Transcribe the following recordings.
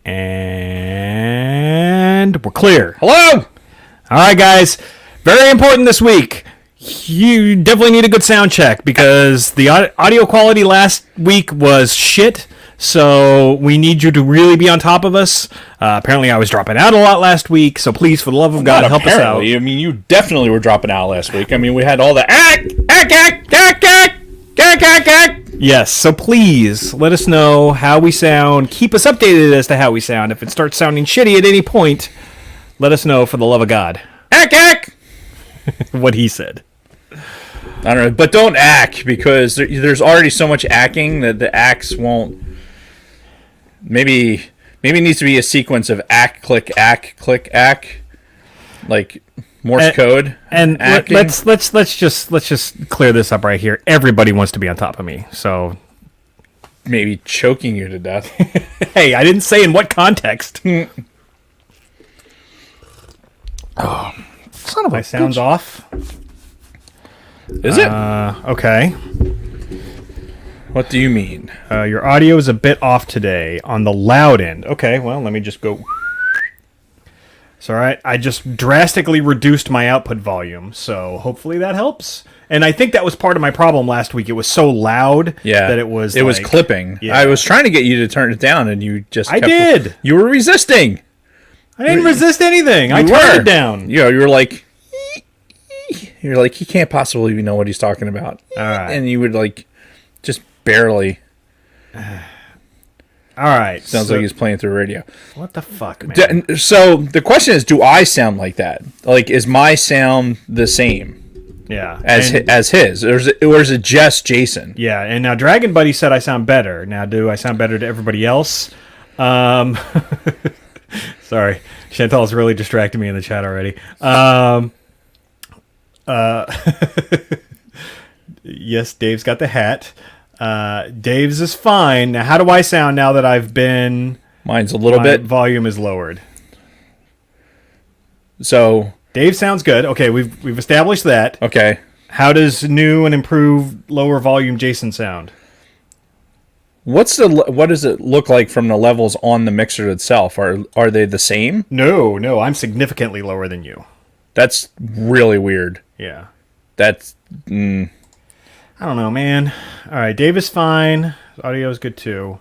And we're clear. Hello! All right, guys. Very important this week. You definitely need a good sound check because the audio quality last week was shit. So we need you to really be on top of us. Apparently, I was dropping out a lot last week. So please, for the love of God, help us out. I mean, you definitely were dropping out last week. I mean, we had all the Yes, so please let us know how we sound. Keep us updated as to how we sound. If it starts sounding shitty at any point, let us know for the love of God. What he said. I don't know, but don't ack because there's already so much acking that the acts won't. Maybe it needs to be a sequence of ack, click, ack, like Morse code. And let's just clear this up right here. Everybody wants to be on top of me, so maybe choking you to death. Hey, I didn't say in what context. Oh, son of a my sound's off. Is it? Okay. What do you mean? Your audio is a bit off today on the loud end. Okay, well, let me just go. It's all right. I just drastically reduced my output volume, so hopefully that helps. And I think that was part of my problem last week. It was so loud that it was clipping. Yeah. I was trying to get you to turn it down, and you just did. You were resisting. I didn't resist anything. I turned it down. You were like, he can't possibly know what he's talking about. All right. And you would just barely. All right. Sounds like he's playing through radio. What the fuck, man? So the question is, do I sound like that? Like, is my sound the same? Yeah. As his? Or is it just Jason? Yeah. And now Dragon Buddy said I sound better. Now, do I sound better to everybody else? Sorry. Chantal's really distracting me in the chat already. Yes, Dave's got the hat. Dave's is fine. Now, how do I sound now that I've been... Mine's a little bit... volume is lowered. So... Dave sounds good. Okay, we've established that. Okay. How does new and improved lower volume Jason sound? What does it look like from the levels on the mixer itself? Are they the same? No, I'm significantly lower than you. That's really weird. Yeah. That's... I don't know, man. All right, Dave is fine. Audio is good, too.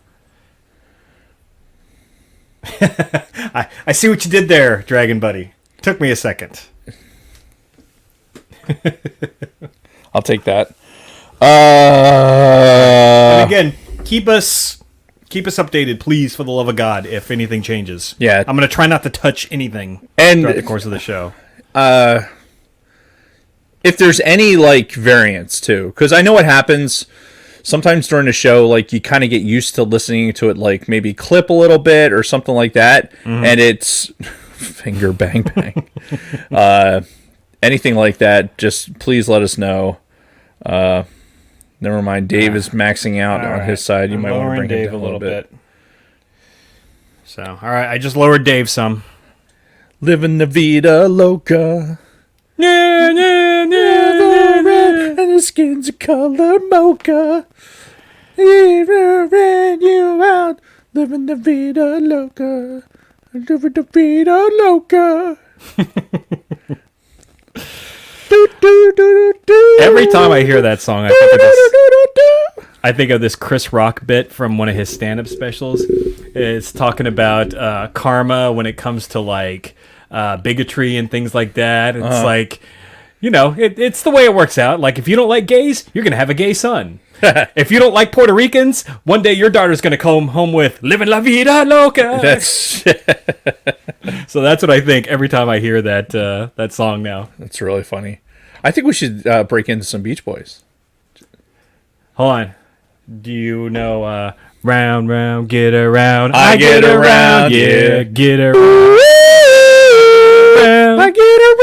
I see what you did there, Dragon Buddy. Took me a second. I'll take that. And again, keep us updated, please, for the love of God, if anything changes. Yeah. I'm going to try not to touch anything throughout the course of the show. If there's any variance too, because I know what happens sometimes during the show, you kind of get used to listening to it, maybe clip a little bit or something like that, and it's finger bang bang. Anything like that, just please let us know. Never mind, Dave is maxing out on his side. You might want to bring Dave a little bit. So, all right, I just lowered Dave some. Living the vida loca. And his skin's a color mocha. Ran you out. Living the vida loca. Living the vida loca. Every time I hear that song, I think of this Chris Rock bit from one of his stand-up specials. It's talking about karma when it comes to bigotry and things like that. It's it's the way it works out. If you don't like gays, you're gonna have a gay son. If you don't like Puerto Ricans, one day your daughter's gonna come home with "Living la vida loca." So that's what I think every time I hear that song now. That's really funny. I think we should break into some Beach Boys. Hold on. Do you know "Round, Round, Get Around"? I get around, yeah, get around. I get around.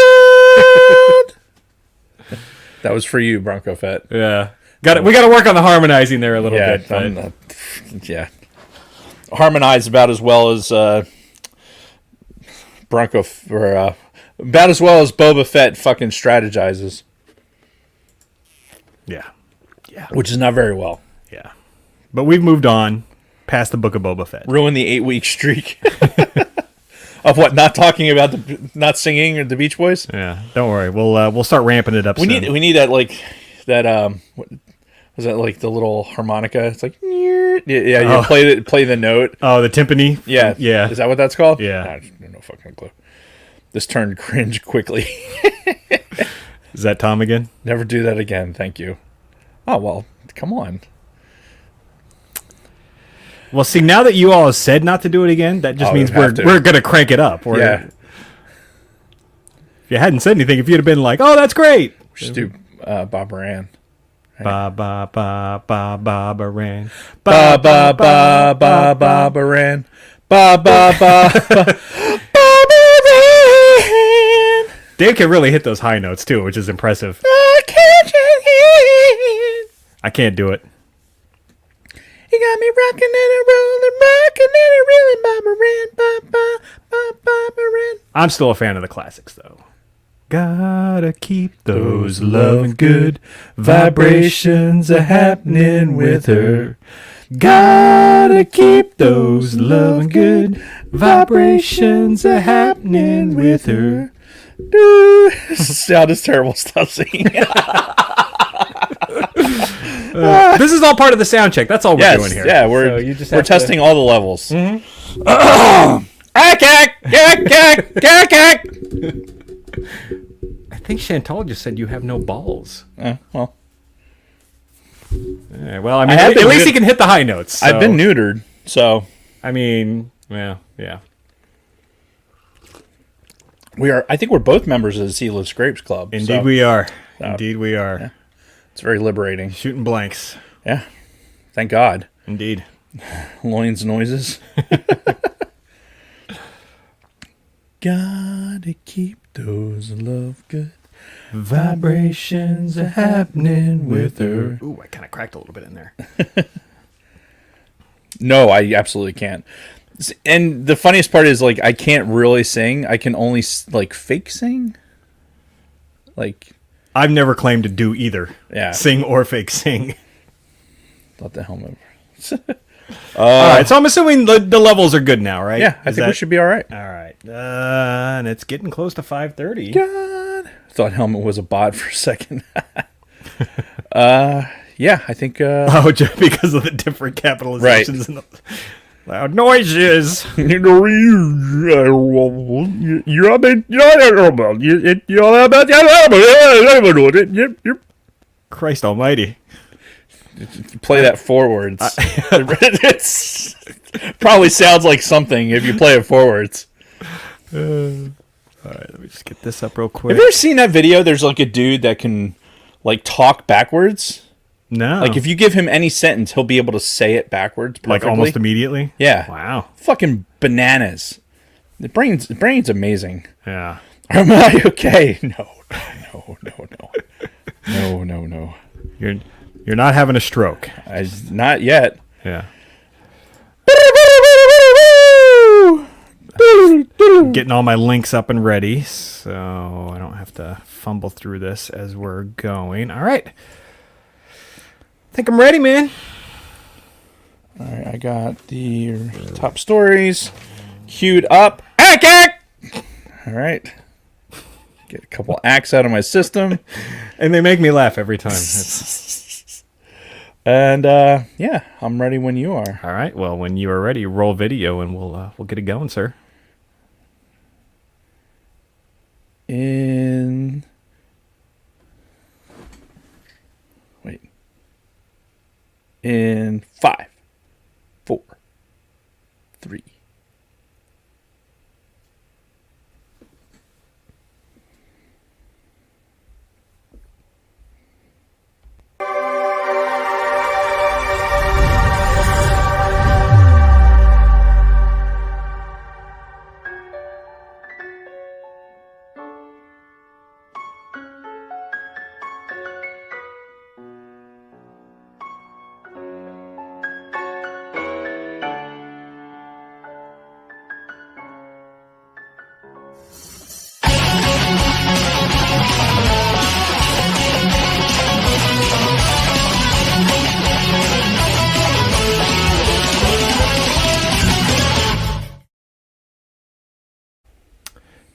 That was for you, Bronco Fett. Yeah. We got to work on the harmonizing there a little bit. Yeah. Harmonize about as well as Bronco, or about as well as Boba Fett fucking strategizes. Yeah. Which is not very well. Yeah. But we've moved on. past the Book of Boba Fett. Ruin the 8-week streak of what? Not talking about not singing or the Beach Boys. Yeah, don't worry. We'll start ramping it up. We need that what was that, like the little harmonica? It's like you play the note. Oh, the timpani. Yeah. Is that what that's called? Yeah. I have no fucking clue. This turned cringe quickly. Is that Tom again? Never do that again. Thank you. Oh well, come on. Well, see, now that you all have said not to do it again, that just means we're gonna crank it up. Yeah. If you hadn't said anything, if you'd have been like, "Oh, that's great," just do Bob Moran. Ba ba ba ba ba Moran. Ba ba ba ba ba Moran. Ba ba ba ba Moran. Dave can really hit those high notes too, which is impressive. I can't do it. You got me rocking and rolling, Bob Moran, ba ba ba Moran. I'm still a fan of the classics, though. Gotta keep those loving good vibrations a happening with her. Gotta keep those loving good vibrations a happening with her. Sound is terrible. Stop singing. This is all part of the sound check. That's all we're doing here. Yeah, we're testing all the levels. Mm-hmm. I think Chantal just said you have no balls. Well. Yeah, well, I mean, at least he can hit the high notes. So. I've been neutered, so. I mean, well, yeah. I think we're both members of the Seedless Grapes Club. Indeed we are. Indeed we are. Yeah. It's very liberating. Shooting blanks. Yeah. Thank God. Indeed. Loins noises. Gotta keep those love good vibrations happening with her. Ooh, I kind of cracked a little bit in there. No, I absolutely can't. And the funniest part is, like, I can't really sing. I can only, like, fake sing. Like... I've never claimed to do either. Yeah. Sing or fake sing. Let the helmet. All right, so I'm assuming the levels are good now, right? Yeah, I think we should be all right. All right. And it's getting close to 5:30. God. I thought helmet was a bot for a second. Yeah, I think... Oh, just because of the different capitalizations. Right. And the loud noises. Christ almighty. Play that forwards. It's probably sounds like something if you play it forwards. All right, let me just get this up real quick. Have you ever seen that video? There's like a dude that can like talk backwards. No. Like if you give him any sentence, he'll be able to say it backwards perfectly. Like almost immediately? Yeah. Wow. Fucking bananas. The brain's amazing. Yeah. Am I okay? No. You're not having a stroke. Not yet. Yeah. Getting all my links up and ready, so I don't have to fumble through this as we're going. All right. I think I'm ready, man. All right, I got the top stories queued up. All right. Get a couple acts out of my system. And they make me laugh every time. And yeah, I'm ready when you are. All right. Well, when you are ready, roll video and we'll get it going, sir. In 5, 4, 3.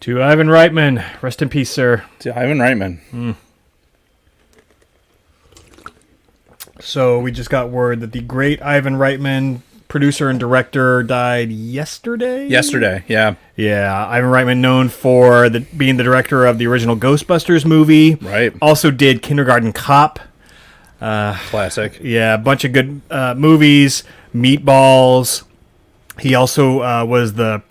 To Ivan Reitman, rest in peace, sir. To Ivan Reitman. So we just got word that the great Ivan Reitman, producer and director, died yesterday? Yesterday, yeah. Yeah, Ivan Reitman, known for being the director of the original Ghostbusters movie. Right. Also did Kindergarten Cop. Classic. Yeah, a bunch of good movies. Meatballs. He also was the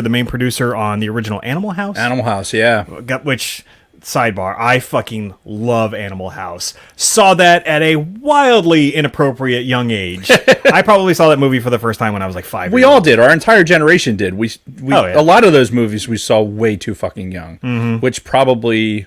main producer on the original Animal House. Animal House, yeah. Which, sidebar, I fucking love Animal House. Saw that at a wildly inappropriate young age. I probably saw that movie for the first time when I was like 5 We years all old. did. Our entire generation did. We yeah. A lot of those movies we saw way too fucking young, which probably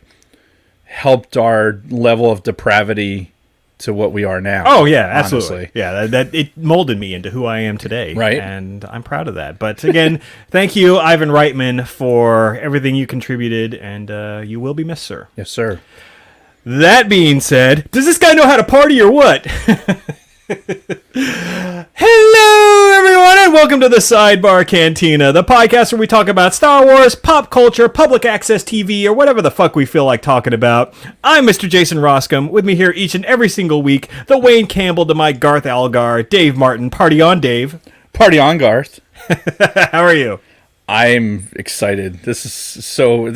helped our level of depravity to what we are now. Oh yeah, absolutely. Honestly. Yeah, that it molded me into who I am today. Right. And I'm proud of that. But again, thank you, Ivan Reitman, for everything you contributed, and you will be missed, sir. Yes, sir. That being said, does this guy know how to party or what? Hello, everyone, and welcome to the Sidebar Cantina, the podcast where we talk about Star Wars, pop culture, public access TV, or whatever the fuck we feel like talking about. I'm Mr. Jason Roscom. With me here each and every single week, the Wayne Campbell to my Garth Algar, Dave Martin. Party on, Dave. Party on, Garth. How are you? I'm excited. This is so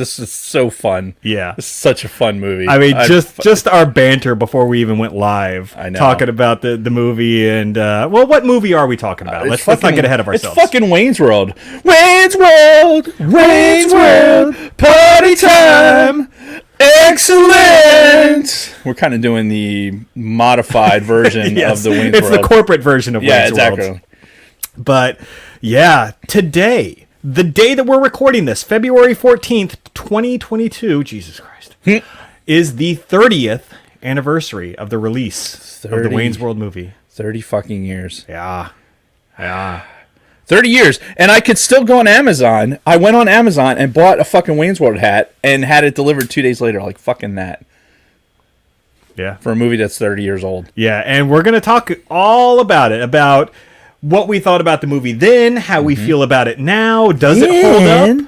fun. Yeah. This is such a fun movie. I mean, just our banter before we even went live. I know. Talking about the movie and, well, what movie are we talking about? Let's not get ahead of ourselves. It's fucking Wayne's World. Wayne's World! Wayne's World! Party time! Excellent! We're kind of doing the modified version Yes, of the Wayne's World. It's the corporate version of Wayne's exactly. World. But, yeah, today, the day that we're recording this, February 14th, 2022, Jesus Christ, is the 30th anniversary of the release of the Wayne's World movie. 30 fucking years. Yeah. 30 years. And I could still go on Amazon. I went on Amazon and bought a fucking Wayne's World hat and had it delivered 2 days later. Like, fucking that. Yeah. For a movie that's 30 years old. Yeah, and we're going to talk all about it, about what we thought about the movie then, how we feel about it now, does it hold up?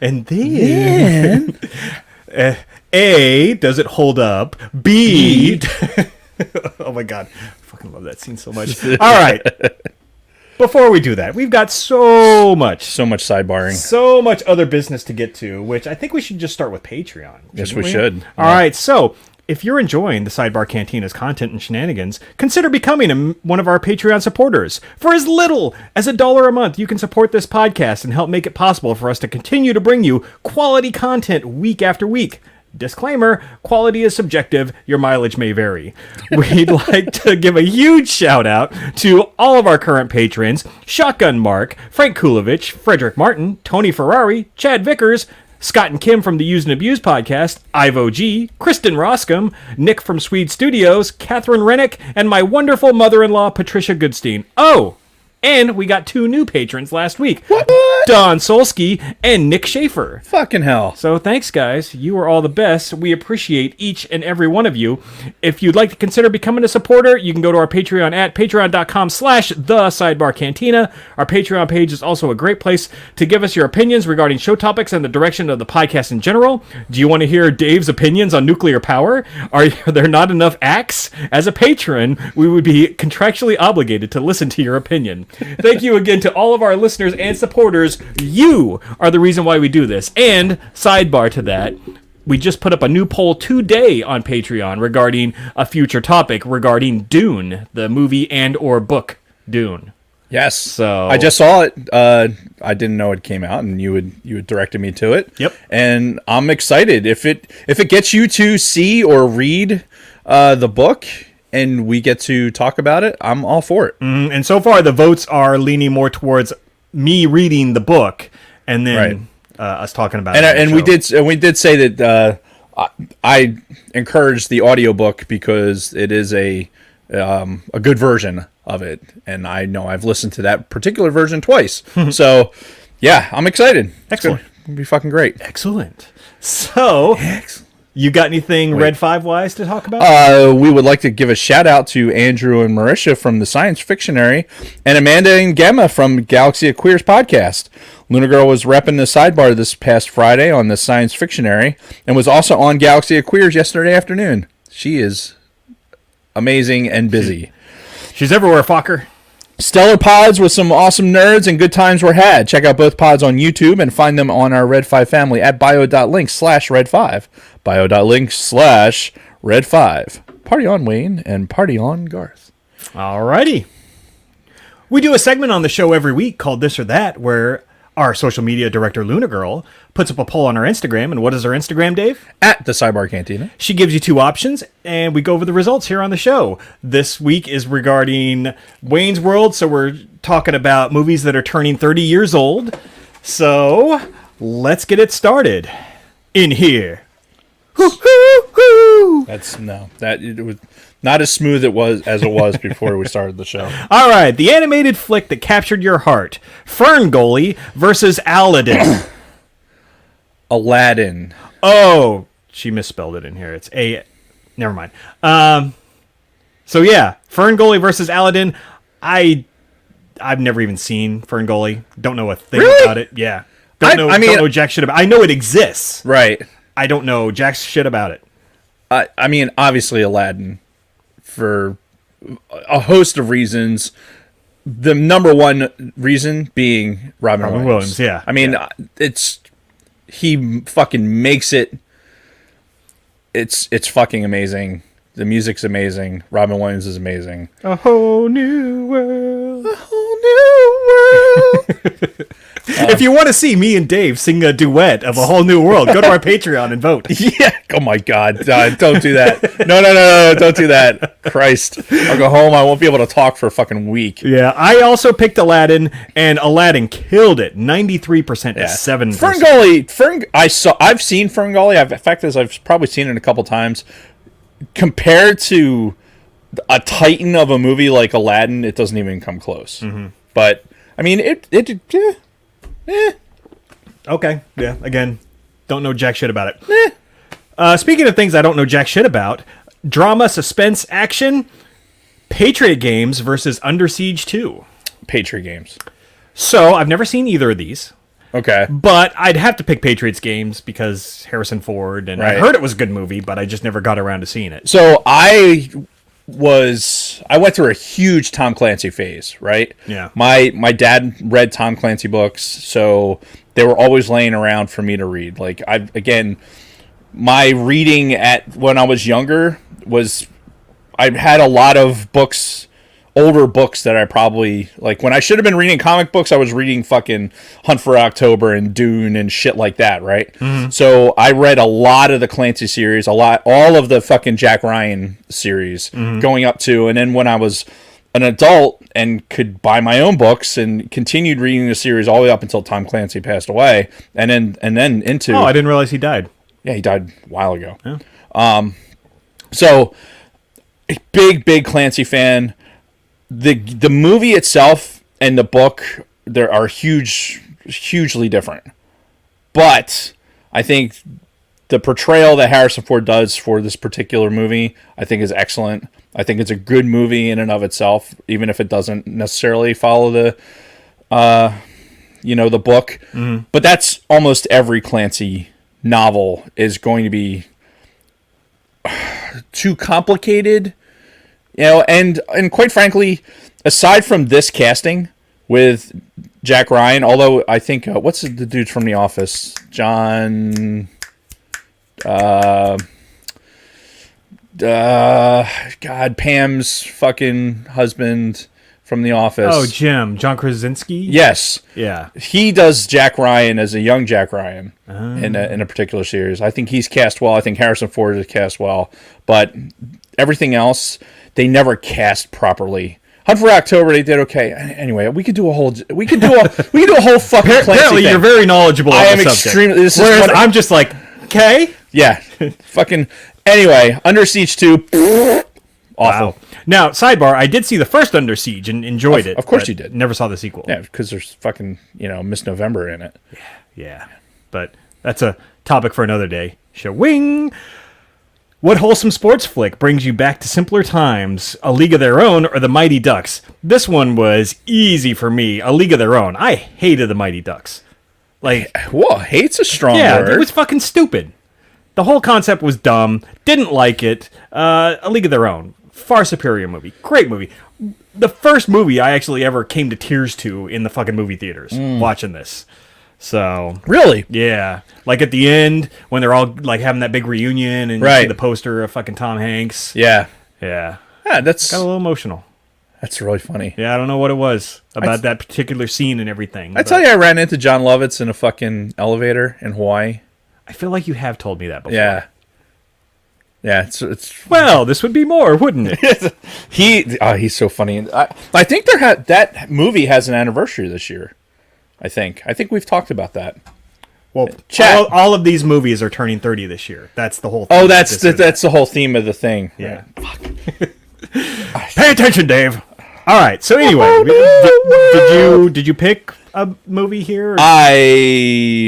And then... A, does it hold up? B... oh my god, I fucking love that scene so much. All right. Before we do that, we've got so much sidebarring. So much other business to get to, which I think we should just start with Patreon. Yes, we should. All right, so if you're enjoying the Sidebar Cantina's content and shenanigans, consider becoming one of our Patreon supporters. For as little as $1 a month, you can support this podcast and help make it possible for us to continue to bring you quality content week after week. Disclaimer, quality is subjective, your mileage may vary. We'd like to give a huge shout out to all of our current patrons: Shotgun Mark, Frank Kulovich, Frederick Martin, Tony Ferrari, Chad Vickers, Scott and Kim from the Use and Abuse podcast, Ivo G, Kristen Roscom, Nick from Swede Studios, Catherine Rennick, and my wonderful mother-in-law, Patricia Goodstein. Oh, and we got 2 new patrons last week. What? Don Solsky and Nick Schaefer. Fucking hell. So thanks, guys. You are all the best. We appreciate each and every one of you. If you'd like to consider becoming a supporter, you can go to our Patreon at patreon.com/thesidebarcantina. Our Patreon page is also a great place to give us your opinions regarding show topics and the direction of the podcast in general. Do you want to hear Dave's opinions on nuclear power? Are there not enough acts? As a patron, we would be contractually obligated to listen to your opinion. Thank you again to all of our listeners and supporters. You are the reason why we do this. And sidebar to that, we just put up a new poll today on Patreon regarding a future topic regarding Dune, the movie and or book Dune. Yes. So I just saw it. I didn't know it came out, and you had directed me to it. Yep. And I'm excited. If it gets you to see or read the book, and we get to talk about it, I'm all for it. And so far, the votes are leaning more towards me reading the book and then us talking about it. And we did say that I encourage the audiobook because it is a good version of it, and I know I've listened to that particular version twice. So, yeah, I'm excited. Excellent. It's gonna be fucking great. Excellent. So, You got anything Red 5 wise to talk about? We would like to give a shout out to Andrew and Marisha from the Science Fictionary and Amanda and Gemma from Galaxy of Queers podcast. Luna Girl was repping the sidebar this past Friday on the Science Fictionary and was also on Galaxy of Queers yesterday afternoon. She is amazing and busy. She's everywhere, Fokker. Stellar pods with some awesome nerds and good times were had. Check out both pods on YouTube and find them on our Red 5 family at bio.link/Red5. bio.link/Red5. Party on, Wayne, and party on, Garth. Alrighty. We do a segment on the show every week called This or That, where our social media director, Luna Girl, puts up a poll on our Instagram. And what is our Instagram, Dave? At the Sidebar Cantina. She gives you two options, and we go over the results here on the show. This week is regarding Wayne's World, so we're talking about movies that are turning 30 years old. So, let's get it started. In here. It was not as smooth as it was before we started the show. All right, the animated flick that captured your heart. Ferngully versus Aladdin. Aladdin. Oh, she misspelled it in here. It's A. Never mind. So yeah, Ferngully versus Aladdin. I've never even seen Ferngully. Don't know a thing about it. Yeah. Don't know jack shit about it. I know it exists. Right. I don't know jack shit about it. I mean, obviously Aladdin, for a host of reasons. The number one reason being Robin Williams. Yeah. I mean, he fucking makes it. It's fucking amazing. The music's amazing. Robin Williams is amazing. A whole new world. A whole new world. If you want to see me and Dave sing a duet of A Whole New World, go to our Patreon and vote. Yeah. Oh my God. Don't do that. No. Don't do that. Christ. I'll go home. I won't be able to talk for a fucking week. Yeah. I also picked Aladdin, and Aladdin killed it. 93% to 7%. I've seen Ferngully. In fact, I've probably seen it a couple times. Compared to a titan of a movie like Aladdin, it doesn't even come close. Mm-hmm. But I mean, Okay. Yeah. Again, don't know jack shit about it. Speaking of things I don't know jack shit about, drama, suspense, action, Patriot Games versus Under Siege 2. Patriot Games. So I've never seen either of these. Okay. But I'd have to pick Patriots Games because Harrison Ford, and right. I heard it was a good movie, but I just never got around to seeing it. So I went through a huge Tom Clancy phase, right? Yeah. My dad read Tom Clancy books, so they were always laying around for me to read. Like my reading when I was younger was I had a lot of books, older books that I probably like when I should have been reading comic books. I was reading fucking Hunt for October and Dune and shit like that, right? Mm-hmm. So I read a lot of the Clancy series, all of the fucking Jack Ryan series, going up to, and then when I was an adult and could buy my own books and continued reading the series all the way up until Tom Clancy passed away, and then into. Oh, I didn't realize he died. Yeah, he died a while ago. Yeah. So a big Clancy fan. The movie itself and the book there are hugely different, but I think the portrayal that Harrison Ford does for this particular movie I think is excellent. I think it's a good movie in and of itself, even if it doesn't necessarily follow the book. Mm-hmm. But that's almost every Clancy novel is going to be too complicated. And quite frankly, aside from this casting with Jack Ryan, although I think what's the dude from The Office, John, Pam's fucking husband from The Office. Oh, John Krasinski. Yes, yeah, he does Jack Ryan as a young Jack Ryan in a particular series. I think he's cast well. I think Harrison Ford is cast well, but everything else. They never cast properly. Hunt for October, they did okay. Anyway, we could do a whole fucking Clancy Apparently, thing. you're very knowledgeable. I on am the subject. extremely. Whereas I'm just like, okay, yeah, fucking. Anyway, Under Siege 2, awful. Wow. Now, sidebar: I did see the first Under Siege and enjoyed it. Of course, you did. Never saw the sequel. Yeah, because there's fucking Miss November in it. Yeah, but that's a topic for another day. Shawing. What wholesome sports flick brings you back to simpler times? A League of Their Own or The Mighty Ducks? This one was easy for me. A League of Their Own. I hated The Mighty Ducks. Like, whoa, hate's a strong yeah, word. it was fucking stupid. The whole concept was dumb. Didn't like it. A League of Their Own. Far superior movie. Great movie. The first movie I actually ever came to tears to in the fucking movie theaters watching this. So Really? yeah, like at the end when they're all like having that big reunion and you see the poster of fucking Tom Hanks. Yeah. Yeah, That's got a little emotional. That's really funny. Yeah, I don't know what it was about that particular scene and everything. I tell you, I ran into John Lovitz in a fucking elevator in Hawaii. I feel like you have told me that before. Yeah. Yeah, it's Well, this would be more, wouldn't it? he's so funny. I think that movie has an anniversary this year. I think we've talked about that. Well, Chat. all of these movies are turning 30 this year. That's the whole thing. Oh, that's the whole theme of the thing. Yeah. Pay attention, Dave. All right. So anyway, did you pick a movie here?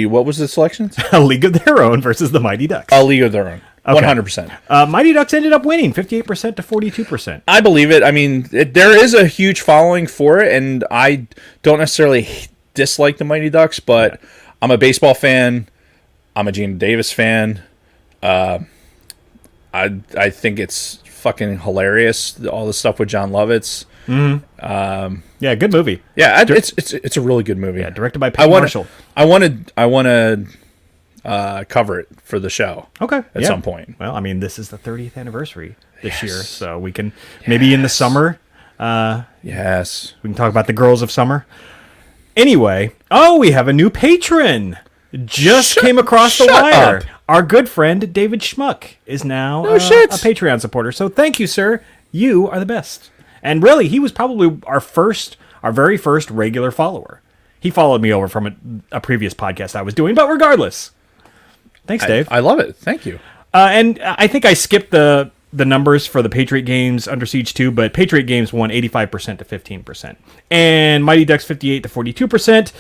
What was the selections? A League of Their Own versus The Mighty Ducks. A League of Their Own. 100%. Mighty Ducks ended up winning 58% to 42%. I believe it. I mean, there is a huge following for it, and I don't necessarily dislike the Mighty Ducks, but I'm a baseball fan. I'm a Gina Davis fan. I think it's fucking hilarious, all the stuff with John Lovitz. Yeah, good movie. Yeah, it's a really good movie. Yeah, directed by Pete Marshall. I want to cover it for the show. Okay, at some point. Well, I mean, this is the 30th anniversary this year, so we can maybe in the summer. Yes, we can talk about the girls of summer. Anyway, we have a new patron. Just came across the wire. Up. Our good friend David Schmuck is now a Patreon supporter. So thank you, sir. You are the best. And really, he was probably our very first regular follower. He followed me over from a previous podcast I was doing, but regardless. Thanks, Dave. I love it. Thank you. And I think I skipped the numbers for the Patriot Games Under Siege 2, but Patriot Games won 85% to 15%. And Mighty Ducks 58 to 42%.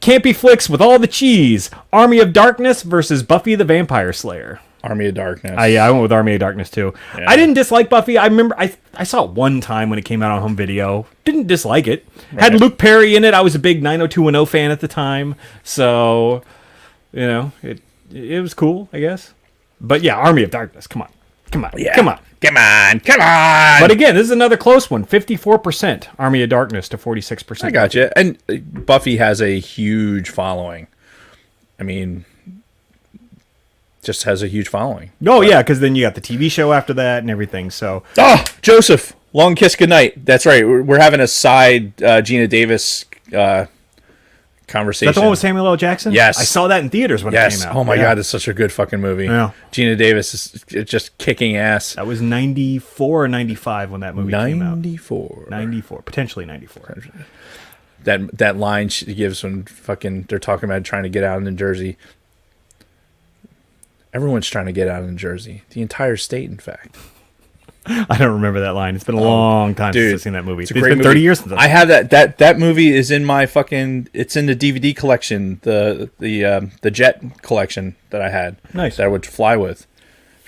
Campy Flicks with all the cheese. Army of Darkness versus Buffy the Vampire Slayer. Army of Darkness. I went with Army of Darkness too. Yeah. I didn't dislike Buffy. I remember I saw it one time when it came out on home video. Didn't dislike it. Right. Had Luke Perry in it. I was a big 90210 fan at the time. So, it was cool, I guess. But yeah, Army of Darkness. Come on. Yeah. Come on. But again, this is another close one. 54% Army of Darkness to 46%. I got you. And Buffy has a huge following. I mean, just has a huge following. Oh, yeah, because then you got the TV show after that and everything. So, Joseph, long kiss goodnight. That's right. We're having a side Gina Davis conversation. Is that the one with Samuel L. Jackson? Yes. I saw that in theaters when it came out. Oh my God, it's such a good fucking movie. Yeah. Gina Davis is just kicking ass. That was 94 or 95 when that movie came out. 94. Potentially 94. That line she gives when fucking they're talking about trying to get out in New Jersey. Everyone's trying to get out in New Jersey. The entire state, in fact. I don't remember that line. It's been a long time since I've seen that movie. It's been 30 movie. Years since I have that movie is in my fucking. It's in the DVD collection, the Jet collection that I had. Nice. That I would fly with.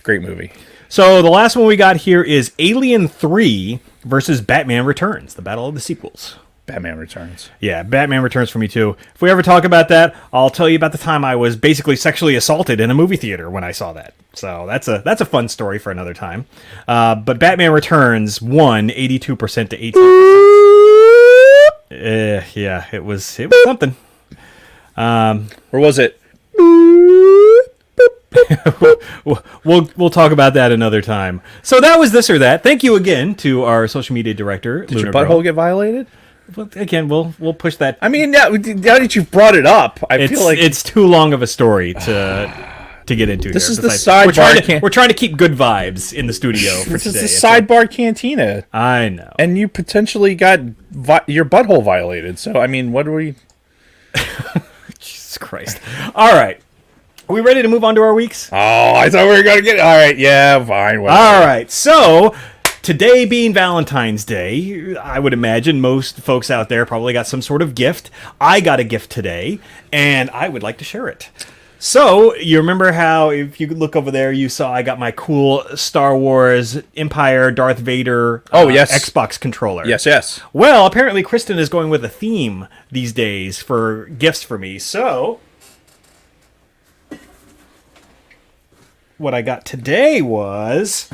Great movie. So the last one we got here is Alien 3 versus Batman Returns, the battle of the sequels. Batman Returns. Yeah, Batman Returns for me too. If we ever talk about that, I'll tell you about the time I was basically sexually assaulted in a movie theater when I saw that. So that's a fun story for another time. But Batman Returns won 82% to 18%. Yeah, it was something. Or was it? We'll talk about that another time. So that was this or that. Thank you again to our social media director. Did your butthole get violated? Well, again, we'll push that. I mean, now that you've brought it up, I feel like it's too long of a story to get into. This here. is the sidebar. We're trying to keep good vibes in the studio for this today. This is the sidebar cantina. I know. And you potentially got your butthole violated. So I mean, what are we? Jesus Christ! All right. Are we ready to move on to our weeks? Oh, I thought we were going to get... All right, yeah, fine. Whatever. All right, so today being Valentine's Day, I would imagine most folks out there probably got some sort of gift. I got a gift today, and I would like to share it. So, you remember how, if you look over there, you saw I got my cool Star Wars Empire Darth Vader yes. Xbox controller. Yes. Well, apparently Kristen is going with a theme these days for gifts for me. So, what I got today was...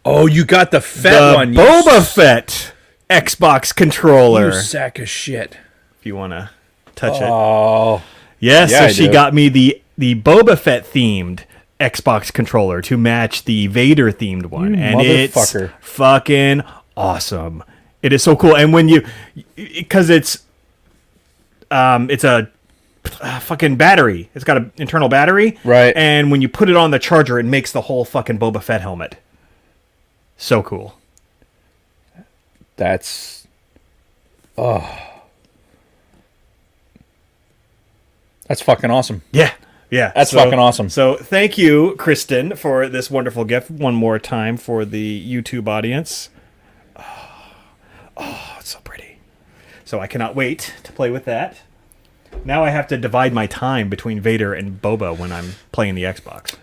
Oh, you got the Fett one. Boba Fett Xbox controller. You sack of shit. If you want to touch it. Oh. Yes, Yeah, so she got me the Boba Fett themed Xbox controller to match the Vader themed one. And it's fucking awesome. It is so cool. And when you, because it's a fucking battery. It's got an internal battery. Right. And when you put it on the charger, it makes the whole fucking Boba Fett helmet. So cool. That's fucking awesome. Yeah. That's fucking awesome. So thank you, Kristen, for this wonderful gift one more time for the YouTube audience. Oh, it's so pretty. So I cannot wait to play with that. Now I have to divide my time between Vader and Boba when I'm playing the Xbox.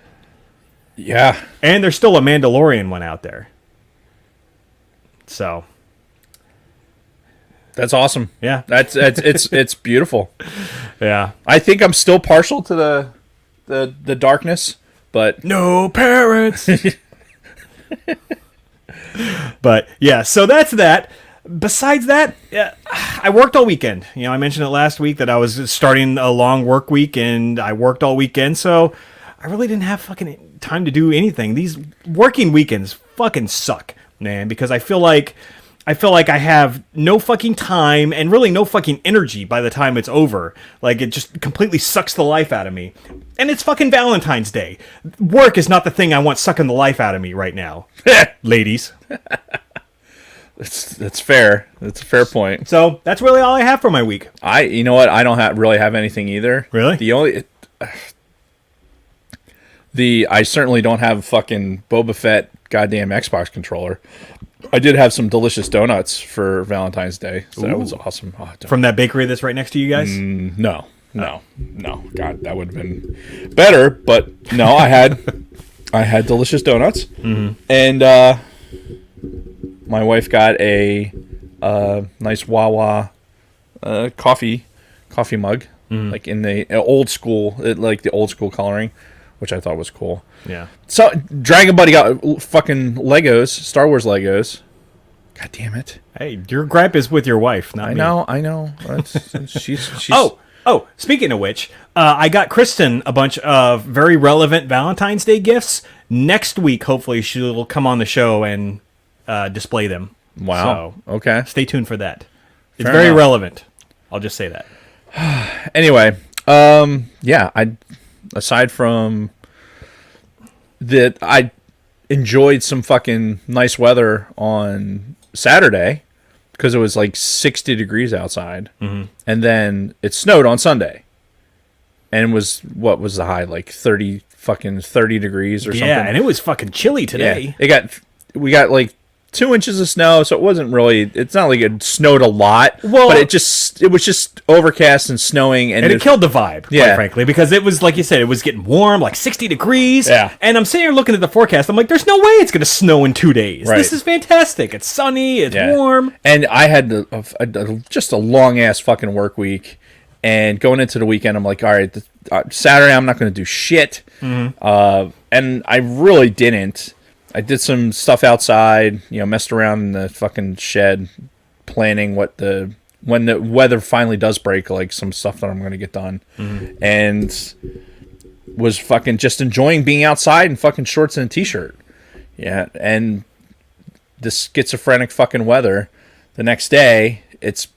Yeah. And there's still a Mandalorian one out there. So that's awesome. Yeah. It's beautiful. Yeah. I think I'm still partial to the darkness, but no parents. But yeah, so that's that. Besides that, I worked all weekend. You know, I mentioned it last week that I was starting a long work week, and I worked all weekend, so I really didn't have fucking time to do anything. These working weekends fucking suck, man, because I feel like I have no fucking time and really no fucking energy by the time it's over. Like, it just completely sucks the life out of me. And it's fucking Valentine's Day. Work is not the thing I want sucking the life out of me right now. Ladies. That's fair. That's a fair point. So that's really all I have for my week. You know what? I don't really have anything either. Really? I certainly don't have fucking Boba Fett goddamn Xbox controller. I did have some delicious donuts for Valentine's Day, so that was awesome. Oh, from that bakery that's right next to you guys? No. God, that would have been better, but no, I had delicious donuts, and my wife got a nice Wawa coffee mug, like in the old school, like the old school coloring, which I thought was cool. Yeah. So Dragon Buddy got fucking Legos, Star Wars Legos. God damn it! Hey, your gripe is with your wife, not me. I know. She's. Oh, speaking of which, I got Kristen a bunch of very relevant Valentine's Day gifts. Next week, hopefully, she'll come on the show and display them. Wow. So, okay. Stay tuned for that. It's very relevant. I'll just say that. Anyway, aside from that, I enjoyed some fucking nice weather on Saturday because it was like 60 degrees outside, and then it snowed on Sunday, and what was the high, like 30 degrees or something? Yeah, and it was fucking chilly today. Yeah, we got like 2 inches of snow, so it wasn't really. It's not like it snowed a lot, but it was just overcast and snowing, and it killed the vibe, quite frankly, because it was, like you said, it was getting warm, like 60 degrees. Yeah, and I'm sitting here looking at the forecast. I'm like, there's no way it's going to snow in 2 days. Right. This is fantastic. It's sunny. It's warm. And I had just a long ass fucking work week, and going into the weekend, I'm like, all right, Saturday I'm not going to do shit, and I really didn't. I did some stuff outside, messed around in the fucking shed, planning when the weather finally does break, like some stuff that I'm going to get done, and was fucking just enjoying being outside in fucking shorts and a t-shirt. Yeah, and this schizophrenic fucking weather, the next day, it's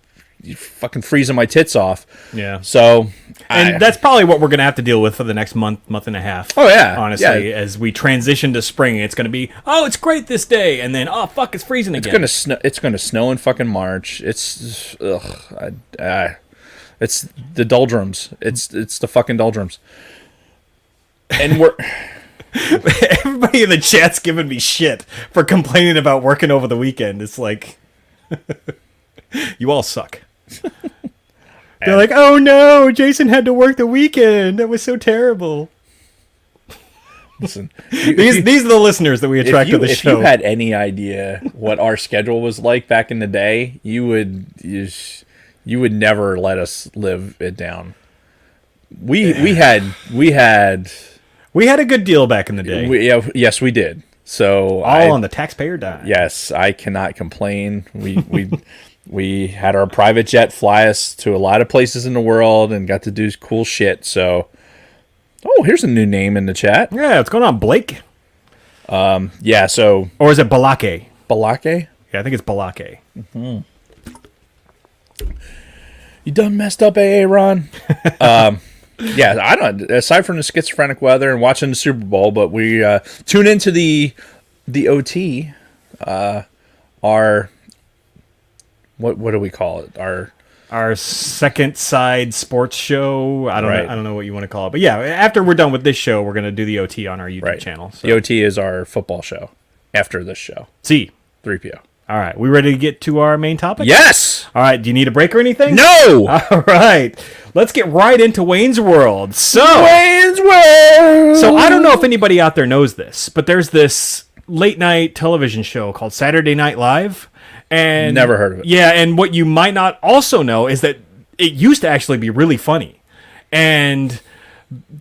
fucking freezing my tits off. Yeah. So, that's probably what we're going to have to deal with for the next month and a half. Oh, yeah. Honestly, as we transition to spring, it's going to be, it's great this day. And then, fuck, it's freezing again. It's going to snow in fucking March. It's, it's the doldrums. It's the fucking doldrums. And we're... Everybody in the chat's giving me shit for complaining about working over the weekend. It's like, you all suck. They're like, oh no, Jason had to work the weekend. That was so terrible. Listen, these are the listeners that we attract to the show. If you had any idea what our schedule was like back in the day, you would never let us live it down. We had a good deal back in the day. Yes, we did. So all on the taxpayer dime. Yes, I cannot complain. We had our private jet fly us to a lot of places in the world and got to do cool shit. So, here's a new name in the chat. Yeah, what's going on, Blake? Yeah. So, or is it Balake? Balake? Yeah, I think it's Balake. Mm-hmm. You done messed up, AA Ron? Yeah, I don't. Aside from the schizophrenic weather and watching the Super Bowl, but we tune into the OT. Our what do we call it? Our second side sports show. I don't Right. know. I don't know what you want to call it, but yeah, after we're done with this show, we're gonna do the OT on our YouTube channel. So. The OT is our football show. After this show, 3 p.m. All right, we ready to get to our main topic? Yes. All right. Do you need a break or anything? No. All right. Let's get right into Wayne's World. So Wayne's World. So I don't know if anybody out there knows this, but there's this late night television show called Saturday Night Live. And never heard of it. Yeah, and what you might not also know is that it used to actually be really funny. And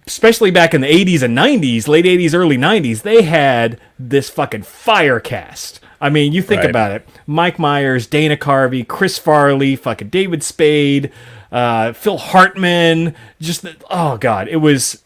especially back in the 80s and 90s, late 80s, early 90s, they had this fucking fire cast. I mean, you think about it. Mike Myers, Dana Carvey, Chris Farley, fucking David Spade, Phil Hartman. Oh, God. It was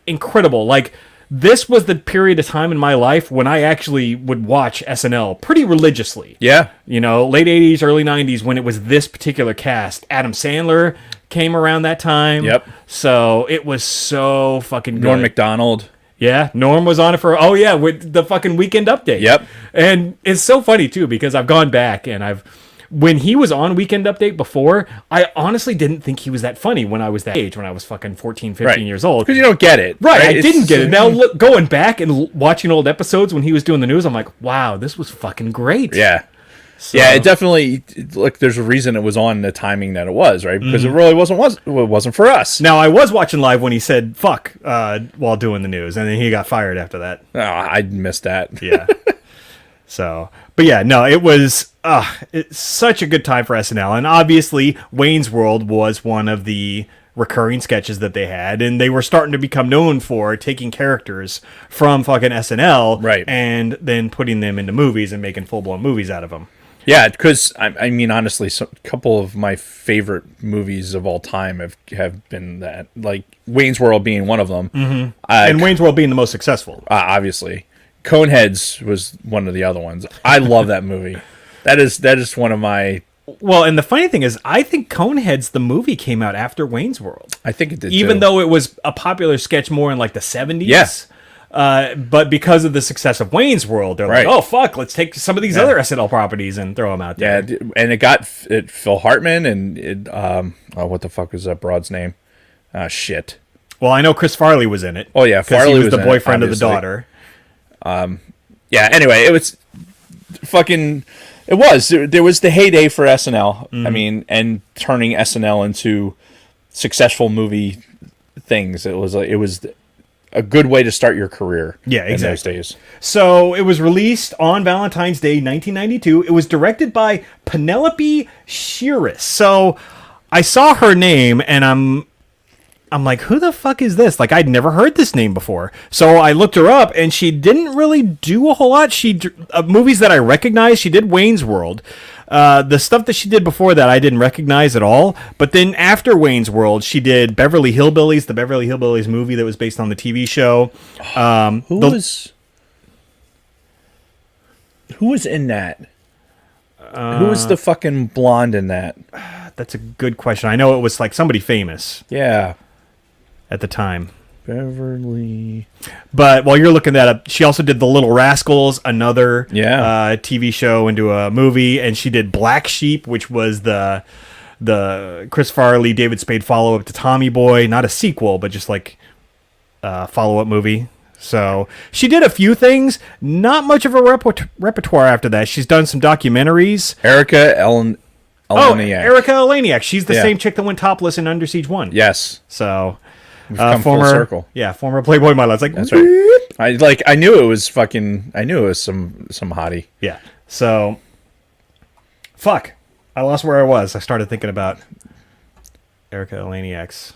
incredible. Like, this was the period of time in my life when I actually would watch SNL pretty religiously. Yeah. You know, late 80s, early 90s, when it was this particular cast. Adam Sandler came around that time. Yep. So it was so fucking good. Norm Macdonald. Yeah, Norm was on it with the fucking Weekend Update. Yep. And it's so funny, too, because I've gone back and when he was on Weekend Update before, I honestly didn't think he was that funny when I was that age, when I was fucking 14, 15 years old. Because you don't get it. Right, I didn't get it. Now, going back and watching old episodes when he was doing the news, I'm like, wow, this was fucking great. Yeah. So, yeah, it definitely, there's a reason it was on the timing that it was, right? Because it really wasn't for us. Now, I was watching live when he said fuck while doing the news, and then he got fired after that. Oh, I missed that. Yeah. So, but yeah, no, it's such a good time for SNL. And obviously, Wayne's World was one of the recurring sketches that they had, and they were starting to become known for taking characters from fucking SNL and then putting them into movies and making full-blown movies out of them. Yeah, because, I mean, honestly, a couple of my favorite movies of all time have been that. Like, Wayne's World being one of them. Mm-hmm. And Wayne's World being the most successful. Obviously. Coneheads was one of the other ones. I love that movie. That is one of my... Well, and the funny thing is, I think Coneheads, the movie, came out after Wayne's World. I think it did, even though it was a popular sketch more in, like, the 70s. Yes. But because of the success of Wayne's World, they're like, oh, fuck, let's take some of these other SNL properties and throw them out there. Yeah, and it got Phil Hartman and what the fuck was that broad's name? Shit. Well, I know Chris Farley was in it. Oh, yeah, Farley was the boyfriend of the daughter. Yeah, anyway, it was fucking... It was. There was the heyday for SNL. I mean, and turning SNL into successful movie things. It was a good way to start your career. Yeah, exactly. In those days. So it was released on Valentine's Day, 1992. It was directed by Penelope Shearis. So I saw her name, and I'm like, who the fuck is this? Like, I'd never heard this name before. So I looked her up, and she didn't really do a whole lot. Movies that I recognized, she did Wayne's World. The stuff that she did before that, I didn't recognize at all. But then after Wayne's World, she did Beverly Hillbillies, the Beverly Hillbillies movie that was based on the TV show. Who was in that? Who was the fucking blonde in that? That's a good question. I know it was like somebody famous. Yeah. At the time. Beverly. But while you're looking that up, she also did The Little Rascals, another TV show into a movie, and she did Black Sheep, which was the Chris Farley, David Spade follow-up to Tommy Boy. Not a sequel, but just like a follow-up movie. So she did a few things. Not much of a repertoire after that. She's done some documentaries. Erica Eleniak. Erica Eleniak. She's the Yeah. same chick that went topless in Under Siege 1. Yes. So, Come full former circle. Yeah, former Playboy model. It's like, That's right. I knew it was fucking. I knew it was some hottie. Yeah. So, fuck. I lost where I was. I started thinking about Erica Eleniak's.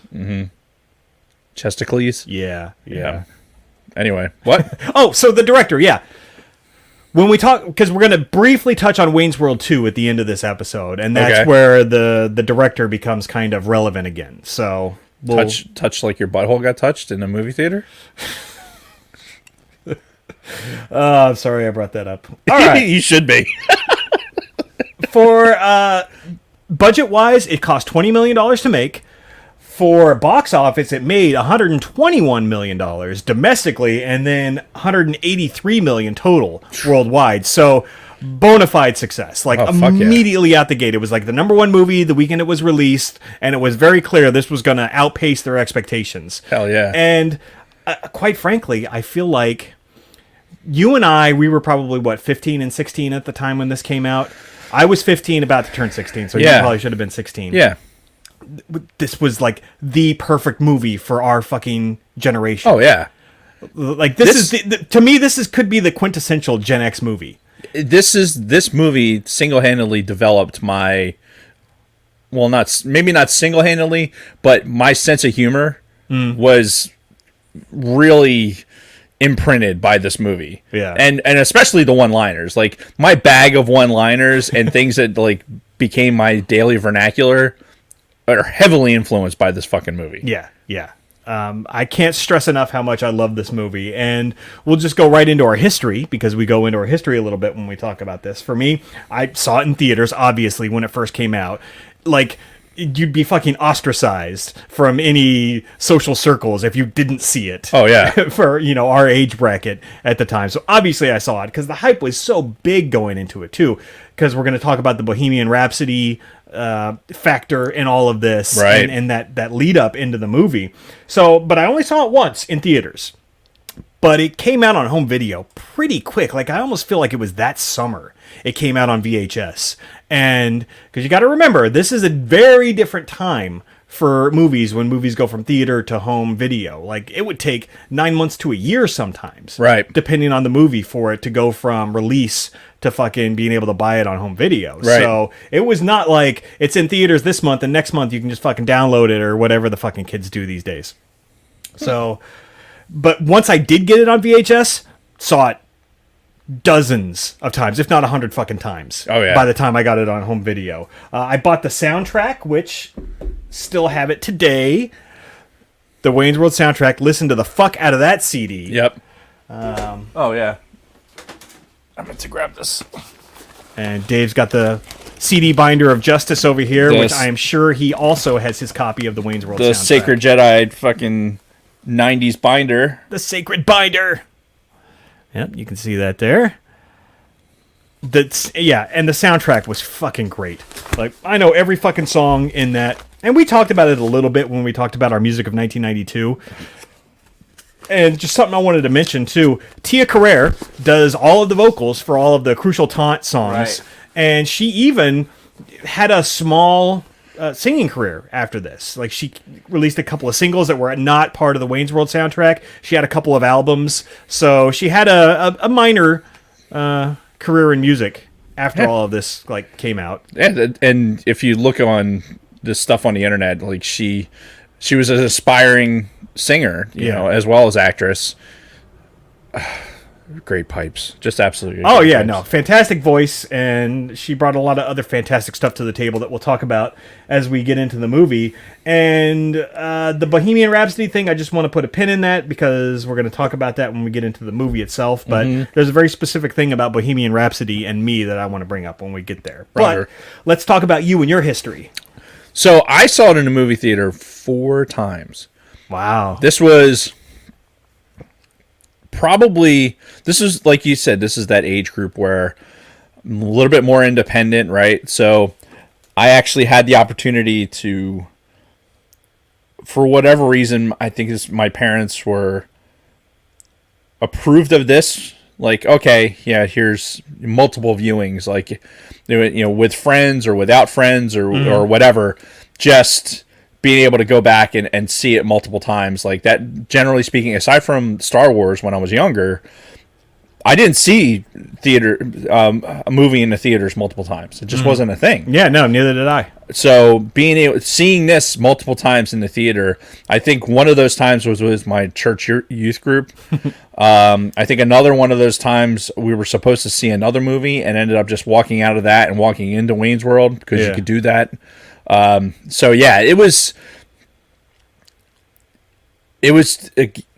Chesticles. Yeah. Anyway, what? Oh, so the director, yeah. When we talk, because we're going to briefly touch on Wayne's World 2 at the end of this episode, and that's Okay. where the director becomes kind of relevant again. So, we'll, touch like your butthole got touched in a movie theater. I'm sorry I brought that up. All right. You should be. For budget-wise, it cost $20 million to make. For box office, it made $121 million domestically, and then $183 million total worldwide. So, bona fide success. Like, fuck yeah. immediately out the gate. It was like the number one movie the weekend it was released, and it was very clear this was going to outpace their expectations. Hell yeah. And quite frankly, I feel like you and I, we were probably, 15 and 16 at the time when this came out? I was 15, about to turn 16, so Yeah. you probably should have been 16. Yeah. This was like the perfect movie for our fucking generation. Oh yeah. Like this is to me could be the quintessential Gen X movie. This movie single-handedly developed my, well, not single-handedly, but my sense of humor was really imprinted by this movie. Yeah. And especially the one-liners. Like, my bag of one-liners and things that like became my daily vernacular are heavily influenced by this fucking movie. Yeah. I can't stress enough how much I love this movie, and we'll just go right into our history, because we go into our history a little bit when we talk about this. For me, I saw it in theaters, obviously, when it first came out. Like, you'd be fucking ostracized from any social circles if you didn't see it. Oh, yeah. For, our age bracket at the time. So obviously I saw it because the hype was so big going into it too, because we're going to talk about the Bohemian Rhapsody factor in all of this, right, and that lead up into the movie. So, but I only saw it once in theaters. But it came out on home video pretty quick. Like, I almost feel like it was that summer it came out on VHS. And because you got to remember, this is a very different time for movies when movies go from theater to home video. Like, it would take 9 months to a year sometimes, right, depending on the movie, for it to go from release to fucking being able to buy it on home video. Right. So it was not like it's in theaters this month and next month you can just fucking download it or whatever the fucking kids do these days. So, but once I did get it on VHS, saw it dozens of times, if not 100 fucking times. Oh yeah. By the time I got it on home video, I bought the soundtrack, which still have it today. The Wayne's World soundtrack. Listen to the fuck out of that CD. Yep. Oh yeah. I meant to grab this. And Dave's got the CD binder of Justice over here, This- which I am sure he also has his copy of the Wayne's World The soundtrack. Sacred Jedi fucking 90s binder. The Sacred Binder. Yep, you can see that there. And the soundtrack was fucking great. Like, I know every fucking song in that. And we talked about it a little bit when we talked about our music of 1992. And just something I wanted to mention, too. Tia Carrere does all of the vocals for all of the Crucial Taunt songs. Right. And she even had a small singing career after this. Like, she released a couple of singles that were not part of the Wayne's World soundtrack. She had a couple of albums. So she had a minor career in music after all of this came out. And if you look on this stuff on the internet, like she was an aspiring singer, you know, as well as actress. Great pipes, just absolutely. Oh great yeah, pipes. no, fantastic voice, and she brought a lot of other fantastic stuff to the table that we'll talk about as we get into the movie. And the Bohemian Rhapsody thing, I just want to put a pin in that because we're going to talk about that when we get into the movie itself. But there's a very specific thing about Bohemian Rhapsody and me that I want to bring up when we get there. Roger. But let's talk about you and your history. So I saw it in a movie theater 4 times. Wow. This was probably, this is, like you said, this is that age group where I'm a little bit more independent, right? So I actually had the opportunity to, for whatever reason, I think my parents were approved of this Like, okay, yeah, here's multiple viewings, like, with friends or without friends or whatever, just being able to go back and see it multiple times like that. Generally speaking, aside from Star Wars when I was younger, I didn't see a movie in the theaters multiple times. It just wasn't a thing. Yeah, no, neither did I. So seeing this multiple times in the theater, I think one of those times was with my church youth group. I think another one of those times we were supposed to see another movie and ended up just walking out of that and walking into Wayne's World because you could do that. So yeah, it was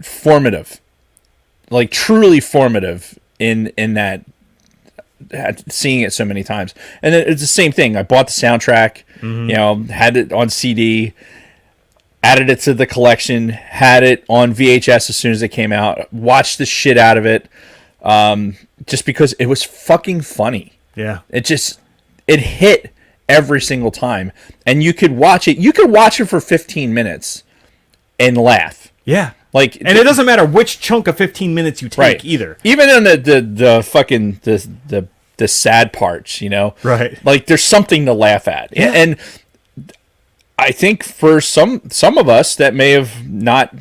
formative, like truly formative in that. Seeing it so many times, and it's the same thing. I bought the soundtrack, had it on CD, added it to the collection, had it on VHS as soon as it came out, watched the shit out of it, just because it was fucking funny. Yeah, it hit every single time, and you could watch it. You could watch it for 15 minutes and laugh. Yeah. Like, and it doesn't matter which chunk of 15 minutes you take either. Even in the fucking the sad parts, right? Like there's something to laugh at, and I think for some of us that may have not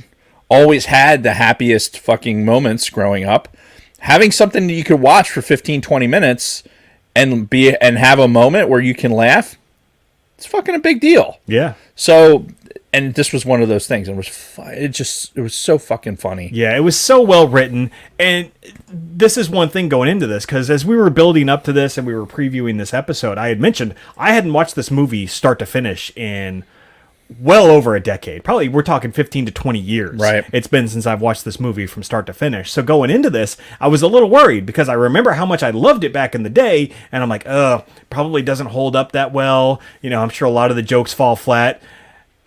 always had the happiest fucking moments growing up, having something that you could watch for 15, 20 minutes and have a moment where you can laugh, it's fucking a big deal. Yeah. So. And this was one of those things. It was so fucking funny. Yeah, it was so well written. And this is one thing going into this, because as we were building up to this and we were previewing this episode, I had mentioned I hadn't watched this movie start to finish in well over a decade. Probably we're talking 15 to 20 years. Right. It's been since I've watched this movie from start to finish. So going into this, I was a little worried because I remember how much I loved it back in the day. And I'm like, probably doesn't hold up that well. I'm sure a lot of the jokes fall flat.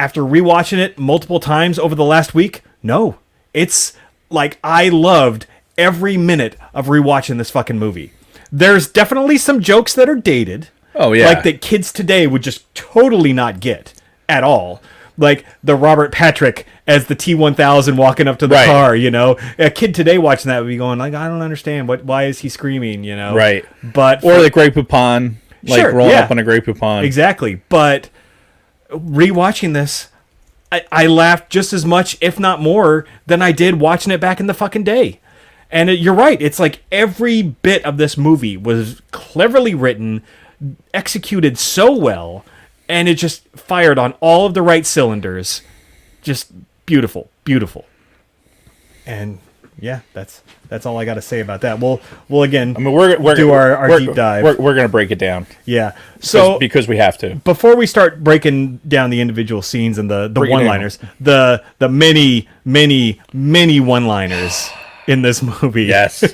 After rewatching it multiple times over the last week, no. It's like I loved every minute of rewatching this fucking movie. There's definitely some jokes that are dated. Oh, yeah. Like that kids today would just totally not get at all. Like the Robert Patrick as the T-1000 walking up to the car, A kid today watching that would be going like, I don't understand. Why is he screaming, Right. But or the Grey Poupon, rolling up on a Grey Poupon. Exactly. But rewatching this, I laughed just as much, if not more, than I did watching it back in the fucking day. And you're right. It's like every bit of this movie was cleverly written, executed so well, and it just fired on all of the right cylinders. Just beautiful, beautiful. And yeah, that's all I got to say about that. We'll again. I mean, we're do our deep dive. We're gonna break it down. Yeah. So because we have to. Before we start breaking down the individual scenes and the one-liners, the many one-liners in this movie. Yes.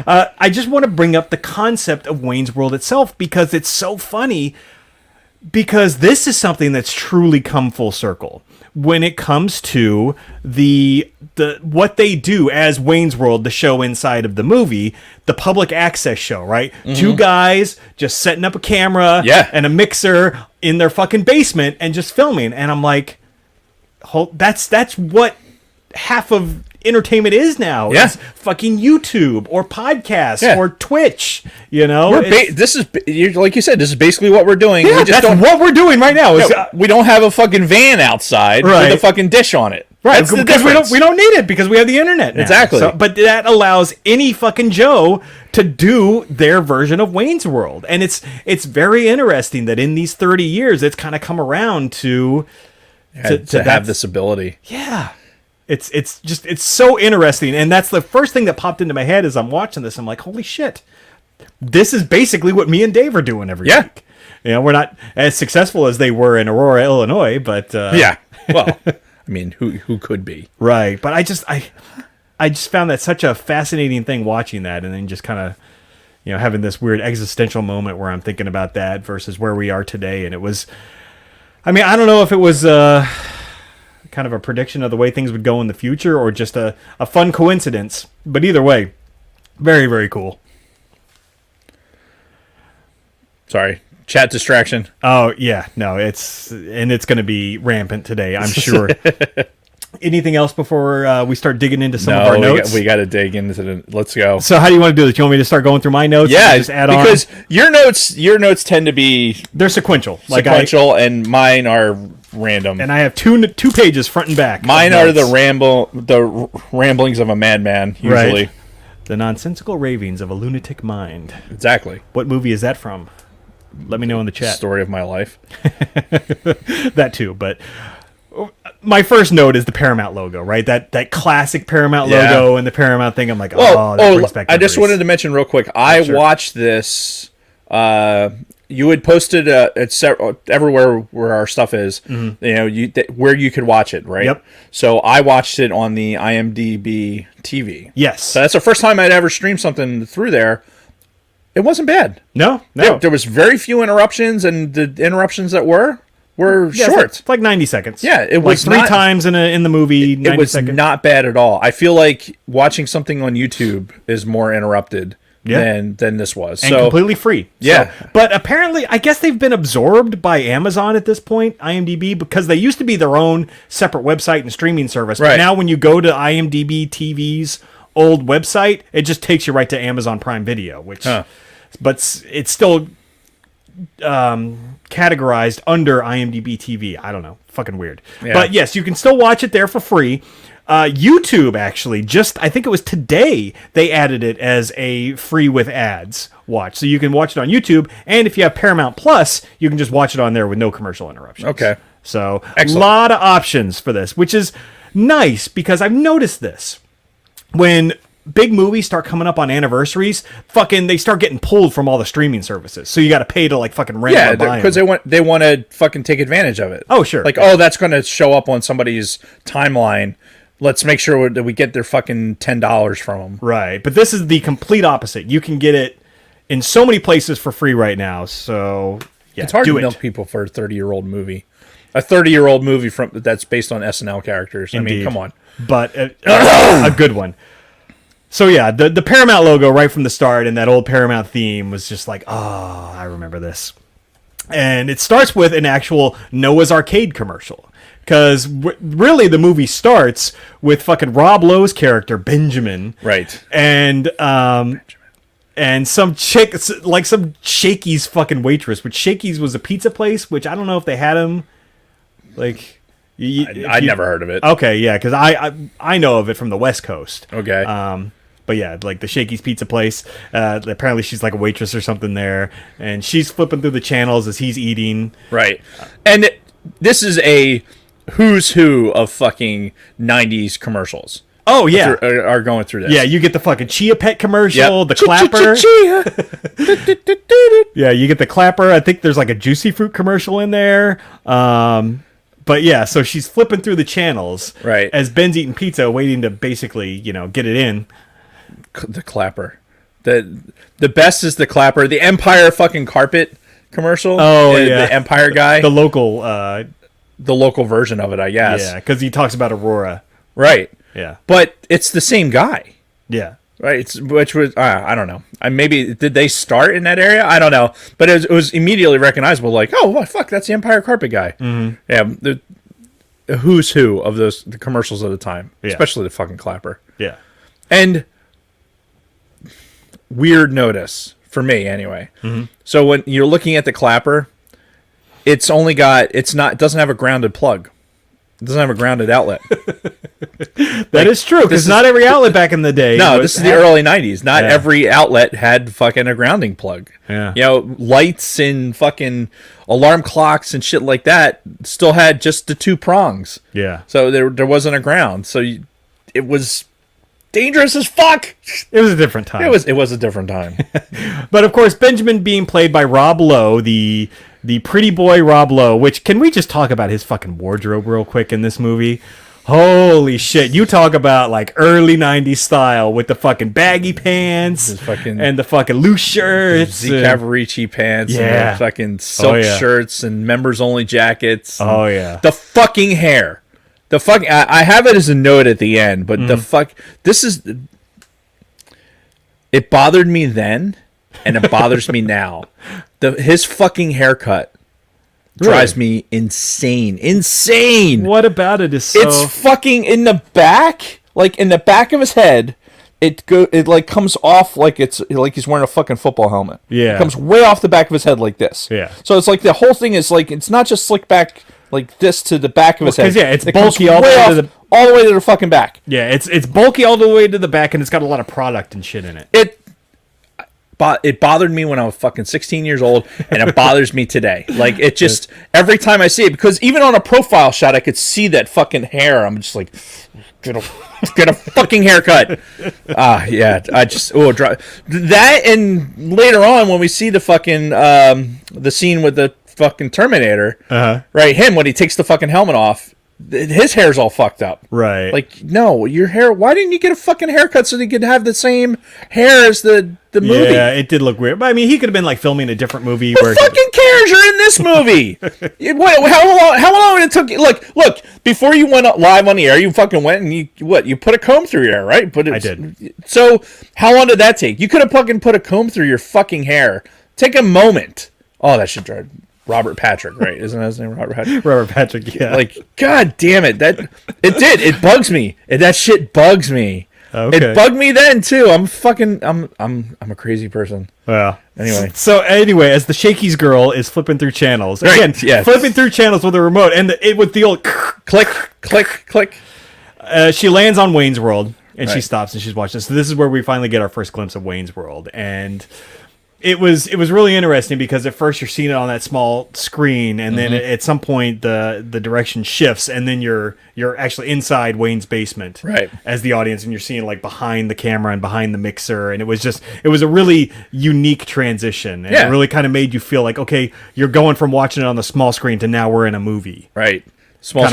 I just want to bring up the concept of Wayne's World itself because it's so funny. Because this is something that's truly come full circle when it comes to the what they do as Wayne's World, the show inside of the movie, the public access show, right? Mm-hmm. Two guys just setting up a camera and a mixer in their fucking basement and just filming. And I'm like, that's what half of entertainment is now. Yeah. It's fucking YouTube or podcasts or Twitch, this is like you said, this is basically what we're doing. Yeah, that's what we're doing right now. We don't have a fucking van outside with a fucking dish on it. Right, because we don't need it because we have the internet now. Exactly. So, but that allows any fucking Joe to do their version of Wayne's World. And it's very interesting that in these 30 years it's kind of come around to have this ability. Yeah. It's so interesting, and that's the first thing that popped into my head as I'm watching this. I'm like, holy shit, this is basically what me and Dave are doing every week. We're not as successful as they were in Aurora, Illinois, but well, I mean, who could be? Right, but I just found that such a fascinating thing watching that, and then just kind of having this weird existential moment where I'm thinking about that versus where we are today, and it was, I mean, I don't know if it was kind of a prediction of the way things would go in the future or just a fun coincidence. But either way, very, very cool. Sorry. Chat distraction. Oh, yeah. No, it's going to be rampant today, I'm sure. Anything else before we start digging into some of our notes? We got to dig into the. Let's go. So how do you want to do this? You want me to start going through my notes? Yeah, and just add because on? your notes tend to be They're sequential. and mine are random. And I have two pages front and back. Mine are the ramblings of a madman, usually. Right. The nonsensical ravings of a lunatic mind. Exactly. What movie is that from? Let me know in the chat. Story of my life. That too, but my first note is the Paramount logo, right? That classic Paramount logo and the Paramount thing. I'm like, that brings back I just memories. wanted to mention real quick. I watched this. You had posted everywhere where our stuff is. Mm-hmm. You know, where you could watch it, right? Yep. So I watched it on the IMDb TV. Yes. So that's the first time I'd ever streamed something through there. It wasn't bad. No. There was very few interruptions, and the interruptions that were short. It's like 90 seconds. Yeah, it was like three times in the movie. It was not bad at all. I feel like watching something on YouTube is more interrupted than this was. And completely free. Yeah. So, but apparently, I guess they've been absorbed by Amazon at this point, IMDb, because they used to be their own separate website and streaming service. But now when you go to IMDb TV's old website, it just takes you right to Amazon Prime Video, which... But it's still categorized under IMDb TV. I don't know. Fucking weird. Yeah. But yes, you can still watch it there for free. YouTube, actually, I think it was today, they added it as a free with ads watch. So you can watch it on YouTube. And if you have Paramount Plus, you can just watch it on there with no commercial interruptions. Okay. So a lot of options for this, which is nice because I've noticed this. When big movies start coming up on anniversaries, they start getting pulled from all the streaming services. So you got to pay to fucking rent or buy them. Because they want to fucking take advantage of it. Oh, sure. That's going to show up on somebody's timeline. Let's make sure that we get their fucking $10 from them. Right. But this is the complete opposite. You can get it in so many places for free right now. So yeah, it's hard to milk people for a 30-year-old movie. A 30-year-old movie that's based on SNL characters. Indeed. I mean, come on. But a good one. So yeah, the Paramount logo right from the start and that old Paramount theme was just like, I remember this. And it starts with an actual Noah's Arcade commercial. Because really the movie starts with fucking Rob Lowe's character, Benjamin. Right. And some chick, like some Shakey's fucking waitress, which Shakey's was a pizza place, which I don't know if they had him. Like... I never heard of it. Okay, yeah, because I know of it from the West Coast. Okay. But yeah, like the Shakey's Pizza Place. Apparently she's like a waitress or something there, and she's flipping through the channels as he's eating. Right. And this is a who's who of fucking 90s commercials. Oh, yeah. Are going through this. Yeah, you get the fucking Chia Pet commercial, the clapper. Yeah, you get the clapper. I think there's like a Juicy Fruit commercial in there. But yeah, so she's flipping through the channels as Ben's eating pizza, waiting to basically, get it in. The clapper. The best is the clapper. The Empire fucking carpet commercial. Oh, yeah. The Empire guy. The local version of it, I guess. Yeah, because he talks about Aurora. Right. Yeah. But it's the same guy. Yeah. Which was I don't know. Maybe did they start in that area? I don't know. But it was immediately recognizable. Like, oh, well, fuck, that's the Empire Carpet guy. Mm-hmm. Yeah, the who's who of the commercials at the time, especially the fucking clapper. Yeah, and weird notice for me anyway. Mm-hmm. So when you're looking at the clapper, it doesn't have a grounded plug. It doesn't have a grounded outlet. That is true, because not every outlet back in the day. No, this is the early 90s. Not every outlet had fucking a grounding plug. Yeah. Lights and fucking alarm clocks and shit like that still had just the two prongs. Yeah. So there wasn't a ground. So it was dangerous as fuck. It was a different time. It was a different time. But of course, Benjamin being played by Rob Lowe, the pretty boy Rob Lowe, which, can we just talk about his fucking wardrobe real quick in this movie? Holy shit. You talk about like early 90s style with the fucking baggy pants and the fucking loose shirts. Z Cavarici pants and the fucking silk shirts and members only jackets. Oh, yeah. The fucking hair. The fucking, I have it as a note at the end, but it bothered me then and it bothers me now. His fucking haircut drives me insane. What about it is so... It's fucking in the back, like in the back of his head. It like comes off like it's like he's wearing a fucking football helmet. Yeah. It comes way off the back of his head like this. Yeah. So it's like the whole thing is like, it's not just slicked back like this to the back of his head. Because, yeah, it's it bulky all the way to the... all the way to the fucking back. Yeah, it's bulky all the way to the back, and it's got a lot of product and shit in it. It bothered me when I was fucking 16 years old, and it bothers me today. Like, it just, every time I see it, because even on a profile shot, I could see that fucking hair. I'm just like, get a fucking haircut. Yeah, I just, that, and later on, when we see the fucking, the scene with the fucking Terminator, right, him, when he takes the fucking helmet off, his hair's all fucked up. Right. Like, no, your hair, why didn't you get a fucking haircut so you could have the same hair as the movie? Yeah, it did look weird. But I mean, he could have been like filming a different movie. Who fucking cares? You're in this movie. How long it took you? Look, before you went live on the air, you fucking went and you put a comb through your hair, right? I did. So how long did that take? You could have fucking put a comb through your fucking hair. Take a moment. Oh, that should drive Robert Patrick, right? Isn't that his name, Robert Patrick? Robert Patrick, yeah. Like, god damn it, it bugs me. That shit bugs me. Okay. It bugged me then too. I'm a crazy person. Well, anyway. So anyway, as the Shakey's girl is flipping through channels again, flipping through channels with a remote, and with the old click, click, click. She lands on Wayne's World, and she stops and she's watching. So this is where we finally get our first glimpse of Wayne's World, and it was really interesting because at first you're seeing it on that small screen, and then at some point the direction shifts, and then you're actually inside Wayne's basement, right, as the audience, and you're seeing like behind the camera and behind the mixer, and it was a really unique transition, and it really kind of made you feel like, okay, you're going from watching it on the small screen to now we're in a movie, right? Small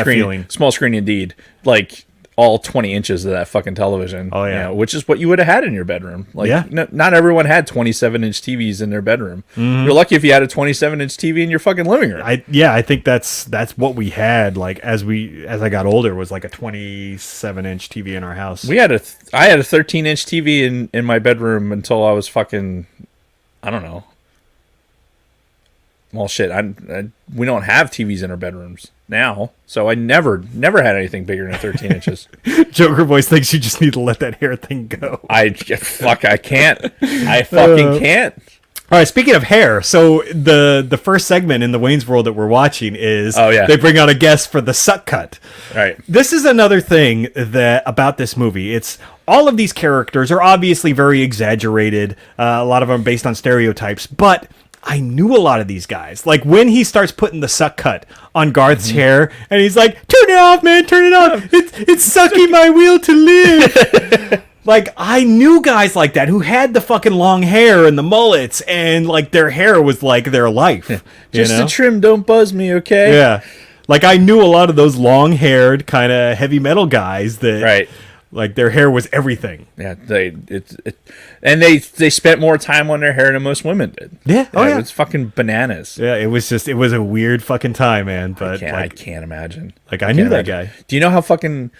screen indeed, like all 20 inches of that fucking television. Oh, yeah. Which is what you would have had in your bedroom. Like, not everyone had 27-inch TVs in their bedroom. Mm-hmm. You're lucky if you had a 27-inch TV in your fucking living room. I think that's what we had, like, as I got older, was like a 27-inch TV in our house. I had a 13-inch TV in my bedroom until I was fucking, I don't know. Well, shit, we don't have TVs in our bedrooms now, so I never had anything bigger than 13 inches. Joker Voice thinks you just need to let that hair thing go. I can't. I fucking can't. All right, speaking of hair, so the first segment in the Wayne's World that we're watching is they bring out a guest for the suck cut. Right. This is another thing about this movie. It's all of these characters are obviously very exaggerated. A lot of them based on stereotypes, but I knew a lot of these guys. Like when he starts putting the suck cut on Garth's hair, and he's like, "Turn it off, man! Turn it off! It's sucking my will to live." Like, I knew guys like that who had the fucking long hair and the mullets, and like their hair was like their life. Just the trim, don't buzz me, okay? Yeah, like I knew a lot of those long-haired kind of heavy metal guys that, like their hair was everything. Yeah, they spent more time on their hair than most women did. Yeah, it was fucking bananas. Yeah, it was a weird fucking time, man. But I can't imagine. Like I knew that guy. Do you know how fucking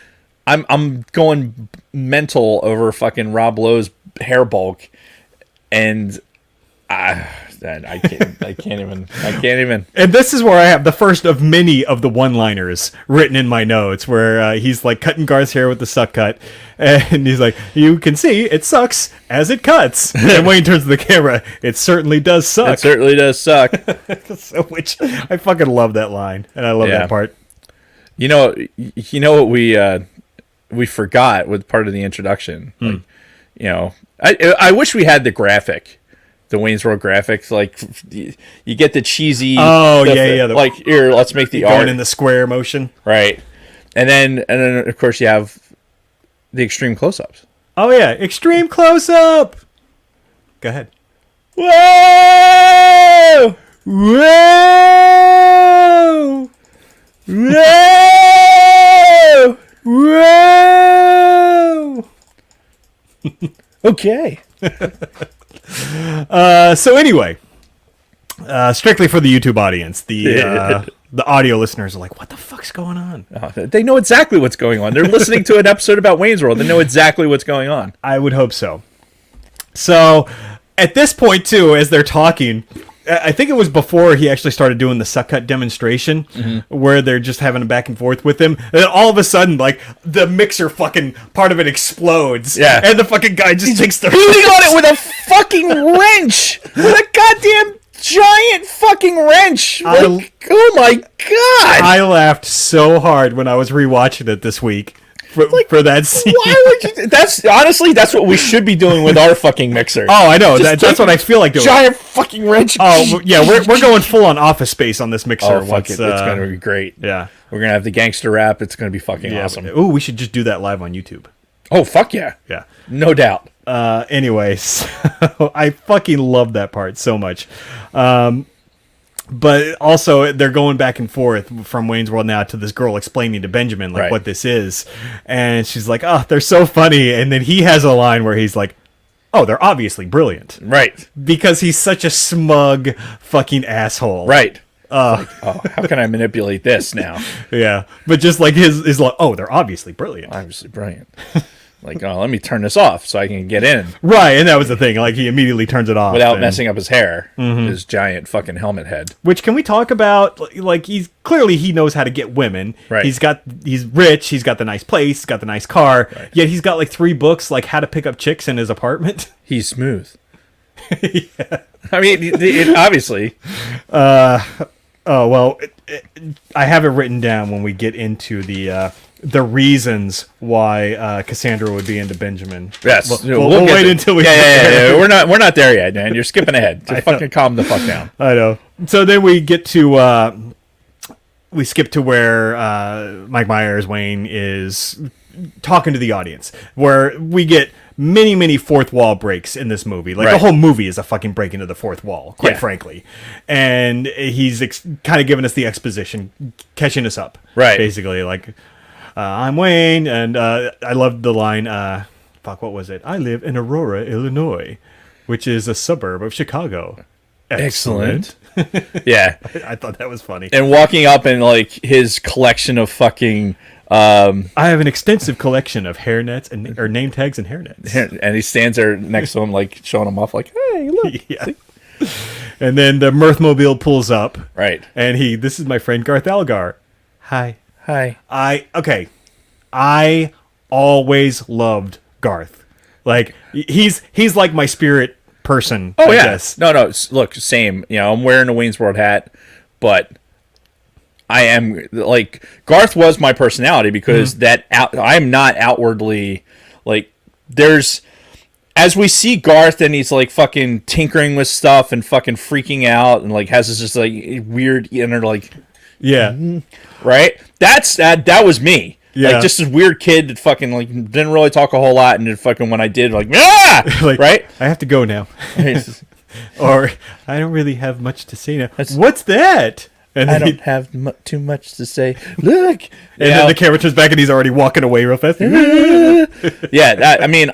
I'm going mental over fucking Rob Lowe's hair bulk, and I can't even. And this is where I have the first of many of the one-liners written in my notes, where he's like cutting Garth's hair with the suck cut, and he's like, "You can see it sucks as it cuts." And Wayne turns to the camera, "It certainly does suck." It certainly does suck. Which I fucking love that line, and I love that part. You know what we forgot with part of the introduction. Like, you know, I wish we had the graphic. The Wayne's World graphics, like you get the cheesy. Oh yeah. Like here, let's make the art going in the square motion, right? And then of course you have the extreme close-ups. Oh yeah, extreme close-up. Go ahead. Whoa! Whoa! Whoa! Whoa! Okay. So anyway, strictly for the YouTube audience, the audio listeners are like, "What the fuck's going on?" They know exactly what's going on. They're listening to an episode about Wayne's World. They know exactly what's going on. I would hope so. So at this point, too, as they're talking, I think it was before he actually started doing the suck cut demonstration, where they're just having a back and forth with him. And then all of a sudden, like, the mixer fucking part of it explodes. Yeah. And the fucking guy just takes the... beating on it with a fucking wrench! With a goddamn giant fucking wrench! Like, oh my god! I laughed so hard when I was rewatching it this week for that scene. Why would you? That's what we should be doing with our fucking mixer. Oh, I know. That's what I feel like doing. Giant fucking wrench. Oh, yeah, we're going full on Office Space on this mixer. Oh, fuck it. It's going to be great. Yeah. We're going to have the gangster rap. It's going to be fucking awesome. Ooh, we should just do that live on YouTube. Oh, fuck yeah. Yeah. No doubt. Anyways, I fucking love that part so much. But also, they're going back and forth from Wayne's World now to this girl explaining to Benjamin, like, what this is. And she's like, oh, they're so funny. And then he has a line where he's like, oh, they're obviously brilliant. Right. Because he's such a smug fucking asshole. Right. Like, oh, how can I manipulate this now? Yeah. But just like his like, oh, they're obviously brilliant. Obviously brilliant. Like, oh, let me turn this off so I can get in. Right, and that was the thing. Like, he immediately turns it off. Without messing up his hair. His giant fucking helmet head. Which, can we talk about, like, he knows how to get women. Right. He's rich, he's got the nice place, he's got the nice car. Right. Yet he's got, like, 3 books, like, how to pick up chicks in his apartment. He's smooth. Yeah. I mean, obviously. Oh, well, I have it written down when we get into the reasons why Cassandra would be into Benjamin. Yes, we'll wait until we. Yeah. We're not there yet, man. You're skipping ahead. Just fucking calm the fuck down. I know. So then we get to we skip to where Mike Myers Wayne is talking to the audience, where we get many fourth wall breaks in this movie. Like, the whole movie is a fucking break into the fourth wall, quite frankly. And he's kind of giving us the exposition, catching us up, right? Basically, like. I'm Wayne, and I loved the line, what was it? I live in Aurora, Illinois, which is a suburb of Chicago. Excellent. Yeah. I thought that was funny. And walking up and, like, his collection of fucking... I have an extensive collection of hairnets, or name tags and hairnets. And he stands there next to him, like, showing him off, like, hey, look. Yeah. And then the Mirthmobile pulls up. Right. And this is my friend Garth Algar. Hi. I always loved Garth. Like, he's like my spirit person. Oh, I yeah. guess. No, look, same. You know, I'm wearing a Wayne's World hat, but I am, like, Garth was my personality because I'm not outwardly, like, as we see Garth and he's, like, fucking tinkering with stuff and fucking freaking out and, like, has this just, like, weird inner, like... Yeah. Right? That was me. Yeah. Like, just this weird kid that fucking, like, didn't really talk a whole lot, and then fucking when I did, like, ah! Like, right? I have to go now. Or, I don't really have much to say now. What's that? And I don't have too much to say. Look! And then the camera turns back and he's already walking away real fast. Yeah, I mean,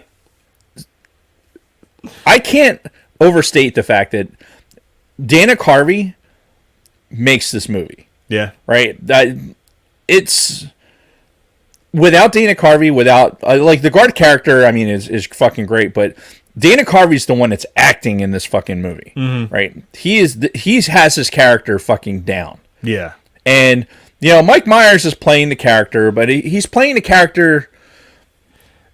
I can't overstate the fact that Dana Carvey makes this movie. Yeah. Right? It's... Without Dana Carvey, without... like, the guard character, I mean, is fucking great, but Dana Carvey's the one that's acting in this fucking movie. Mm-hmm. Right? He has his character fucking down. Yeah. And, you know, Mike Myers is playing the character, but he's playing the character...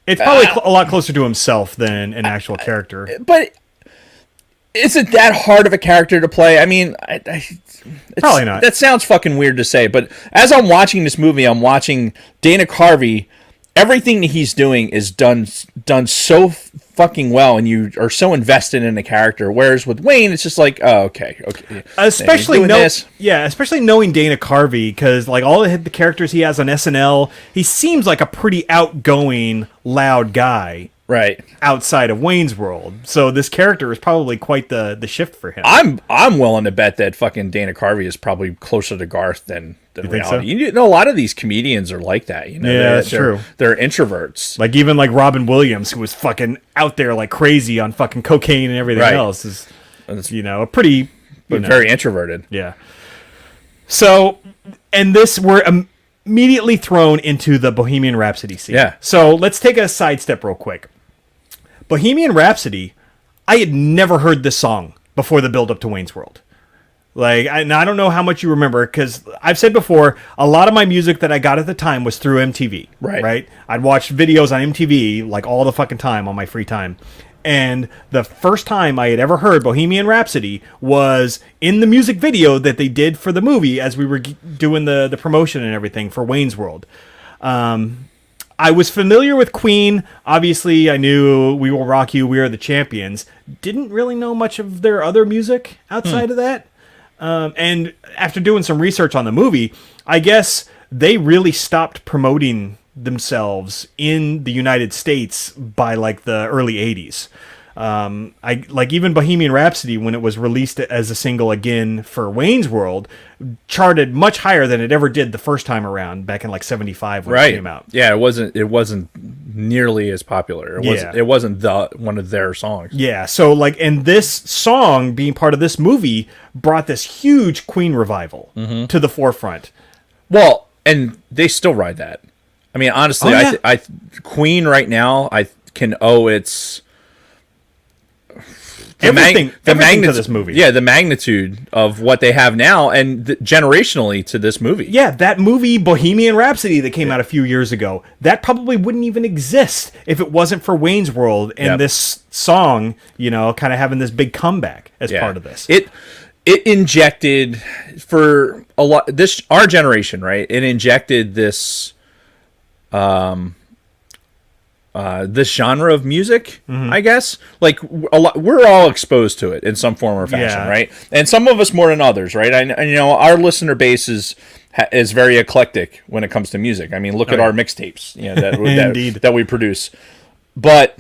It's probably a lot closer to himself than an actual character. But... Is it that hard of a character to play? I mean, probably not. That sounds fucking weird to say, but as I'm watching this movie, I'm watching Dana Carvey. Everything that he's doing is done so fucking well, and you are so invested in the character. Whereas with Wayne, it's just like, oh, okay. Especially especially knowing Dana Carvey, because like all the characters he has on SNL, he seems like a pretty outgoing, loud guy. Right. Outside of Wayne's World. So this character is probably quite the shift for him. I'm willing to bet that fucking Dana Carvey is probably closer to Garth than reality. So? You know, a lot of these comedians are like that. You know, yeah, that's true. They're introverts. Like even like Robin Williams, who was fucking out there like crazy on fucking cocaine and everything else, is a pretty very introverted. Yeah. So, and this we're immediately thrown into the Bohemian Rhapsody scene. Yeah. So let's take a sidestep real quick. Bohemian Rhapsody, I had never heard this song before the build-up to Wayne's World. Like, I don't know how much you remember, because I've said before, a lot of my music that I got at the time was through MTV. Right? I'd watch videos on MTV, like, all the fucking time on my free time. And the first time I had ever heard Bohemian Rhapsody was in the music video that they did for the movie as we were doing the promotion and everything for Wayne's World. I was familiar with Queen. Obviously, I knew We Will Rock You, We Are the Champions. Didn't really know much of their other music outside of that. And after doing some research on the movie, I guess they really stopped promoting themselves in the United States by like the early 80s. I like even Bohemian Rhapsody, when it was released as a single again for Wayne's World, charted much higher than it ever did the first time around back in like 75 when it came out. Yeah, it wasn't nearly as popular. It wasn't one of their songs. Yeah, so like, and this song being part of this movie brought this huge Queen revival to the forefront. Well, and they still ride that. I mean, honestly, I Queen right now, I can owe its everything to this movie. Yeah, the magnitude of what they have now, and generationally to this movie. Yeah, that movie Bohemian Rhapsody that came out a few years ago, that probably wouldn't even exist if it wasn't for Wayne's World and this song, you know, kind of having this big comeback as part of this. It injected for a lot our generation, right? It injected this this genre of music, I guess. Like we're all exposed to it in some form or fashion, right? And some of us more than others, right? You know, our listener base is very eclectic when it comes to music. I mean, look at our mixtapes, you know, that we produce. But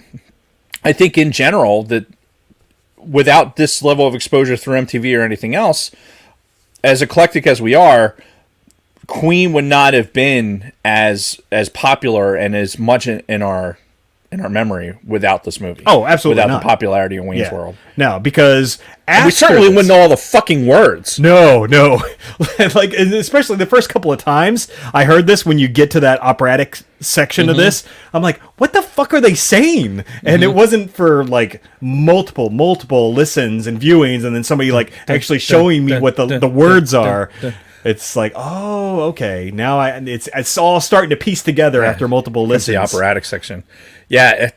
I think in general that without this level of exposure through MTV or anything else, as eclectic as we are, Queen would not have been as popular and as much in our memory without this movie. Oh, absolutely without not. the popularity of Wayne's World. No, because we certainly wouldn't know all the fucking words. No. Like, especially the first couple of times I heard this, when you get to that operatic section of this, I'm like, what the fuck are they saying? And it wasn't for like multiple listens and viewings and then somebody like actually showing me what the words are. It's like, oh, okay. Now it's all starting to piece together after multiple listens. The operatic section. Yeah,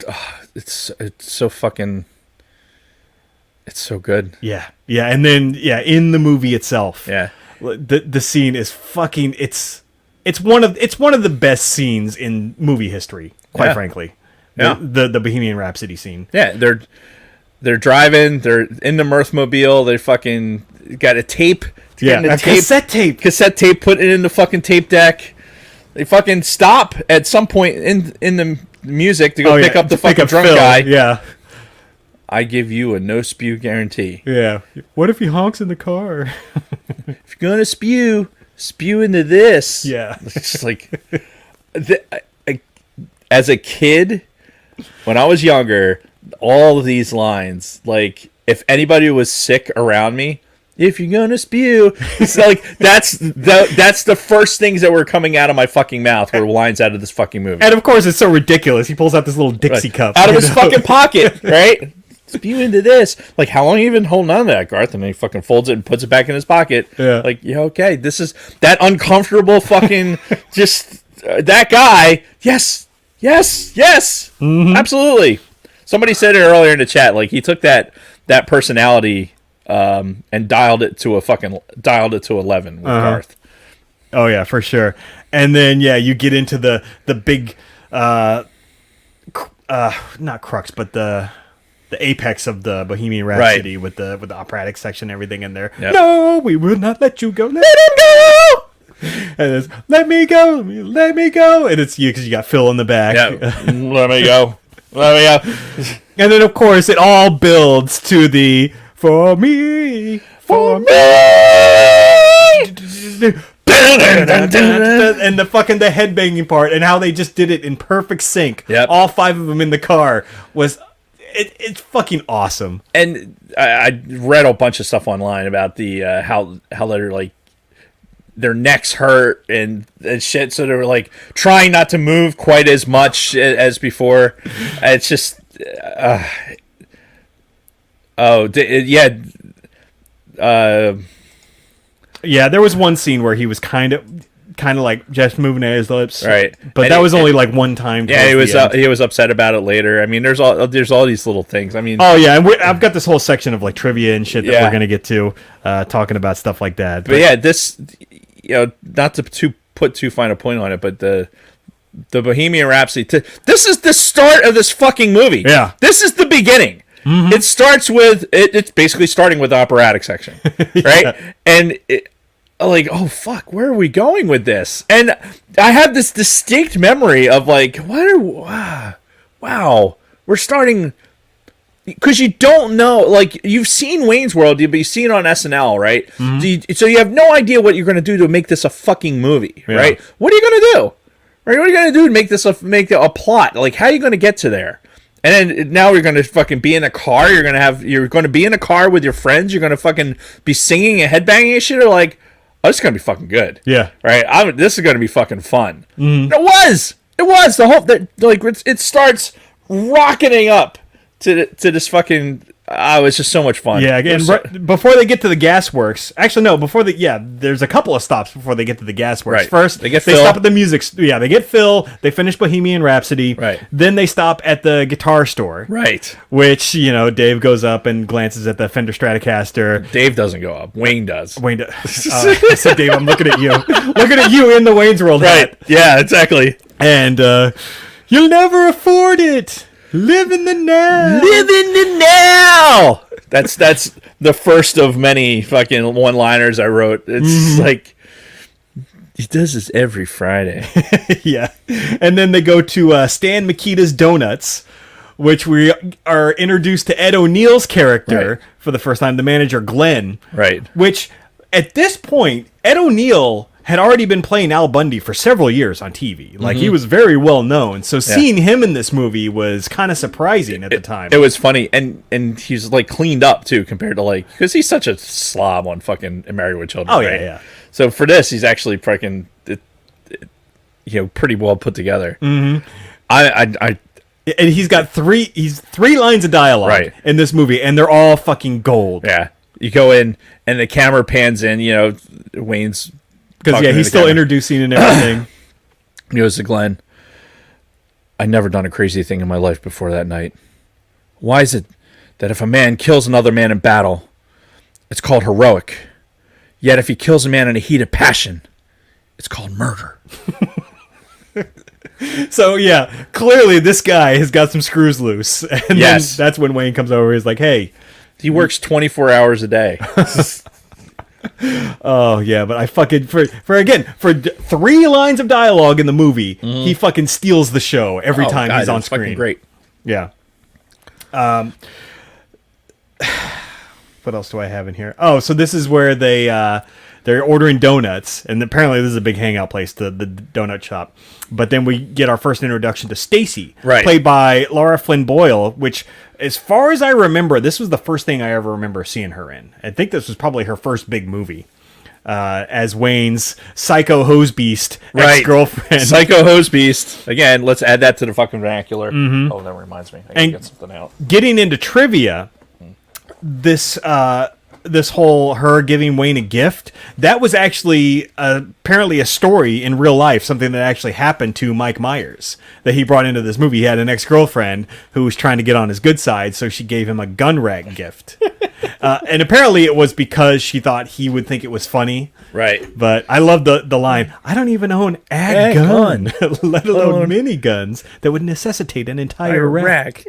it's so fucking, it's so good. Yeah, and then in the movie itself, the scene is fucking. It's one of the best scenes in movie history, quite frankly. The Bohemian Rhapsody scene. Yeah, they're driving. They're in the Mirthmobile. They fucking got a tape. Cassette tape. Put it in the fucking tape deck. They fucking stop at some point in the music to go pick up the fucking drunk guy. Yeah. I give you a no spew guarantee. Yeah. What if he honks in the car? If you're gonna spew into this. Yeah. It's like, as a kid, when I was younger, all of these lines, like, if anybody was sick around me, if you're gonna spew, it's like that's the first things that were coming out of my fucking mouth were lines out of this fucking movie. And of course, it's so ridiculous. He pulls out this little Dixie cup out of his fucking pocket, right? Spew into this. Like, how long are you even holding on to that, Garth? And then he fucking folds it and puts it back in his pocket. Yeah. Like, yeah, okay, this is that uncomfortable fucking just that guy. Yes, absolutely. Somebody said it earlier in the chat. Like, he took that personality. And dialed it to 11 with Garth. Oh yeah, for sure. And then you get into the big, not crux, but the apex of the Bohemian Rhapsody with the operatic section and everything in there. Yep. No, we will not let you go. Let him go. And it's let me go, and it's you because you got Phil in the back. Yeah. Let me go. And then of course it all builds to the. For me. And the headbanging part and how they just did it in perfect sync. Yep. All five of them in the car was it's fucking awesome. And I read a bunch of stuff online about the how they're like their necks hurt and shit, so they were like trying not to move quite as much as before. It's just Yeah, there was one scene where he was kind of like just moving at his lips, right? But And that was only like one time. Yeah, he was upset about it later. I mean, there's all these little things. I mean, oh yeah, and I've got this whole section of like trivia and shit that we're gonna get to, talking about stuff like that. But yeah, this, not to put too fine a point on it, but the Bohemian Rhapsody. This is the start of this fucking movie. Yeah, this is the beginning. Mm-hmm. It starts with it's basically starting with the operatic section, right? Yeah. And like, oh fuck, where are we going with this? And I have this distinct memory of like, wow, we're starting, because you don't know, like, you've seen Wayne's World, but you've seen it on SNL, right? Mm-hmm. So you have no idea what you're going to do to make this a fucking movie, right? What are you going to do? Right? What are you going to do to make this make a plot? Like, how are you going to get to there? And then now you're going to fucking be in a car. You're going to be in a car with your friends. You're going to fucking be singing and headbanging and shit. Or like, oh, this is going to be fucking good. Yeah. Right? This is going to be fucking fun. Mm-hmm. It was. The whole, like, it starts rocketing up to this fucking, it's just so much fun. Yeah, again, before they get to the gasworks. Actually, no, there's a couple of stops before they get to the gasworks. Right. First, they stop at the music. Yeah, they get Phil. They finish Bohemian Rhapsody. Right. Then they stop at the guitar store. Right. Which, Dave goes up and glances at the Fender Stratocaster. Dave doesn't go up. Wayne does. I said, Dave, I'm looking at you. Looking at you in the Wayne's World hat. Right. Yeah, exactly. And you'll never afford it. Live in the now. Live in the now. That's the first of many fucking one-liners I wrote. It's like, he does this every Friday. Yeah. And then they go to Stan Mikita's Donuts, which we are introduced to Ed O'Neill's character for the first time, the manager Glenn. Right. Which, at this point, Ed O'Neill had already been playing Al Bundy for several years on TV. Like, he was very well known. So seeing him in this movie was kind of surprising at the time. It was funny. And he's, like, cleaned up, too, compared to, like, because he's such a slob on fucking Married with Children. Oh, right? Yeah. So for this, he's actually freaking, pretty well put together. Mm-hmm. And he's got three lines of dialogue in this movie, and they're all fucking gold. Yeah. You go in, and the camera pans in, Wayne's... Because, he's still introducing and everything. He goes to Glenn, I'd never done a crazy thing in my life before that night. Why is it that if a man kills another man in battle, it's called heroic? Yet if he kills a man in a heat of passion, it's called murder. So, yeah, clearly this guy has got some screws loose. And then that's when Wayne comes over. He's like, hey. He works 24 hours a day. Oh yeah, but I fucking for 3 lines of dialogue in the movie, he fucking steals the show every time he's on screen. Fucking great. Yeah. What else do I have in here? Oh, so this is where they're ordering donuts, and apparently this is a big hangout place, the donut shop. But then we get our first introduction to Stacy, played by Laura Flynn Boyle, which, as far as I remember, this was the first thing I ever remember seeing her in. I think this was probably her first big movie, as Wayne's psycho hose beast ex-girlfriend. Psycho hose beast. Again, let's add that to the fucking vernacular. Mm-hmm. Oh, that reminds me. I gotta get something out. Getting into trivia, this whole her giving Wayne a gift, that was actually apparently a story in real life, something that actually happened to Mike Myers that he brought into this movie. He had an ex-girlfriend who was trying to get on his good side, so she gave him a gun rack gift. And apparently it was because she thought he would think it was funny. Right. But I love the line, I don't even own a gun, let alone miniguns that would necessitate an entire rack.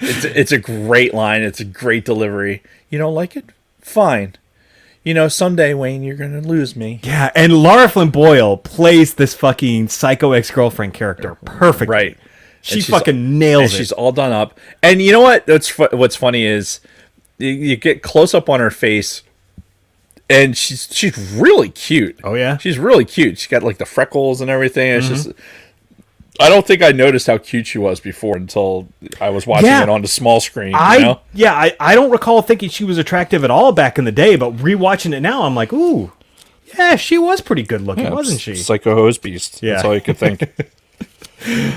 It's a great line. It's a great delivery. You don't like it? Fine. Someday, Wayne, you're going to lose me. Yeah, and Laura Flynn Boyle plays this fucking psycho ex-girlfriend character perfectly. Right. She fucking nails it. She's all done up. And you know what? What's funny is you get close up on her face, and she's really cute. Oh, yeah? She's really cute. She's got, like, the freckles and everything. It's just... I don't think I noticed how cute she was before until I was watching it on the small screen. I don't recall thinking she was attractive at all back in the day, but rewatching it now, I'm like, ooh, yeah, she was pretty good looking, wasn't she? Psycho hose beast. Yeah. That's all you could think.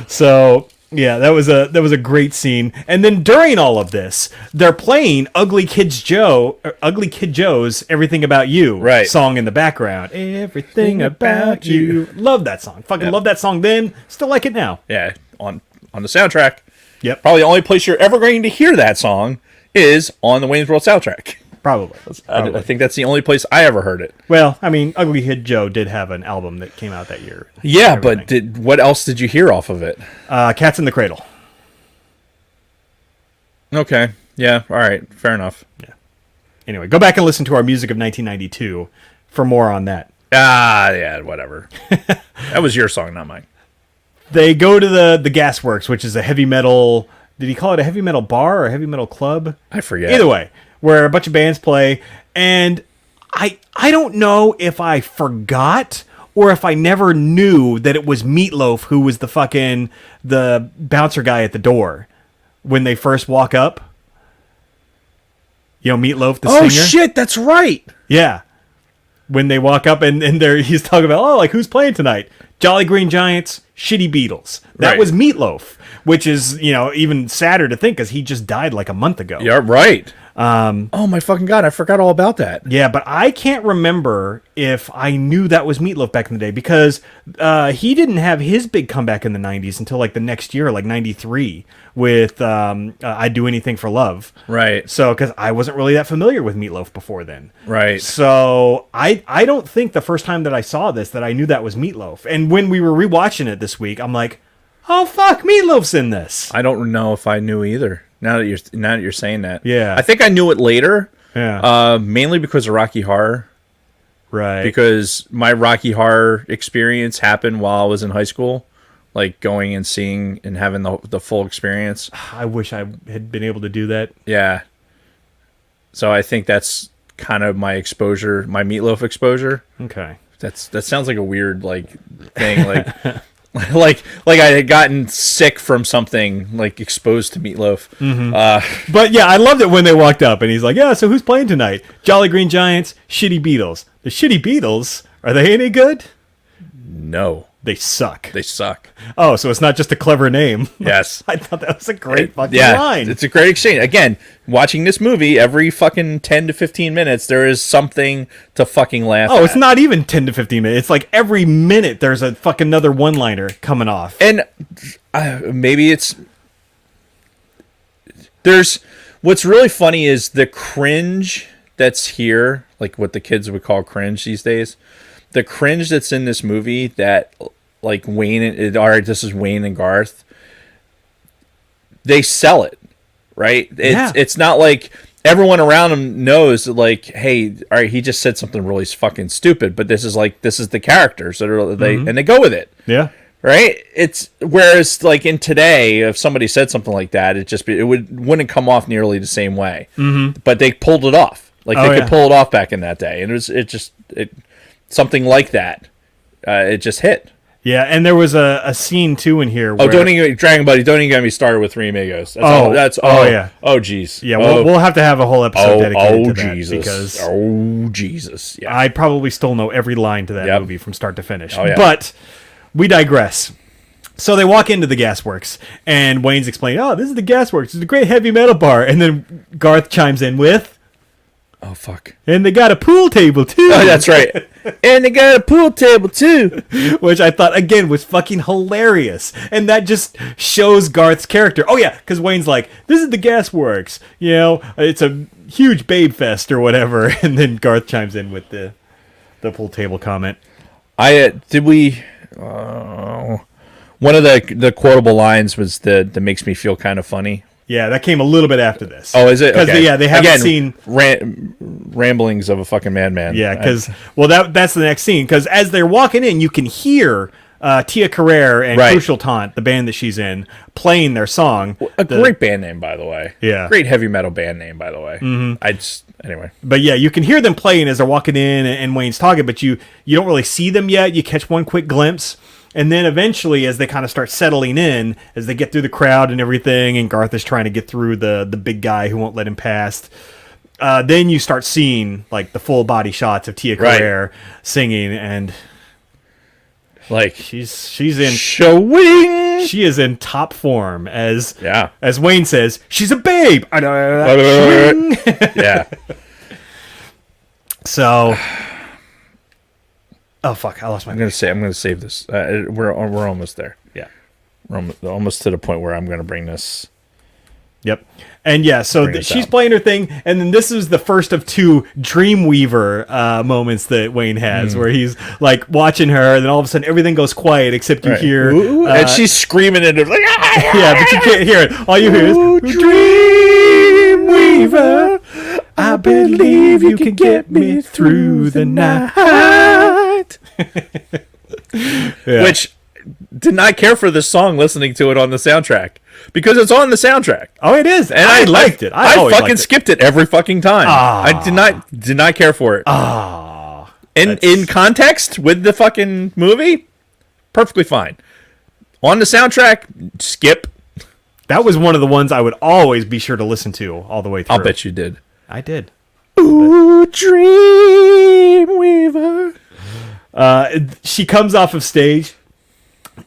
So Yeah, that was a great scene. And then during all of this, they're playing Ugly Kid Joe's "Everything About You" song in the background. Everything about you. Love that song. Fucking love that song then. Still like it now. Yeah, on the soundtrack. Yep. Probably the only place you're ever going to hear that song is on the Wayne's World soundtrack. Probably. I think that's the only place I ever heard it. Well, I mean, Ugly Kid Joe did have an album that came out that year. Yeah, but what else did you hear off of it? Cats in the Cradle. Okay. Yeah. All right. Fair enough. Yeah. Anyway, go back and listen to our music of 1992 for more on that. Yeah, whatever. That was your song, not mine. They go to the Gasworks, which is a heavy metal... Did he call it a heavy metal bar or a heavy metal club? I forget. Either way, where a bunch of bands play, and I don't know if I forgot or if I never knew that it was Meatloaf who was the bouncer guy at the door when they first walk up. You know, Meatloaf, the singer. Oh shit, that's right. Yeah. When they walk up and he's talking about, who's playing tonight? Jolly Green Giants, Shitty Beatles. That was Meatloaf, which is, even sadder to think because he just died like a month ago. Yeah, right. Oh my fucking God, I forgot all about that. Yeah, but I can't remember if I knew that was Meatloaf back in the day because he didn't have his big comeback in the 90s until the next year, 93, with I'd Do Anything for Love. Right. So, because I wasn't really that familiar with Meatloaf before then. Right. So, I don't think the first time that I saw this that I knew that was Meatloaf. And when we were rewatching it this week, I'm like, oh, fuck, Meatloaf's in this. I don't know if I knew either. Now that you're saying that, yeah, I think I knew it later. Yeah, mainly because of Rocky Horror. Right. Because my Rocky Horror experience happened while I was in high school, going and seeing and having the full experience. I wish I had been able to do that. Yeah. So I think that's kind of my exposure, my Meatloaf exposure. Okay. That sounds like a weird thing like I had gotten sick from something, exposed to Meatloaf. Mm-hmm. But yeah, I loved it when they walked up and he's like, yeah, so who's playing tonight? Jolly Green Giants, Shitty Beatles. The Shitty Beatles, are they any good? No. They suck. They suck. Oh, so it's not just a clever name. Yes. I thought that was a great fucking line. It's a great exchange. Again, watching this movie, every fucking 10 to 15 minutes, there is something to fucking laugh at. Oh, it's not even 10 to 15 minutes. It's every minute there's a fucking another one-liner coming off. And maybe it's... What's really funny is the cringe that's here, what the kids would call cringe these days. The cringe that's in this movie that... Wayne, all right, this is Wayne and Garth. They sell it, right? It's not like everyone around him knows that, hey, all right, he just said something really fucking stupid, but this is the character, so and they go with it. Yeah. Right? It's whereas in today, if somebody said something like that, it wouldn't come off nearly the same way. Mm-hmm. But they pulled it off. They could pull it off back in that day, and something like that. It just hit. Yeah, and there was a scene too in here. Where... don't even Dragon Buddy. Don't even get me started with Three Amigos. Yeah. Oh, jeez. Yeah, we'll have to have a whole episode dedicated to that Jesus. because Jesus. Yeah. I probably still know every line to that movie from start to finish. Oh, yeah. But we digress. So they walk into the Gasworks, and Wayne's explaining, "Oh, this is the Gasworks. It's a great heavy metal bar." And then Garth chimes in with, "Oh fuck!" And they got a pool table too. Oh, that's right. And they got a pool table too, which I thought again was fucking hilarious, and that just shows Garth's character. Oh yeah, because Wayne's like, "This is the Gasworks. It's a huge babe fest or whatever," and then Garth chimes in with the pool table comment. One of the quotable lines was that makes me feel kind of funny. Yeah, that came a little bit after this. Oh, is it? Because they haven't seen ramblings of a fucking madman. Yeah, because that's the next scene. Because as they're walking in, you can hear Tia Carrere and Crucial Taunt, the band that she's in, playing their song. Great band name, by the way. Yeah, great heavy metal band name, by the way. Mm-hmm. Anyway. But yeah, you can hear them playing as they're walking in, and Wayne's talking, but you don't really see them yet. You catch one quick glimpse. And then eventually, as they kind of start settling in, as they get through the crowd and everything, and Garth is trying to get through the big guy who won't let him past, then you start seeing the full body shots of Tia Carrere singing, and she's in showing She is in top form, as Yeah. as Wayne says, she's a babe. Yeah. So, oh fuck, I lost my. I'm gonna save this. We're almost there. Yeah. We're almost to the point where I'm gonna bring this. Yep. And yeah, so she's playing her thing, and then this is the first of two Dreamweaver moments that Wayne has, where he's like watching her, and then all of a sudden everything goes quiet except you hear, and she's screaming at him like, yeah, but you can't hear it. All you hear is Dreamweaver. I believe you can get me through the night. Yeah. Which did not care for this song listening to it on the soundtrack because it's on the soundtrack. Oh, it is, and I liked it. I always fucking liked skipped it every fucking time. I did not care for it. In context with the fucking movie, perfectly fine. On the soundtrack, skip. That was one of the ones I would always be sure to listen to all the way through. I'll bet you did. I did. Ooh, Dreamweaver. She comes off of stage,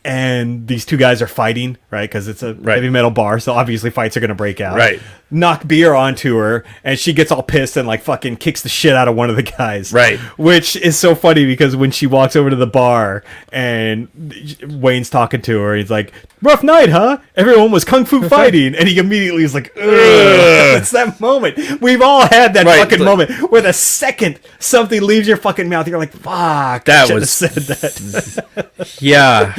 and these two guys are fighting, right? Because it's a heavy metal bar, so obviously fights are going to break out. Right. Knock beer onto her, and she gets all pissed and like fucking kicks the shit out of one of the guys. Right. Which is so funny because when she walks over to the bar and Wayne's talking to her, he's like, "Rough night, huh? Everyone was kung fu fighting," and he immediately is like, "Ugh." It's that moment. We've all had that fucking moment where the second something leaves your fucking mouth, you're like, "Fuck, that I was said that." Yeah.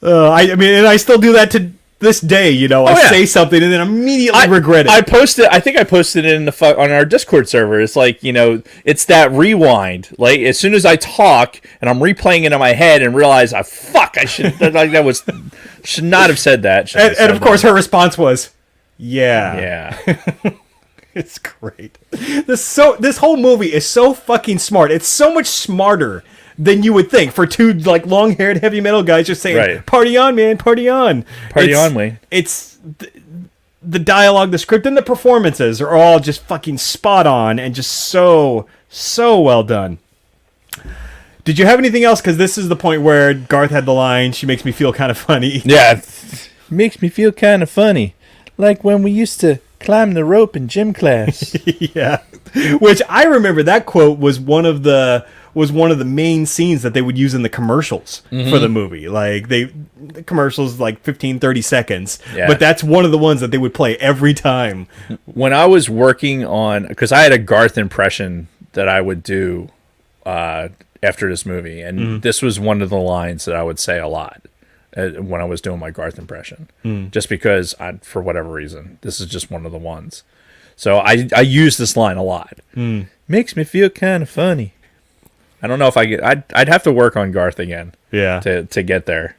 I mean, and I still do that to this day. You know, I say something and then immediately regret it. I think I posted it in on our Discord server. It's like, you know, it's that rewind. Like as soon as I talk and I'm replaying it in my head and realize, I should not have said that. And of course, her response was, "Yeah, yeah." It's great. This whole movie is so fucking smart. It's so much smarter than you would think for two like long-haired heavy metal guys just saying, "Party on, man, party on, party on, Wayne." It's the dialogue, the script, and the performances are all just fucking spot on and just so well done. Did you have anything else? Because this is the point where Garth had the line, "She makes me feel kind of funny." Yeah, makes me feel kind of funny, like when we used to climb the rope in gym class. Yeah, which I remember that quote was one of the main scenes that they would use in the commercials for the movie. Like the commercials like 15, 30 seconds. Yeah. But that's one of the ones that they would play every time. When I was working on, because I had a Garth impression that I would do after this movie, and this was one of the lines that I would say a lot when I was doing my Garth impression. Just because, for whatever reason, this is just one of the ones. So I use this line a lot. Makes me feel kind of funny. I don't know if I'd have to work on Garth again. Yeah. To get there.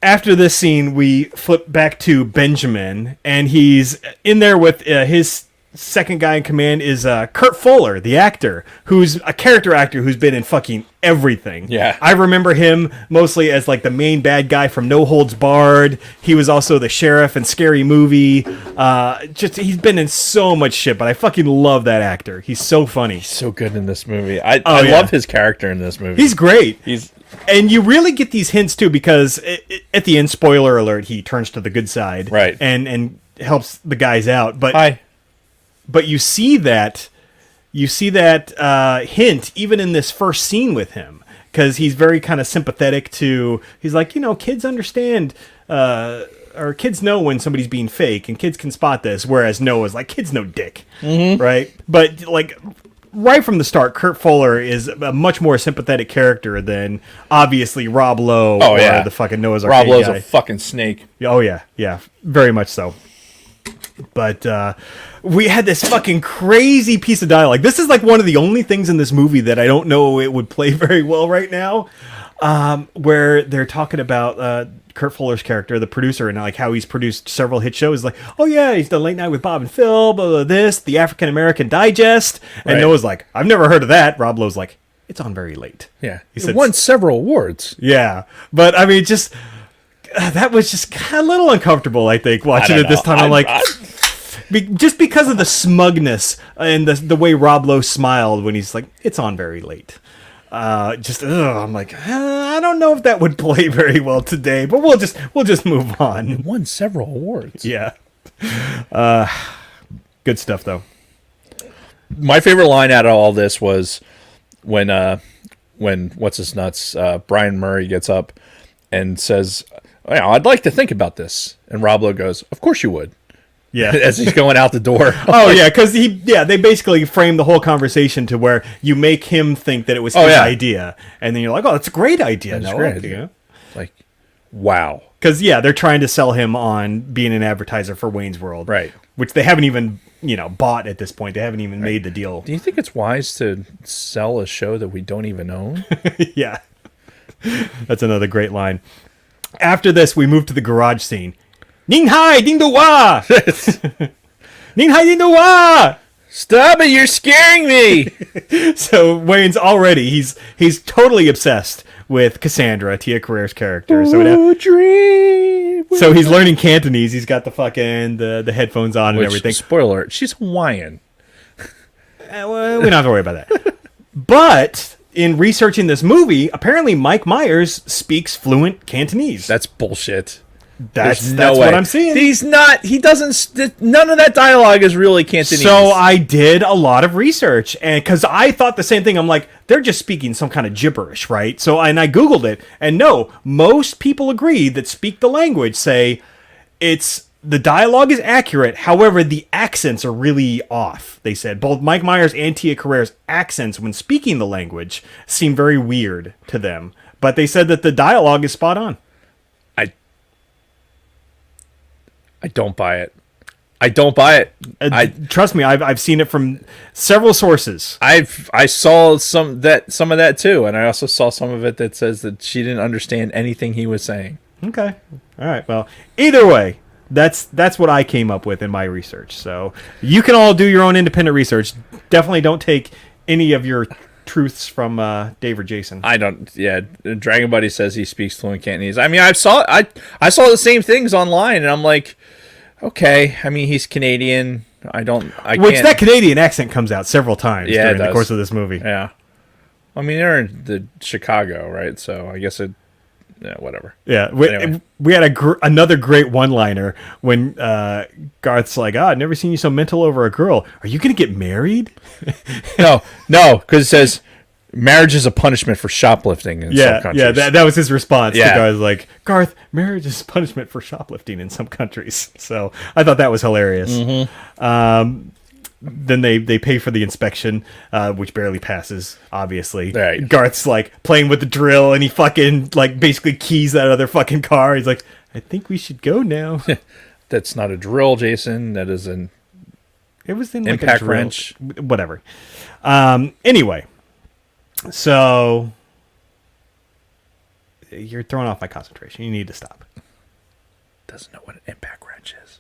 After this scene, we flip back to Benjamin, and he's in there with his second guy in command is Kurt Fuller, the actor, who's a character actor who's been in fucking everything. Yeah. I remember him mostly as like the main bad guy from No Holds Barred. He was also the sheriff in Scary Movie. He's been in so much shit, but I fucking love that actor. He's so funny. He's so good in this movie. I love his character in this movie. He's great. And you really get these hints too, because at the end, spoiler alert, he turns to the good side, right, and helps the guys out. But you see that hint even in this first scene with him, because he's very kind of sympathetic to. He's like, kids understand, or kids know when somebody's being fake, and kids can spot this. Whereas Noah's like, kids know dick, right? But like. Right from the start, Kurt Fuller is a much more sympathetic character than obviously Rob Lowe or the fucking Noah's Ark guy. Rob Lowe's a fucking snake. Oh yeah, very much so. But we had this fucking crazy piece of dialogue. This is like one of the only things in this movie that I don't know it would play very well right now, where they're talking about Kurt Fuller's character, the producer, and like how he's produced several hit shows. Like, oh yeah, he's done Late Night with Bob and Phil, blah, blah, this, the African American Digest, and Noah's like, I've never heard of that. Rob Lowe's like, it's on very late. Yeah, he won several awards. Yeah, but I mean, just that was just a little uncomfortable. I think watching it this time, I'm like, just because of the smugness and the way Rob Lowe smiled when he's like, it's on very late. I'm like, I don't know if that would play very well today, but we'll just move on. It won several awards. Yeah. Good stuff though. My favorite line out of all this was when what's his nuts Brian Murray gets up and says, I'd like to think about this, and Rob Lowe goes, of course you would. Yeah. As he's going out the door. Oh yeah, because they basically frame the whole conversation to where you make him think that it was his idea, and then you're like, oh, that's a great idea. That's a great idea. Like, wow. Because they're trying to sell him on being an advertiser for Wayne's World, right? Which they haven't even bought at this point. They haven't even made the deal. Do you think it's wise to sell a show that we don't even own? Yeah, that's another great line. After this, we move to the garage scene. Ning hai ding do wa. Ning hai ding do wa. Stop it! You're scaring me. So Wayne's already he's totally obsessed with Cassandra, Tia Carrere's character. So he's learning Cantonese. He's got the fucking the headphones on and everything. Spoiler alert, she's Hawaiian. Well, we don't have to worry about that. But in researching this movie, apparently Mike Myers speaks fluent Cantonese. That's bullshit. That's what I'm seeing. He's not. He doesn't. None of that dialogue is really Cantonese. So I did a lot of research, and because I thought the same thing, I'm like, they're just speaking some kind of gibberish, right? So I googled it, and no, most people agree that speak the language say the dialogue is accurate. However, the accents are really off. They said both Mike Myers and Tia Carrere's accents when speaking the language seem very weird to them, but they said that the dialogue is spot on. I don't buy it. I don't buy it. Trust me, I've seen it from several sources. I saw some of that too, and I also saw some of it that says that she didn't understand anything he was saying. Okay, all right. Well, either way, that's what I came up with in my research. So you can all do your own independent research. Definitely don't take any of your truths from Dave or Jason. I don't. Yeah, Dragon Buddy says he speaks fluent Cantonese. I mean, I saw the same things online, and I'm like, okay. I mean, he's Canadian. That Canadian accent comes out several times during the course of this movie. Yeah. I mean, they're in the Chicago, right? So I guess whatever. Yeah. Anyway. We had another great one-liner when Garth's like, I've never seen you so mental over a girl. Are you going to get married? No, because it says marriage is a punishment for shoplifting in some countries. Yeah, that was his response. Yeah. The guy was like, Garth, marriage is punishment for shoplifting in some countries. So I thought that was hilarious. Mm-hmm. Then they pay for the inspection, which barely passes, obviously. Right. Garth's like playing with the drill, and he fucking like basically keys that other fucking car. He's like, I think we should go now. That's not a drill, Jason. That is an impact wrench. Whatever. Anyway, so you're throwing off my concentration. You need to stop. Doesn't know what an impact wrench is.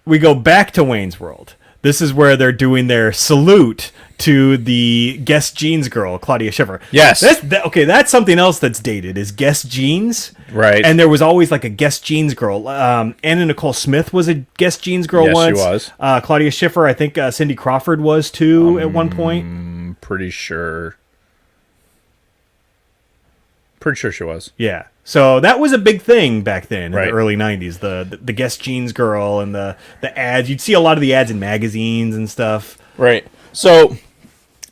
We go back to Wayne's World. This is where they're doing their salute to the Guess Jeans girl, Claudia Schiffer. Yes. That's something else that's dated, is Guess Jeans. Right. And there was always like a Guess Jeans girl. Anna Nicole Smith was a Guess Jeans girl once. Yes, she was. Claudia Schiffer, I think Cindy Crawford was too at one point. Pretty sure. Pretty sure she was. Yeah. So that was a big thing back then in the early 90s, the Guess Jeans girl and the ads. You'd see a lot of the ads in magazines and stuff. Right. So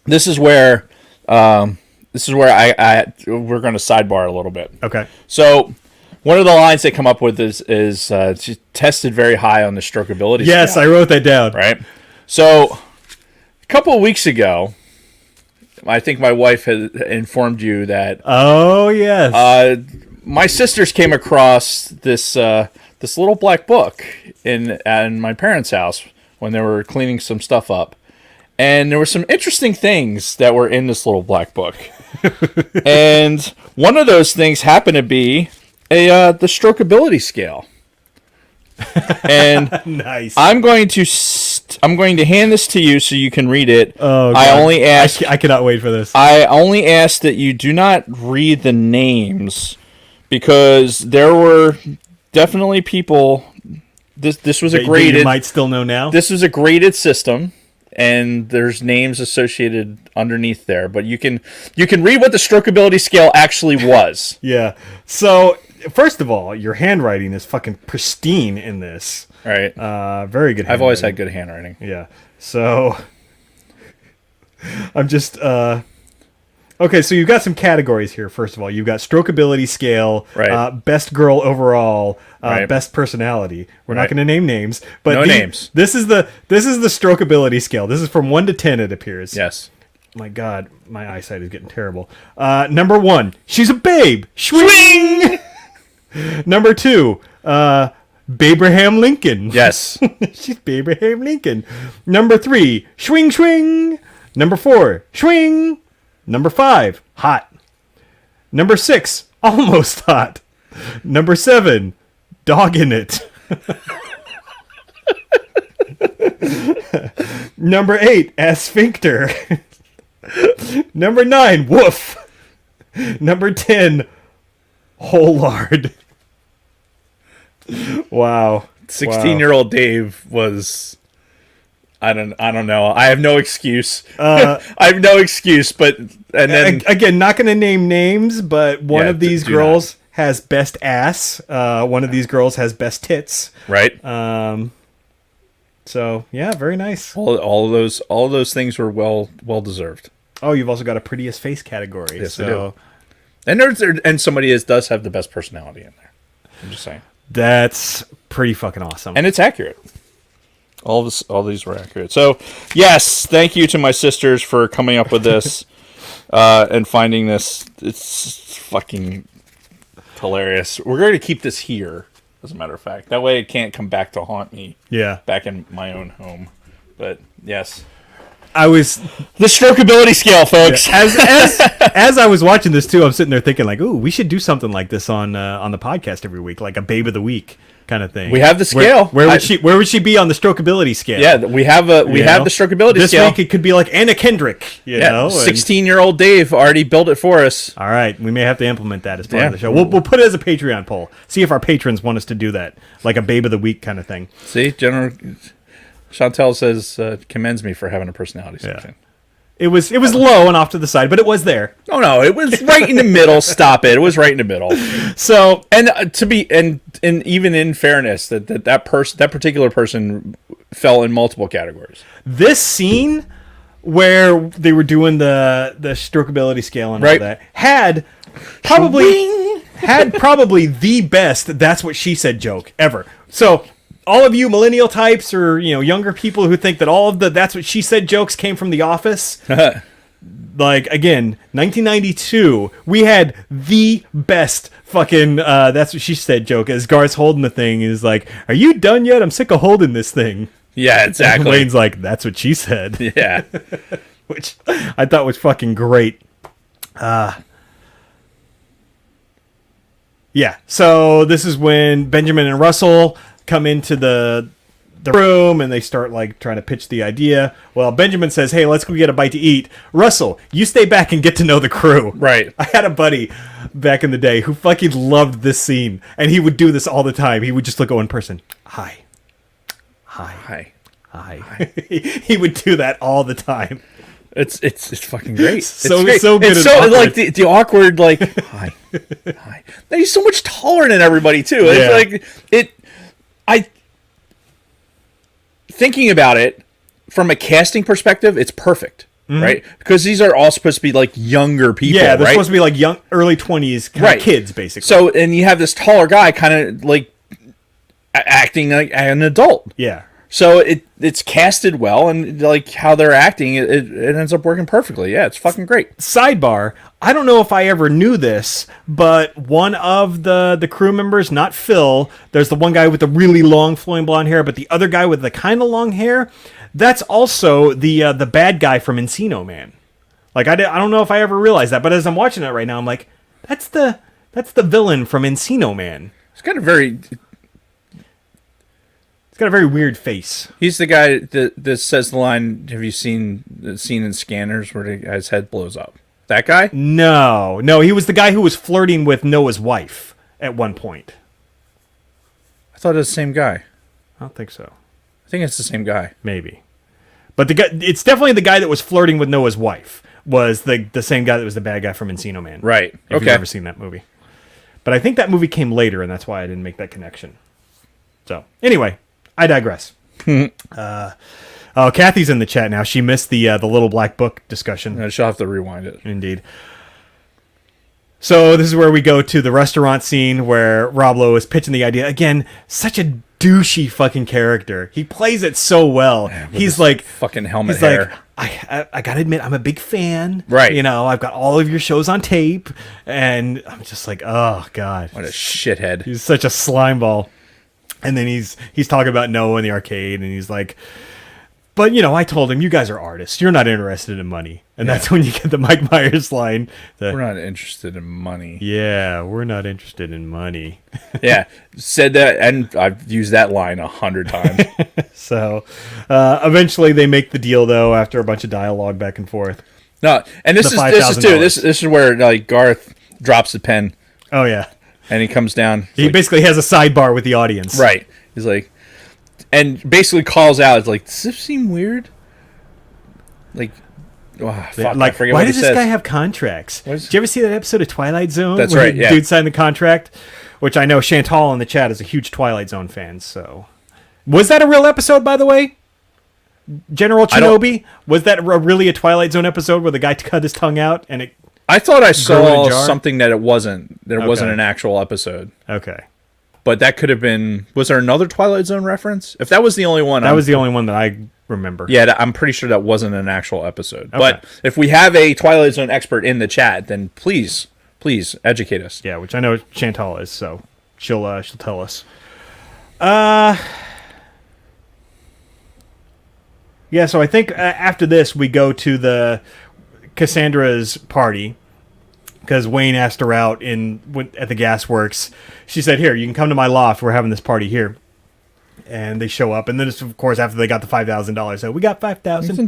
this is where we're going to sidebar a little bit. Okay. So one of the lines they come up with is she tested very high on the strokeability Yes, scale. I wrote that down. Right. So a couple of weeks ago, I think my wife had informed you that. Oh yes. My sisters came across this little black book in my parents' house when they were cleaning some stuff up, and there were some interesting things that were in this little black book. And one of those things happened to be the strokeability scale. And nice. I'm going to hand this to you so you can read it. Oh, God. I cannot wait for this. I only ask that you do not read the names, because there were definitely people. This was a graded. You might still know now. This was a graded system, and there's names associated underneath there, but you can read what the strokeability scale actually was. Yeah. So, first of all, your handwriting is fucking pristine in this. Right. Very good handwriting. I've always had good handwriting. Yeah. So, I'm just... Okay, so you've got some categories here, first of all. You've got strokeability scale, right. Best girl overall, right. Best personality. We're not going to name names. But no names. This is the strokeability scale. This is from 1 to 10, it appears. Yes. My God, my eyesight is getting terrible. Number 1, she's a babe. Swing! Number 2, Babraham Lincoln. Yes. She's Babraham Lincoln. Number 3, swing, swing. Number 4, swing. Number 5, hot. Number 6, almost hot. Number 7, dog in it. Number 8, sphincter. Number 9, woof. Number 10, whole lard. Wow. 16-year-old Dave was... I don't know. I have no excuse. I have no excuse, but... And then... Again, not going to name names, but one of these girls has best ass. One of these girls has best tits. Right. So, yeah, very nice. All of those things were well deserved. Oh, you've also got a prettiest face category. Yes, so. I do. And somebody does have the best personality in there. I'm just saying. That's pretty fucking awesome. And it's accurate. All these were accurate. So, yes, thank you to my sisters for coming up with this and finding this. It's fucking hilarious. We're going to keep this here, as a matter of fact. That way it can't come back to haunt me. Yeah. Back in my own home. But, yes. The strokeability scale, folks. Yeah. As I was watching this, too, I'm sitting there thinking, like, ooh, we should do something like this on the podcast every week, like a Babe of the Week kind of thing. We have the scale. Where would she be on the strokeability scale? Yeah, we have the strokeability scale. This week it could be like Anna Kendrick. You know, 16-year-old Dave already built it for us. All right, we may have to implement that as part of the show. We'll put it as a Patreon poll. See if our patrons want us to do that, like a Babe of the Week kind of thing. See, General Chantel says commends me for having a personality section. Yeah. It was low and off to the side, but it was there. Oh no, it was right in the middle. Stop it! It was right in the middle. So, and even in fairness, that particular person fell in multiple categories. This scene where they were doing the strokeability scale and all that had probably the best "that's what she said" joke ever. So, all of you millennial types or younger people who think that all of the "that's what she said" jokes came from The Office, like again, 1992, we had the best fucking "that's what she said" joke as Garth's holding the thing. Is like, "Are you done yet? I'm sick of holding this thing." Yeah, exactly. And Wayne's like, "That's what she said." Yeah, which I thought was fucking great. Yeah. So this is when Benjamin and Russell come into the room and they start like trying to pitch the idea. Well, Benjamin says, "Hey, let's go get a bite to eat." Russell, you stay back and get to know the crew. Right. I had a buddy back in the day who fucking loved this scene, and he would do this all the time. He would just look at one person. Hi. He would do that all the time. It's fucking great. It's so great. good. It's so like the awkward like hi. Now he's so much taller than everybody too. It's thinking about it from a casting perspective, it's perfect, right? Because these are all supposed to be like younger people. Yeah, they're supposed to be like young, early 20s kind of kids, basically. So, and you have this taller guy kind of like acting like an adult. Yeah. So it's casted well, and like how they're acting, it ends up working perfectly. Yeah, it's fucking great. Sidebar, I don't know if I ever knew this, but one of the crew members, not Phil, there's the one guy with the really long flowing blonde hair, but the other guy with the kind of long hair, that's also the bad guy from Encino Man. Like I don't know if I ever realized that, but as I'm watching it right now, I'm like, that's the villain from Encino Man. It's got a very weird face. He's the guy that says the line, "Have you seen the scene in Scanners where the guy's head blows up?" That guy? No, he was the guy who was flirting with Noah's wife at one point. I thought it was the same guy. I don't think so. I think it's the same guy. Maybe. But it's definitely the guy that was flirting with Noah's wife was the same guy that was the bad guy from Encino Man. Right. If you've ever seen that movie. But I think that movie came later, and that's why I didn't make that connection. So, anyway, I digress. Kathy's in the chat now. She missed the little black book discussion. She'll have to rewind it. Indeed. So this is where we go to the restaurant scene where Rob Lowe is pitching the idea. Again, such a douchey fucking character. He plays it so well. He's like fucking helmet hair. Like, I gotta admit, I'm a big fan. Right. You know, I've got all of your shows on tape, and I'm just like, oh god, what a shithead. He's such a slime ball. And then he's talking about Noah in the arcade, and he's like, but, you know, I told him, you guys are artists. You're not interested in money. And that's when you get the Mike Myers line. We're not interested in money. Yeah, we're not interested in money. Yeah, said that, and I've used that line 100 times. So, eventually they make the deal, though, after a bunch of dialogue back and forth. No, and this is where, like, Garth drops the pen. Oh, yeah. And he comes down. He basically has a sidebar with the audience. Right. He's like... And basically calls out, it's like, does this seem weird? Like, fuck, I forget why what he does this guy have contracts? Did you ever see that episode of Twilight Zone? That's where right, yeah. Dude signed the contract, which I know Chantal in the chat is a huge Twilight Zone fan, so... Was that a real episode, by the way? General Shinobi? Was that really a Twilight Zone episode where the guy cut his tongue out and it... I thought I saw something that it wasn't an actual episode. Okay. But that could have been... Was there another Twilight Zone reference? If that was the only one... That was the only one that I remember. Yeah, I'm pretty sure that wasn't an actual episode. Okay. But if we have a Twilight Zone expert in the chat, then please educate us. Yeah, which I know Chantal is, so she'll tell us. Yeah, so I think after this we go to the Cassandra's party. Because Wayne asked her out at the gasworks. She said, here, you can come to my loft. We're having this party here. And they show up. And then, it's, of course, after they got the $5,000. So, we got $5,000. We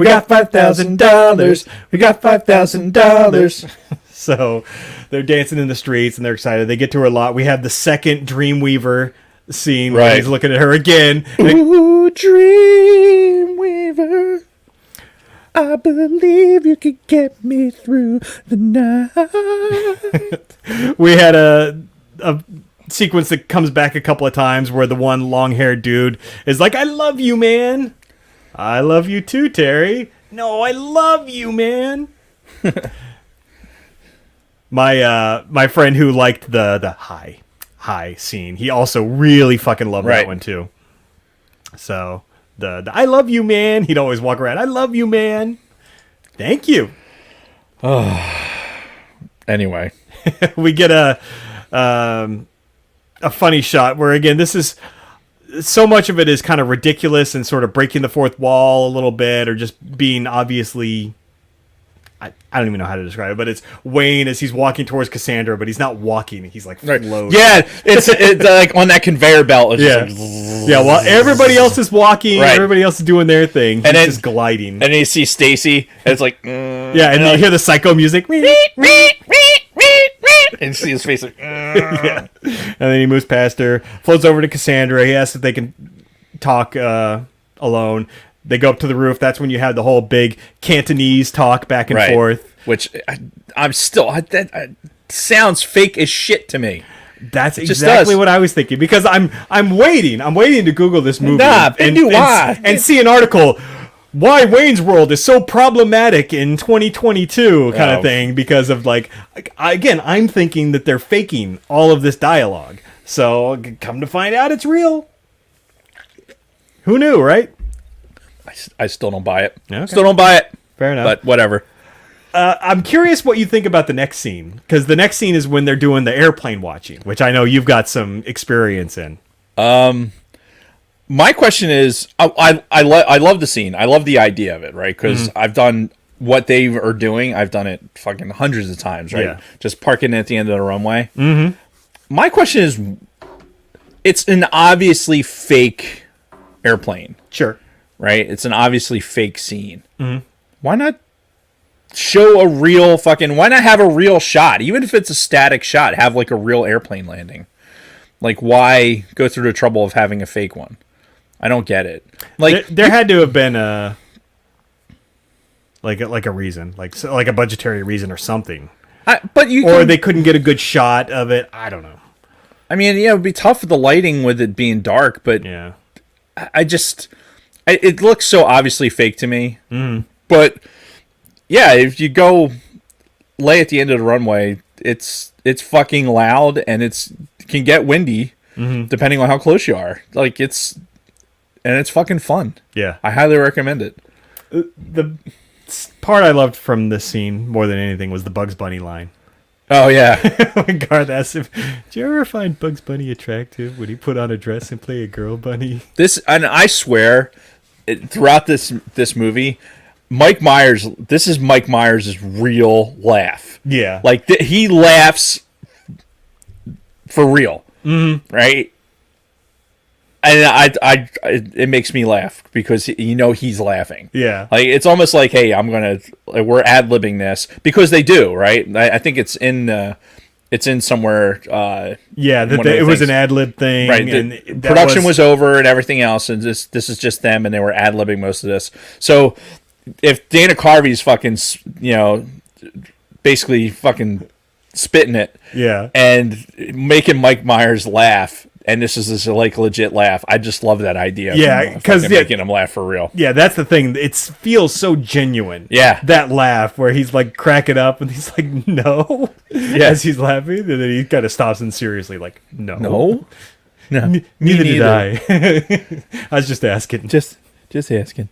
got $5,000. We got $5,000. So, they're dancing in the streets, and they're excited. They get to her lot. We have the second Dreamweaver scene where he's looking at her again. Ooh, Dreamweaver. I believe you could get me through the night. We had a sequence that comes back a couple of times where the one long-haired dude is like, I love you, man. I love you too, Terry. No, I love you, man. My friend who liked the high scene, he also really fucking loved that one too. So... The I love you, man. He'd always walk around. I love you, man. Thank you. Anyway, we get a funny shot where, again, this is so much of it is kind of ridiculous and sort of breaking the fourth wall a little bit, or just being obviously. I don't even know how to describe it, but it's Wayne as he's walking towards Cassandra, but he's not walking. He's like floating. Yeah, it's like on that conveyor belt. It's yeah. Well, everybody else is walking. Right. Everybody else is doing their thing. He's just gliding. And then you see Stacy, and it's like... yeah, and you hear the psycho music. And you see his face like... yeah. And then he moves past her, floats over to Cassandra. He asks if they can talk alone. They go up to the roof. That's when you have the whole big Cantonese talk back and forth. Which I'm still... that sounds fake as shit to me. That's exactly what I was thinking. Because I'm waiting. I'm waiting to Google this movie. And see an article... Why Wayne's World is so problematic in 2022 kind of thing. Because of again, I'm thinking that they're faking all of this dialogue. So come to find out it's real. Who knew, right? I still don't buy it. Okay. Still don't buy it. Fair enough. But whatever. I'm curious what you think about the next scene. Because the next scene is when they're doing the airplane watching, which I know you've got some experience in. My question is, I love the scene. I love the idea of it, right? Because I've done what they are doing. I've done it fucking hundreds of times, right? Yeah. Just parking at the end of the runway. Mm-hmm. My question is, it's an obviously fake airplane. Sure. Right? It's an obviously fake scene. Mm-hmm. Why not show a real fucking... Why not have a real shot? Even if it's a static shot, have like a real airplane landing. Like, why go through the trouble of having a fake one? I don't get it. Like there had to have been a reason, like a budgetary reason or something. They couldn't get a good shot of it. I don't know. I mean, yeah, it would be tough with the lighting with it being dark, but yeah, it looks so obviously fake to me. Mm. But yeah, if you go lay at the end of the runway, it's fucking loud and it can get windy depending on how close you are. Like it's fucking fun. Yeah, I highly recommend it. The part I loved from this scene more than anything was the Bugs Bunny line. Oh yeah, when Garth asked him, "Did you ever find Bugs Bunny attractive when he put on a dress and play a girl bunny?" And I swear, throughout this movie, Mike Myers. This is Mike Myers' real laugh. Yeah, like he laughs for real, right? And it makes me laugh because he's laughing. Yeah, like it's almost like, hey, we're ad-libbing this because they do, right? I think it's in somewhere. It was an ad-lib thing, right? And production was over and everything else, and this is just them, and they were ad-libbing most of this. So if Dana Carvey's fucking, basically fucking spitting it, yeah, and making Mike Myers laugh. And this is like a legit laugh. I just love that idea. Yeah, because making him laugh for real. Yeah, that's the thing. It feels so genuine. Yeah, that laugh where he's like cracking up and he's like, "No," as he's laughing, and then he kind of stops and seriously like, "No, neither did I." I was just asking. Just asking.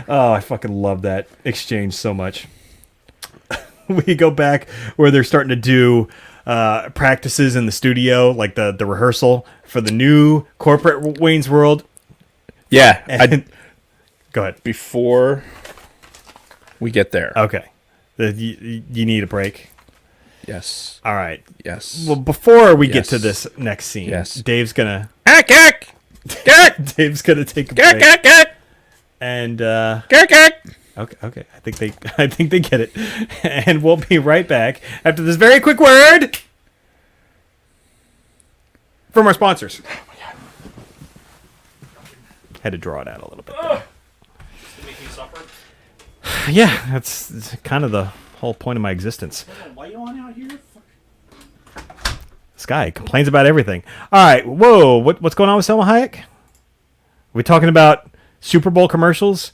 Oh, I fucking love that exchange so much. We go back where they're starting to do practices in the studio, like the rehearsal for the new corporate Wayne's World. Yeah. Go ahead. Before we get there. Okay. You need a break? Yes. All right. Yes. Well, before we get to this next scene, Dave's going to... Dave's going to take a break. And... Okay. I think they get it. And we'll be right back after this very quick word from our sponsors. Oh my God. Had to draw it out a little bit there. Make you suffer? Yeah, that's kind of the whole point of my existence. Why are you on out here? This guy complains about everything. All right, whoa, what's going on with Selma Hayek? We talking about Super Bowl commercials?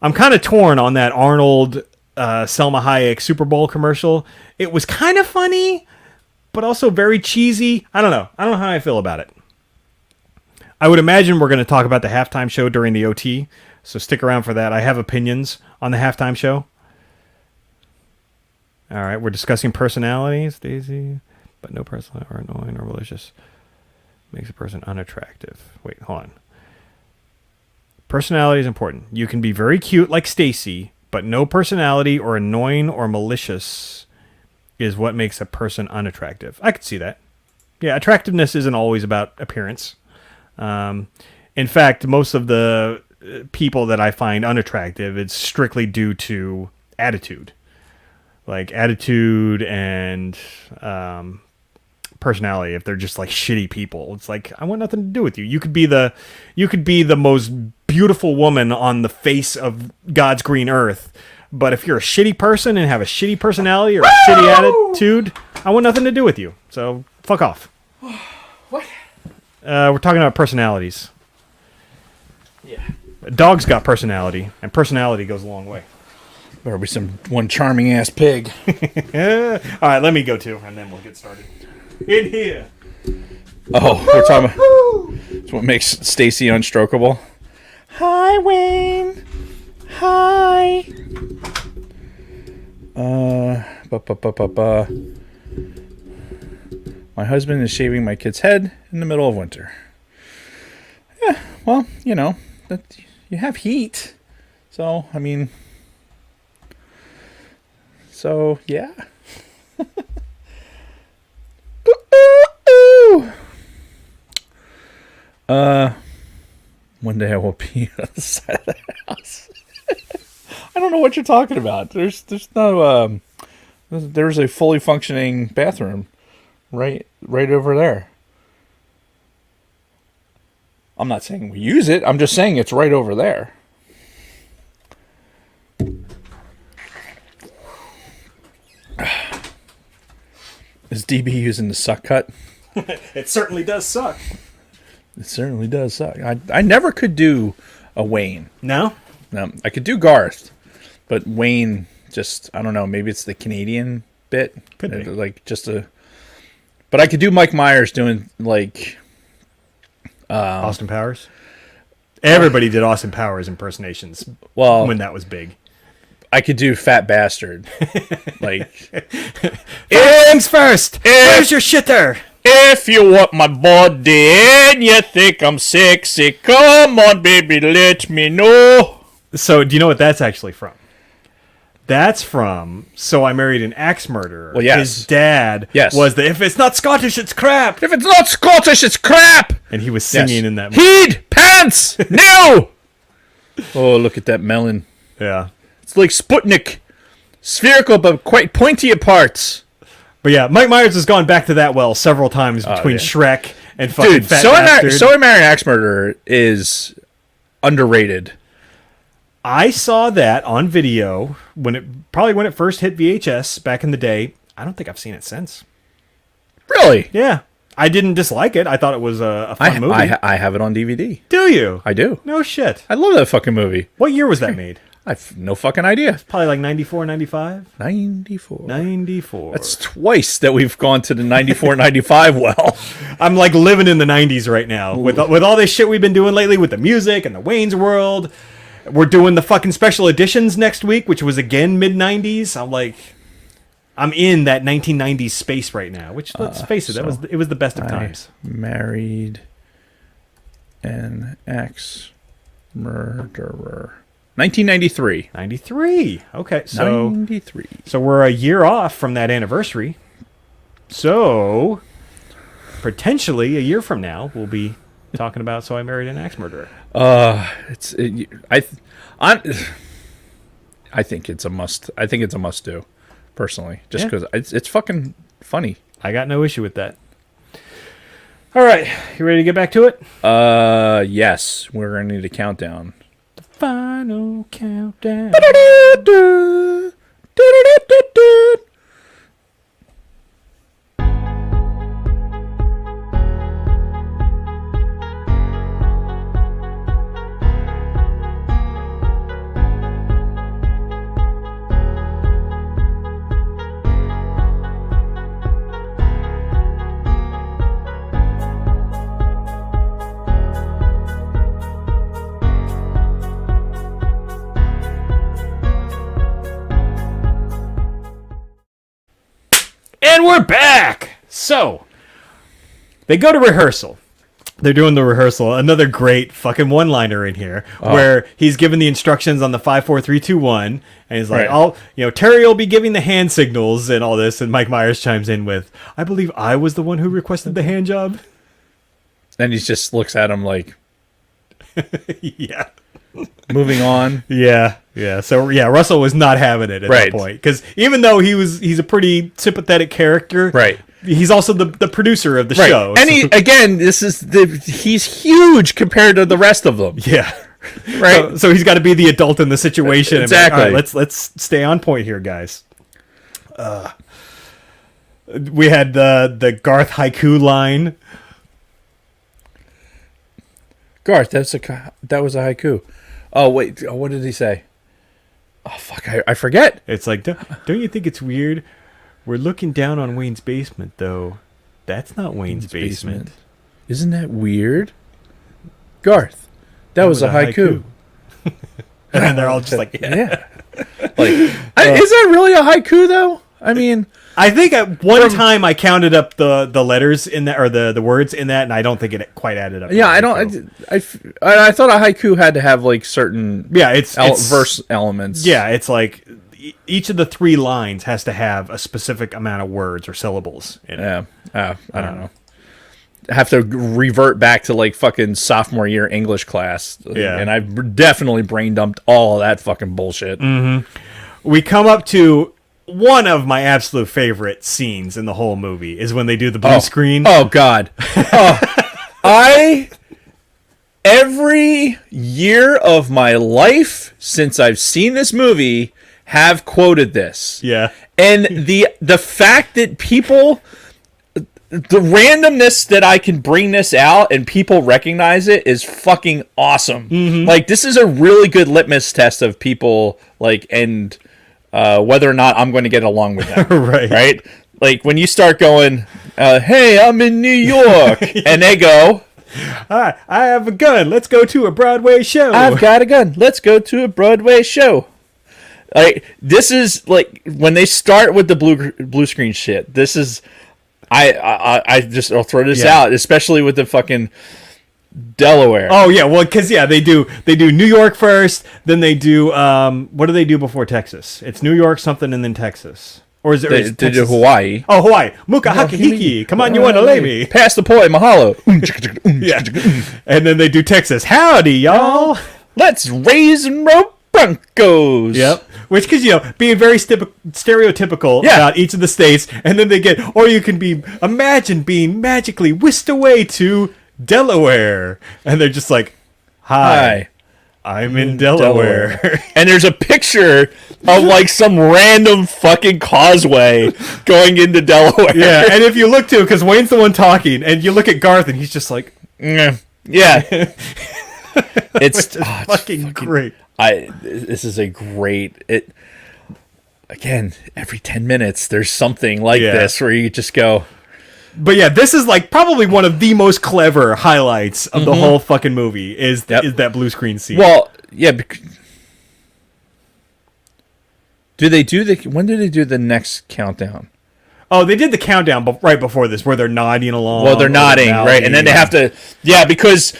I'm kind of torn on that Arnold Selma Hayek Super Bowl commercial. It was kind of funny, but also very cheesy. I don't know how I feel about it. I would imagine we're going to talk about the halftime show during the OT, so stick around for that. I have opinions on the halftime show. All right, we're discussing personalities, Daisy, but no personality or annoying or malicious makes a person unattractive. Wait, hold on. Personality is important. You can be very cute like Stacy, but no personality or annoying or malicious is what makes a person unattractive. I could see that. Yeah, attractiveness isn't always about appearance. In fact, most of the people that I find unattractive, it's strictly due to attitude. Like attitude and personality. If they're just like shitty people, it's like, I want nothing to do with you. You could be the most beautiful woman on the face of God's green earth, but if you're a shitty person and have a shitty personality or a shitty attitude, I want nothing to do with you. So fuck off. What? We're talking about personalities. Yeah. A dog's got personality, and personality goes a long way. Better be one charming ass pig. All right, let me go too, and then we'll get started. In here. Oh, we're talking about it's what makes Stacy unstrokable. Hi, Wayne. Hi. My husband is shaving my kid's head in the middle of winter. Yeah, well, that you have heat. So, I mean, yeah. One day I will pee on the side of the house. I don't know what you're talking about. There's no there's a fully functioning bathroom right over there. I'm not saying we use it. I'm just saying it's right over there. Is DB using the suck cut? It certainly does suck. It certainly does suck. I never could do a Wayne. No? No, I could do Garth, but Wayne just, I don't know, maybe it's the Canadian bit. Could be. Like just a... But I could do Mike Myers doing like... Austin Powers? Everybody did Austin Powers impersonations when that was big. I could do Fat Bastard. Like... Things first! Where's your shitter? If you want my body and you think I'm sexy, come on, baby, let me know. So, do you know what that's actually from? That's from So I Married an Axe Murderer. Well, yes. His dad was the if it's not Scottish, it's crap. If it's not Scottish, it's crap. And he was singing in that movie. Heed! Pants! No! Oh, look at that melon. Yeah. It's like Sputnik. Spherical, but quite pointy at parts. But yeah, Mike Myers has gone back to that well several times between Shrek and fucking Fat Bastard. So I Married an Axe Murderer is underrated. I saw that on video when it first hit VHS back in the day. I don't think I've seen it since. Really? Yeah. I didn't dislike it. I thought it was a fun movie. I have it on DVD. Do you? I do. No shit. I love that fucking movie. What year was that made? I've no fucking idea. Probably like 94, 95? 94. 94. That's twice that we've gone to the 94, 95 well. I'm like living in the 90s right now. With all this shit we've been doing lately with the music and the Wayne's World. We're doing the fucking special editions next week, which was again mid-90s. I'm in that 1990s space right now, which, let's face it, it was the best of times. Married an Axe Murderer. 1993. 93. Okay, so 93. So we're a year off from that anniversary. So potentially a year from now, we'll be talking about So I Married an Axe Murderer. I think it's a must. I think it's a must do, personally, just because it's fucking funny. I got no issue with that. All right, you ready to get back to it? Yes, we're gonna need a countdown. Final countdown. And we're back! So, they go to rehearsal. They're doing the rehearsal. Another great fucking one-liner in here where he's giving the instructions on the 5, 4, 3, 2, 1. And he's like, Terry will be giving the hand signals and all this. And Mike Myers chimes in with, I believe I was the one who requested the hand job. And he just looks at him like, yeah. Moving on. Yeah. So Russell was not having it at that point because even though he's a pretty sympathetic character, right? He's also the producer of the show, and he's huge compared to the rest of them. Yeah, right. So he's got to be the adult in the situation. Exactly. And like, all right, let's stay on point here, guys. We had the Garth haiku line. Garth, that was a haiku. Oh, wait. Oh, what did he say? Oh, fuck. I forget. It's like, don't you think it's weird? We're looking down on Wayne's basement, though. That's not Wayne's basement. Isn't that weird? Garth, that was a haiku. And they're all just like, yeah. Like, is that really a haiku, though? I mean... I think at one time I counted up the letters in that, or the words in that, and I don't think it quite added up. Yeah, I thought a haiku had to have like certain it's verse elements. Yeah, it's like each of the 3 lines has to have a specific amount of words or syllables in it. Yeah, I don't know. I have to revert back to like fucking sophomore year English class. Yeah, and I've definitely brain dumped all of that fucking bullshit. Mm-hmm. We come up to one of my absolute favorite scenes in the whole movie is when they do the blue screen. Oh God! every year of my life since I've seen this movie have quoted this. Yeah. And the fact that people, the randomness that I can bring this out and people recognize it is fucking awesome. Like, this is a really good litmus test of people, like, and whether or not I'm going to get along with them. Right? Like, when you start going, hey, I'm in New York, and they go, I have a gun. Let's go to a Broadway show. I've got a gun. Let's go to a Broadway show. Like, this is, like, when they start with the blue screen shit, this is, I'll throw this out, especially with the fucking Delaware. Oh, yeah, well, because, they do New York first, then they do, what do they do before Texas? It's New York something and then Texas. Or is it They do Hawaii. Oh, Hawaii. Muka Hakahiki. Come on, you want to lay me. Pass the poi, mahalo. Yeah. And then they do Texas. Howdy, y'all. Let's raise and rope Broncos. Yep. Which, because, being very stereotypical about each of the states, and then they get, or you can imagine being magically whisked away to Delaware. And they're just like, hi. I'm in Delaware. And there's a picture of, like, some random fucking causeway going into Delaware. Yeah, and if you look, too, because Wayne's the one talking, and you look at Garth, and he's just like... Yeah. It's fucking great. This is a great... Again, every 10 minutes, there's something like this where you just go... But yeah, this is like probably one of the most clever highlights of the whole fucking movie is that blue screen scene. Well, yeah. When do they do the next countdown? Oh, they did the countdown right before this, where they're nodding along. Well, they're nodding, right? And then they have to, because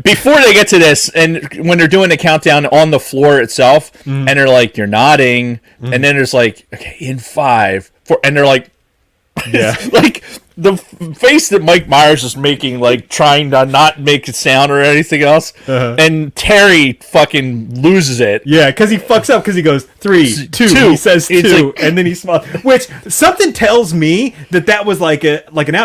before they get to this, and when they're doing the countdown on the floor itself, and they're like, you're nodding, and then there's like, okay, in 5, 4, and they're like, like the face that Mike Myers is making, like trying to not make a sound or anything else, and Terry fucking loses it. Yeah, because he fucks up because he goes 3, 2. He says 2, and then he smiles. Which something tells me that was like an outtake, like an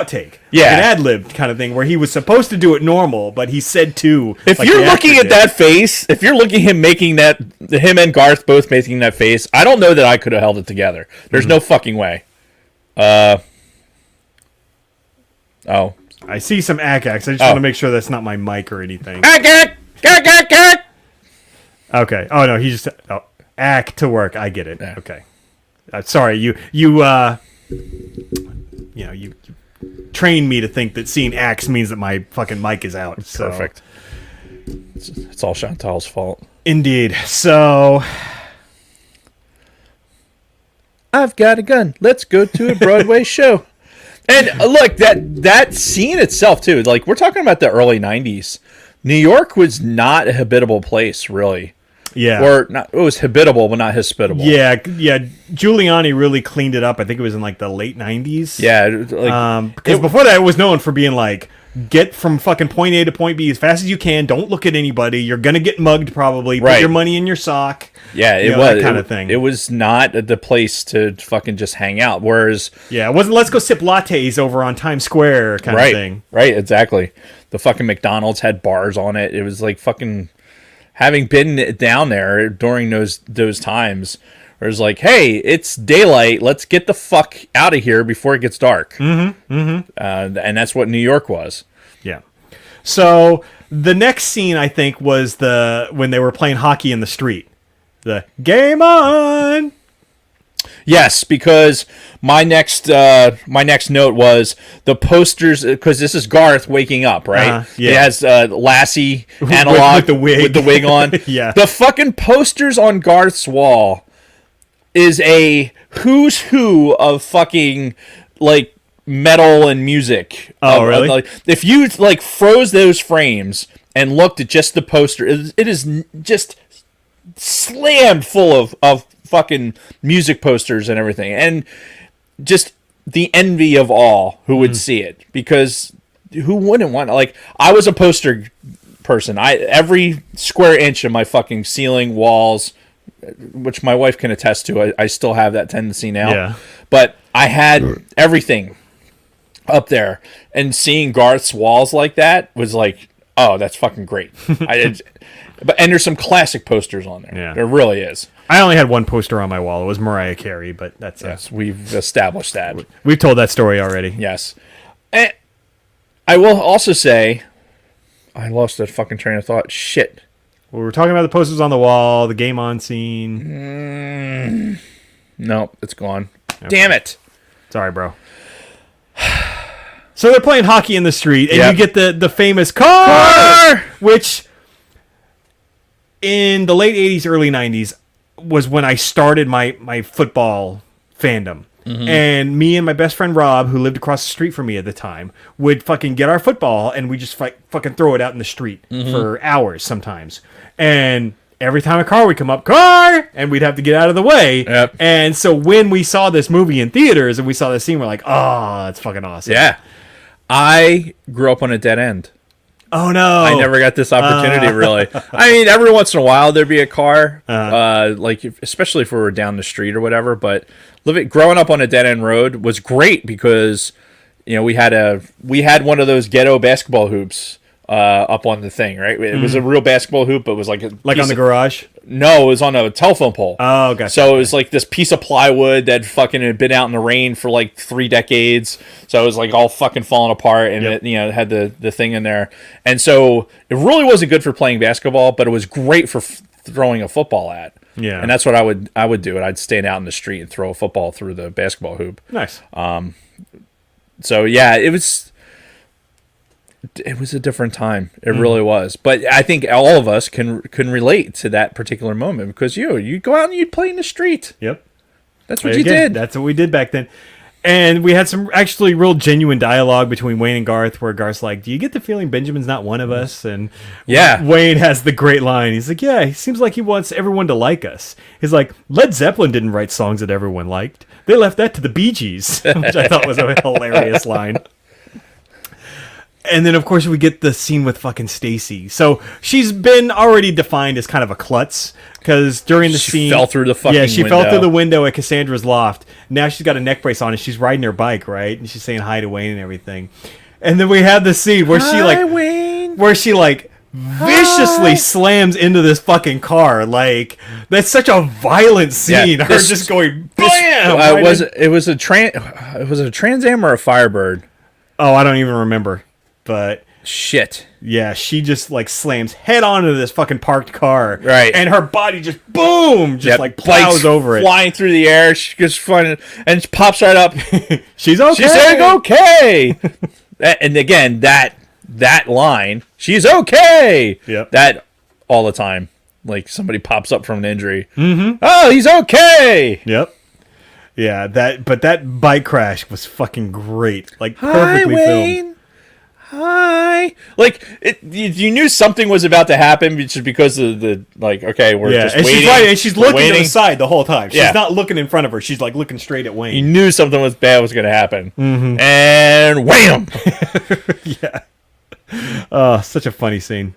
ad lib kind of thing, where he was supposed to do it normal, but he said 2. If you're looking at that face, if you're looking at him making that, him and Garth both making that face, I don't know that I could have held it together. There's no fucking way. I see some acts. I just want to make sure that's not my mic or anything. Okay. Oh no, he just act to work. I get it. Okay. Sorry, you trained me to think that seeing acts means that my fucking mic is out. So. Perfect. It's all Chantal's fault. Indeed. So. I've got a gun. Let's go to a Broadway show. And look, that scene itself too. Like, we're talking about the early '90s. New York was not a habitable place, really. Yeah. Or not. It was habitable, but not hospitable. Yeah. Giuliani really cleaned it up. I think it was in like the late '90s. Yeah. Because before that, it was known for being like, get from fucking point A to point B as fast as you can. Don't look at anybody. You're gonna get mugged probably. Put your money in your sock. Yeah, it was that kind of thing. It was not the place to fucking just hang out. Whereas, it wasn't. Let's go sip lattes over on Times Square kind of thing. Right, exactly. The fucking McDonald's had bars on it. It was like fucking having been down there during those times. Where it was like, hey, it's daylight. Let's get the fuck out of here before it gets dark. And that's what New York was. Yeah. So the next scene, I think, was when they were playing hockey in the street. The game on. Yes, because my next note was the posters, because this is Garth waking up, right? He has Lassie analog with the wig on. Yeah. The fucking posters on Garth's wall is a who's who of fucking like metal and music. Oh, really? Like, if you like froze those frames and looked at just the poster, it is just slammed full of fucking music posters and everything, and just the envy of all who would see it, because who wouldn't want, like, I was a poster person. Every square inch of my fucking ceiling, walls, which my wife can attest to, I still have that tendency now, but I had everything up there, and seeing Garth's walls like that was like, Oh, that's fucking great. And there's some classic posters on there. Yeah. There really is. I only had one poster on my wall. It was Mariah Carey, but that's Yes, we've established that. we've told that story already. Yes. And I will also say, I lost that fucking train of thought. Shit. We were talking about the posters on the wall, the game on scene. No, it's gone. Okay. Damn it. Sorry, bro. So they're playing hockey in the street, and you get the famous car, which in the late 80s, early 90s was when I started my football fandom. And me and my best friend Rob, who lived across the street from me at the time, would fucking get our football and we just fucking throw it out in the street for hours sometimes. And every time a car would come up, car, and we'd have to get out of the way. Yep. And so when we saw this movie in theaters and we saw this scene, we're like, oh, that's fucking awesome. Yeah. I grew up on a dead end. Oh, no. I never got this opportunity, really. I mean, every once in a while there'd be a car, like especially if we were down the street or whatever. But growing up on a dead end road was great because, you know, we had one of those ghetto basketball hoops up on the thing, right? It was a real basketball hoop, but it was like on the garage. No, it was on a telephone pole. Oh, gotcha. So it was like this piece of plywood that fucking had been out in the rain for like 3 decades. So it was like all fucking falling apart, and it, you know, it had the thing in there. And so it really wasn't good for playing basketball, but it was great for throwing a football at. Yeah. And that's what I would do. I'd stand out in the street and throw a football through the basketball hoop. Nice. So yeah, it was a different time. It really was. But I think all of us can relate to that particular moment because you go out and you play in the street. Yep. That's what you did. That's what we did back then. And we had some actually real genuine dialogue between Wayne and Garth where Garth's like, do you get the feeling Benjamin's not one of us? And Wayne has the great line. He's like, yeah, he seems like he wants everyone to like us. He's like, Led Zeppelin didn't write songs that everyone liked. They left that to the Bee Gees, which I thought was a hilarious line. And then, of course, we get the scene with fucking Stacy. So she's been already defined as kind of a klutz because during the scene, she fell through the fucking window. Yeah, she fell through the window at Cassandra's loft. Now she's got a neck brace on and she's riding her bike, right? And she's saying hi to Wayne and everything. And then we have the scene where she viciously slams into this fucking car. Like, that's such a violent scene. Her just going bam. It was a Trans Am or a Firebird. Oh, I don't even remember. But shit. Yeah, she just like slams head onto this fucking parked car. Right. And her body just boom, just like plows over it. Flying through the air, she gets flying and she pops right up. She's okay. She's saying okay. And again, that line, she's okay. Yep. That all the time. Like somebody pops up from an injury. Mm-hmm. Oh, he's okay. Yep. Yeah, that bike crash was fucking great. Like perfectly filmed. Hi. Like you knew something was about to happen just because of the like. Okay, we're just waiting. She's right, and she's looking to the side the whole time. She's not looking in front of her. She's like looking straight at Wayne. You knew something bad was going to happen, and wham! Yeah. Oh, such a funny scene.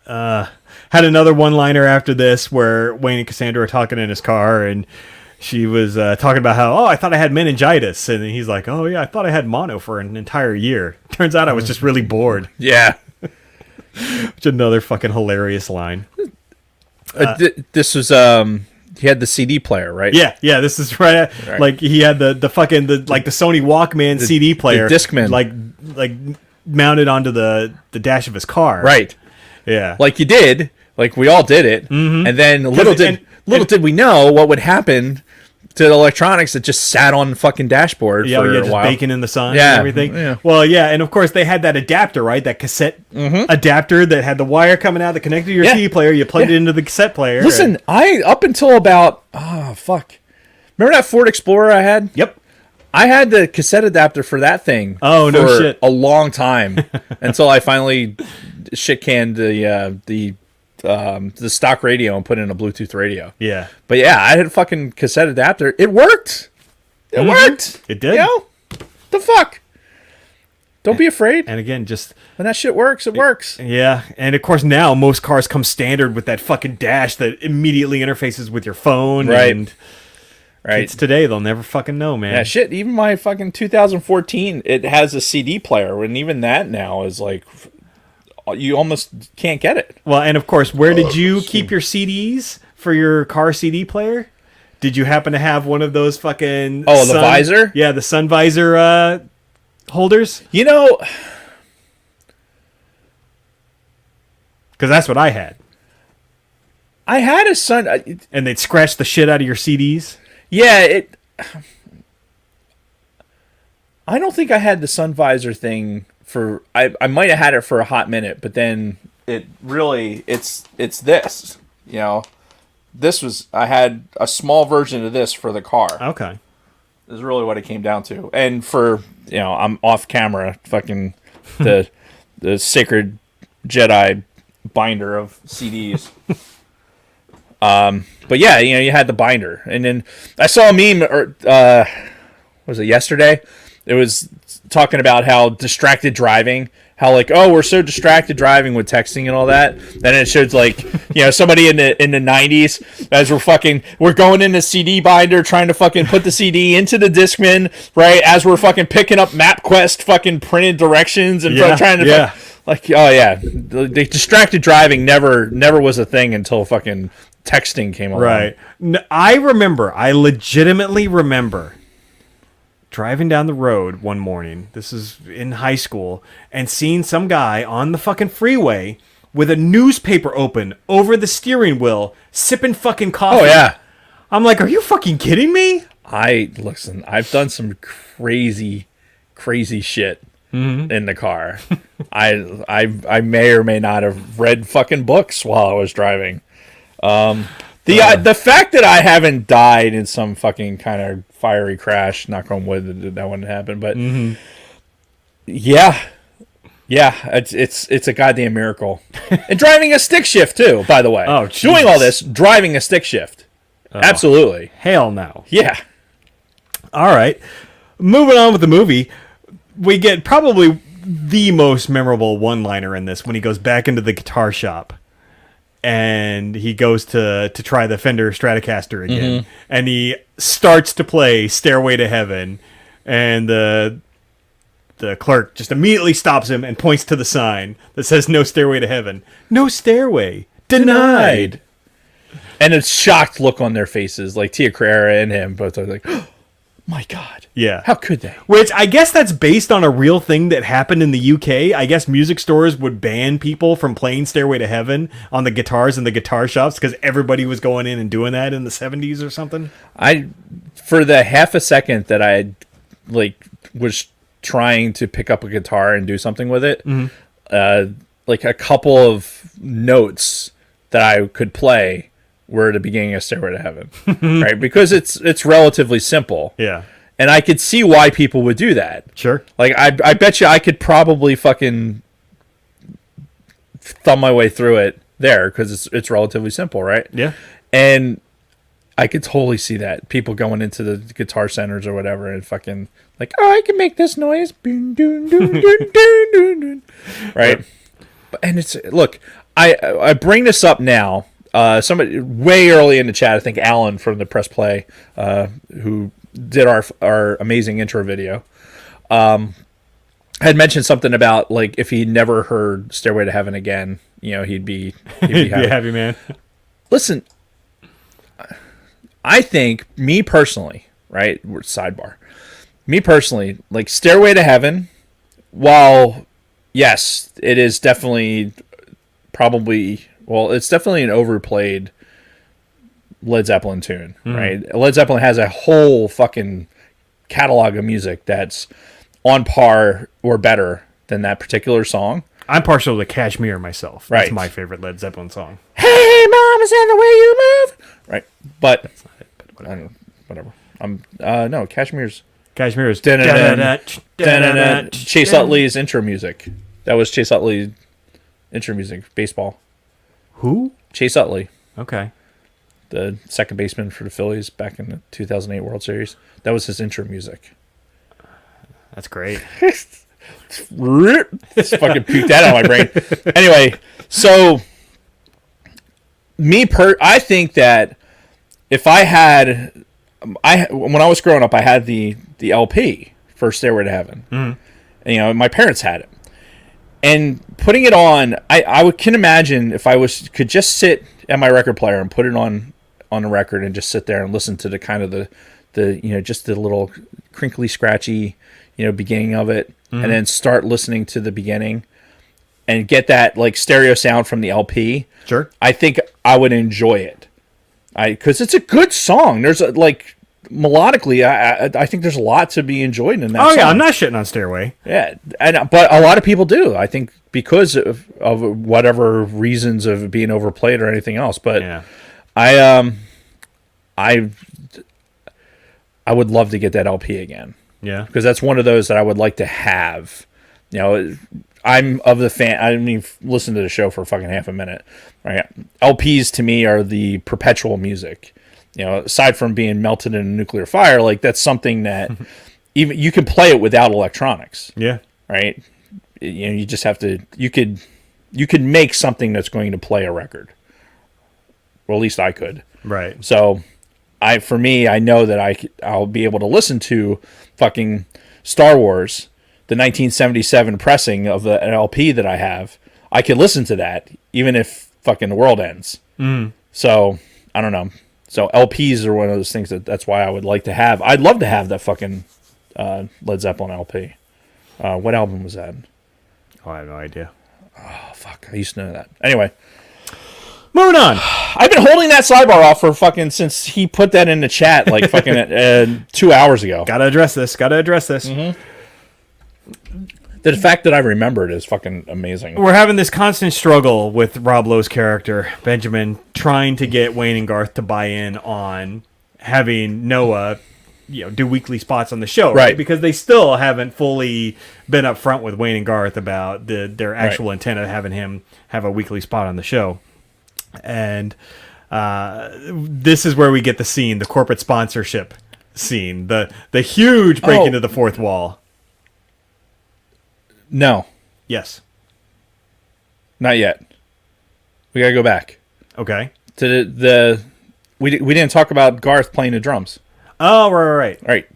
Had another one-liner after this where Wayne and Cassandra are talking in his car, and she was talking about how, I thought I had meningitis. And he's like, oh, yeah, I thought I had mono for an entire year. Turns out I was just really bored. Yeah. Which another fucking hilarious line. This was, he had the CD player, right? Yeah, this is right. Like, he had the Sony Walkman CD player. The Discman. Like mounted onto the dash of his car. Right. Yeah. Like you did. Like we all did it. Mm-hmm. And then little did we know what would happen to the electronics that just sat on the fucking dashboard for a while. Baking in the sun and everything. Yeah. Well, yeah, and of course they had that adapter, right? That cassette adapter that had the wire coming out that connected to your CD player. You plugged it into the cassette player. Listen, up until about remember that Ford Explorer I had? Yep. I had the cassette adapter for that thing. Oh, no shit. A long time until I finally shit canned the stock radio and put in a Bluetooth radio. Yeah. But yeah, I had a fucking cassette adapter. It worked. It worked. It did. You know? The fuck? Don't be afraid. And again, just when that shit works, it works. Yeah. And of course now most cars come standard with that fucking dash that immediately interfaces with your phone. Right. And kids today, they'll never fucking know, man. Yeah, shit. Even my fucking 2014, it has a CD player, and even that now is like you almost can't get it. Well, and of course, where did you keep your CDs for your car CD player? Did you happen to have one of those fucking the visor? Yeah, the sun visor holders. You know, because that's what I had. I had a sun, and they'd scratch the shit out of your CDs. Yeah, I don't think I had the sun visor thing for. I might have had it for a hot minute, but then it really it's this. You know, I had a small version of this for the car. Okay, is really what it came down to. And for I'm off camera, fucking the sacred Jedi binder of CDs. But yeah, you had the binder, and then I saw a meme, or was it yesterday? It was talking about how distracted driving, how like, oh, we're so distracted driving with texting and all that. Then it shows like, somebody in the 90s as we're going in the CD binder trying to fucking put the CD into the Discman, right? As we're fucking picking up MapQuest fucking printed directions and trying to like, oh yeah, the distracted driving never was a thing until fucking texting came along. Right. I legitimately remember driving down the road one morning, this is in high school, and seeing some guy on the fucking freeway with a newspaper open over the steering wheel, sipping fucking coffee. Oh, yeah. I'm like, are you fucking kidding me? Listen, I've done some crazy shit in the car. I may or may not have read fucking books while I was driving. The fact that I haven't died in some fucking kind of fiery crash, knock on wood, that wouldn't happen. But yeah, it's a goddamn miracle. And driving a stick shift too, by the way. Oh, doing all this, driving a stick shift. Absolutely. Hell no. Yeah. All right. Moving on with the movie, we get probably the most memorable one-liner in this when he goes back into the guitar shop. And he goes to try the Fender Stratocaster again. And he starts to play Stairway to Heaven. And the clerk just immediately stops him and points to the sign that says no stairway to heaven. No stairway. Denied. And a shocked look on their faces. Like Tia Carrere and him both are like, oh my God. Yeah. How could they? Which I guess that's based on a real thing that happened in the UK. I guess music stores would ban people from playing Stairway to Heaven on the guitars in the guitar shops because everybody was going in and doing that in the 70s or something. For the half a second that I was trying to pick up a guitar and do something with it, like a couple of notes that I could play were the beginning of Stairway to Heaven, right? Because it's relatively simple. Yeah. And I could see why people would do that. Sure. Like, I bet you I could probably fucking thumb my way through it there because it's relatively simple, right? Yeah. And I could totally see that. People going into the guitar centers or whatever and fucking like, oh, I can make this noise. Right? And it's, look, I bring this up now. Somebody way early in the chat, I think Alan from the Press Play, who did our amazing intro video, had mentioned something about like if he never heard Stairway to Heaven again, he'd be happy, man. Listen, I think me personally, right? Sidebar. Me personally, like Stairway to Heaven, while yes, it is definitely it's definitely an overplayed Led Zeppelin tune, right? Led Zeppelin has a whole fucking catalog of music that's on par or better than that particular song. I'm partial to Kashmir myself. Right. That's my favorite Led Zeppelin song. Hey, Mama, send the way you move. Right. But that's not it, but whatever. No, Kashmir's Chase Utley's intro music. That was Chase Utley's intro music, baseball. Who? Chase Utley. Okay. The second baseman for the Phillies back in the 2008 World Series. That was his intro music. That's great. Just fucking puked that out of my brain. Anyway, so I think that if I had, when I was growing up, I had the LP for Stairway to Heaven. And, my parents had it. And putting it on, can imagine if I could just sit at my record player and put it on a record and just sit there and listen to the kind of the just the little crinkly, scratchy, beginning of it, and then start listening to the beginning and get that like stereo sound from the LP. Sure. I think I would enjoy it. Because it's a good song. There's melodically, I think there's a lot to be enjoyed in that song. Yeah, I'm not shitting on Stairway. Yeah, but a lot of people do. I think because of whatever reasons of being overplayed or anything else. But yeah. I would love to get that LP again. Yeah, because that's one of those that I would like to have. I'm of the fan. I mean, listen to the show for fucking half a minute. Right? LPs to me are the perpetual music. Aside from being melted in a nuclear fire, like that's something that even you can play it without electronics. Yeah. Right. You just have to. You could make something that's going to play a record. Well, at least I could. Right. So, I know that I'll be able to listen to fucking Star Wars, the 1977 pressing of the LP that I have. I could listen to that even if fucking the world ends. So I don't know. So LPs are one of those things that's why I would like to have. I'd love to have that fucking Led Zeppelin LP. What album was that? Oh, I have no idea. Oh fuck! I used to know that. Anyway. Moving on. I've been holding that sidebar off for fucking since he put that in the chat like fucking 2 hours ago. Gotta address this. Mm-hmm. The fact that I remembered is fucking amazing. We're having this constant struggle with Rob Lowe's character, Benjamin, trying to get Wayne and Garth to buy in on having Noah, do weekly spots on the show, right? Because they still haven't fully been upfront with Wayne and Garth about their actual intent of having him have a weekly spot on the show. And this is where we get the scene, the corporate sponsorship scene, the huge break into the fourth wall. No. Yes. Not yet. We gotta go back. Okay. To we didn't talk about Garth playing the drums. Oh, right.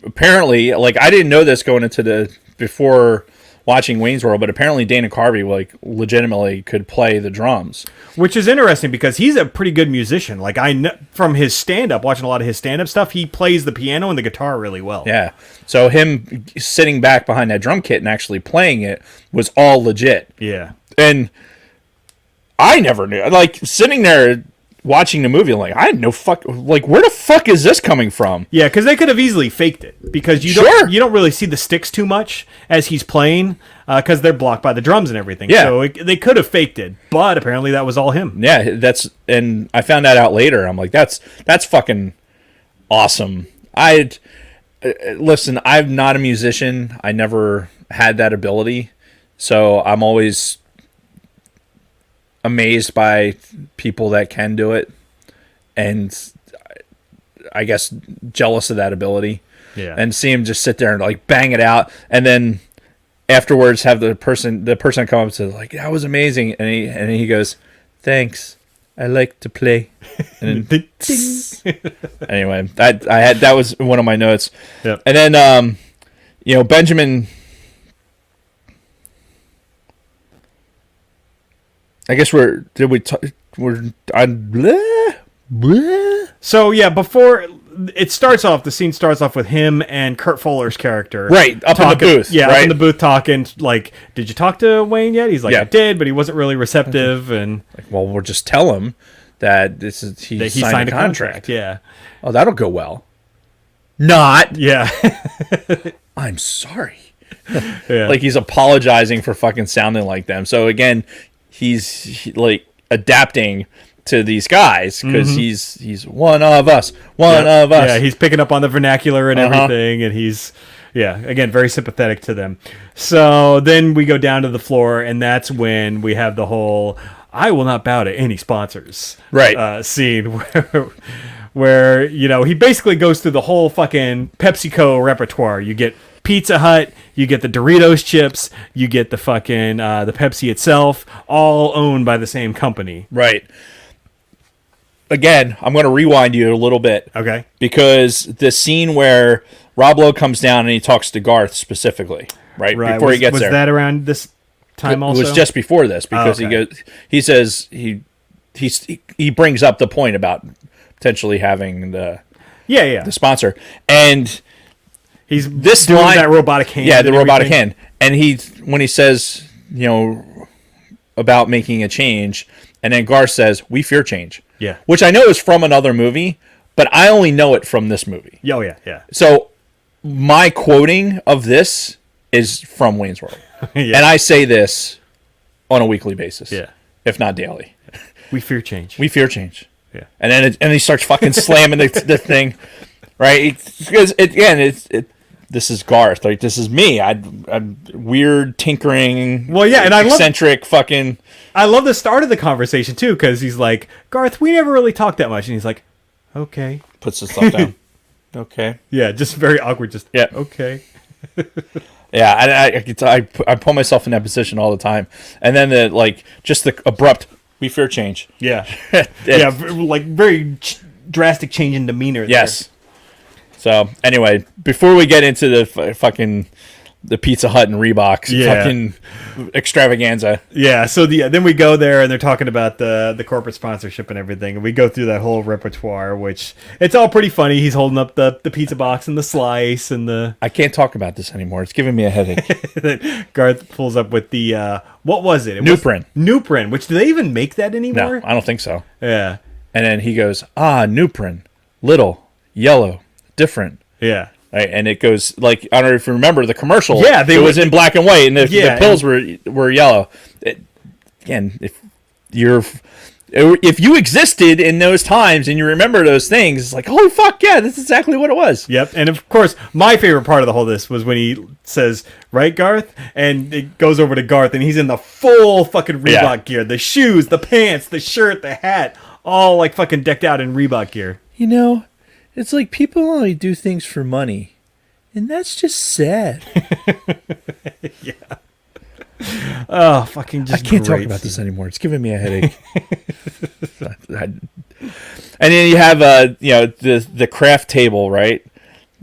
Apparently, like I didn't know this going into before watching Wayne's World, but apparently Dana Carvey like legitimately could play the drums, which is interesting because he's a pretty good musician. Like I know from his stand-up, watching a lot of his stand-up stuff, he plays the piano and the guitar really well. Yeah, so him sitting back behind that drum kit and actually playing it was all legit. Yeah, and I never knew. Like sitting there watching the movie, like I had no like where the fuck is this coming from? Yeah, because they could have easily faked it because you don't really see the sticks too much as he's playing because they're blocked by the drums and everything. Yeah, so they could have faked it, but apparently that was all him. Yeah, and I found that out later. I'm like, that's fucking awesome. Listen, I'm not a musician. I never had that ability, so I'm always amazed by people that can do it, and I guess jealous of that ability. Yeah, and see him just sit there and like bang it out, and then afterwards have the person come up to like that was amazing, and he goes, "Thanks, I like to play." And then, anyway, that was one of my notes. Yep. And then Benjamin. I guess we're on blah. So yeah, before it starts off, the scene starts off with him and Kurt Fuller's character, right, up talking, in the booth, yeah, right? up in the booth talking. Like, did you talk to Wayne yet? He's like, yeah. I did, but he wasn't really receptive. And like, well, we'll just tell him that he signed a contract. Yeah. Oh, that'll go well. Not. Yeah. I'm sorry. Yeah. Like he's apologizing for fucking sounding like them. So again, he's like adapting to these guys because he's one of us. Yeah, he's picking up on the vernacular and everything, and he's again very sympathetic to them. So then we go down to the floor, and that's when we have the whole "I will not bow to any sponsors" scene where he basically goes through the whole fucking PepsiCo repertoire. You get Pizza Hut, you get the Doritos chips, you get the fucking the Pepsi itself, all owned by the same company. Right. Again, I'm going to rewind you a little bit. Okay. Because the scene where Rob Lowe comes down and he talks to Garth specifically, right? Before he gets there. Was that around this time It also? was just before this because okay. he says he brings up the point about potentially having the Yeah. sponsor, and He's this doing line, that robotic hand. yeah, the and robotic everything. hand, and when he says, about making a change, and then Garth says, "We fear change," Yeah. which I know is from another movie, but I only know it from this movie. Oh, yeah. So my quoting of this is from Wayne's World, Yeah. and I say this on a weekly basis, Yeah. if not daily. We fear change. We fear change. Yeah. And then he starts fucking slamming the thing, right? Because this is Garth, like this is me. I'm weird, tinkering. Well, yeah, and eccentric, fucking. I love the start of the conversation too, because he's like, Garth, we never really talked that much, and he's like, okay, Puts the stuff down. Okay. yeah, just very awkward. Just Yeah. okay. Yeah, I put myself in that position all the time, and then just the abrupt. We fear change. Yeah, yeah, like very drastic change in demeanor. Yes. So anyway, before we get into the fucking the Pizza Hut and Reeboks fucking extravaganza. Yeah, so then we go there and they're talking about the corporate sponsorship and everything, and we go through that whole repertoire, which it's all pretty funny. He's holding up the pizza box and the slice and the. I can't talk about this anymore. It's giving me a headache. Garth pulls up with the what was it? Nuprin. Nuprin. Which do they even make that anymore? No, I don't think so. Yeah. And then he goes, Nuprin, little, yellow, different. Yeah. Right, and it goes like, I don't know if you remember the commercial. Yeah, it was in black and white, and the pills and were yellow. Again, if you existed in those times and you remember those things, it's like, holy fuck, yeah, that's exactly what it was. Yep, and of course, my favorite part of the whole this was when he says, "Right, Garth," and it goes over to Garth, and he's in the full fucking Reebok gear, the shoes, the pants, the shirt, the hat, all like fucking decked out in Reebok gear. It's like people only do things for money, and that's just sad. Yeah. Oh, fucking just I can't talk great about scene. this anymore. It's giving me a headache. And then you have the craft table, right,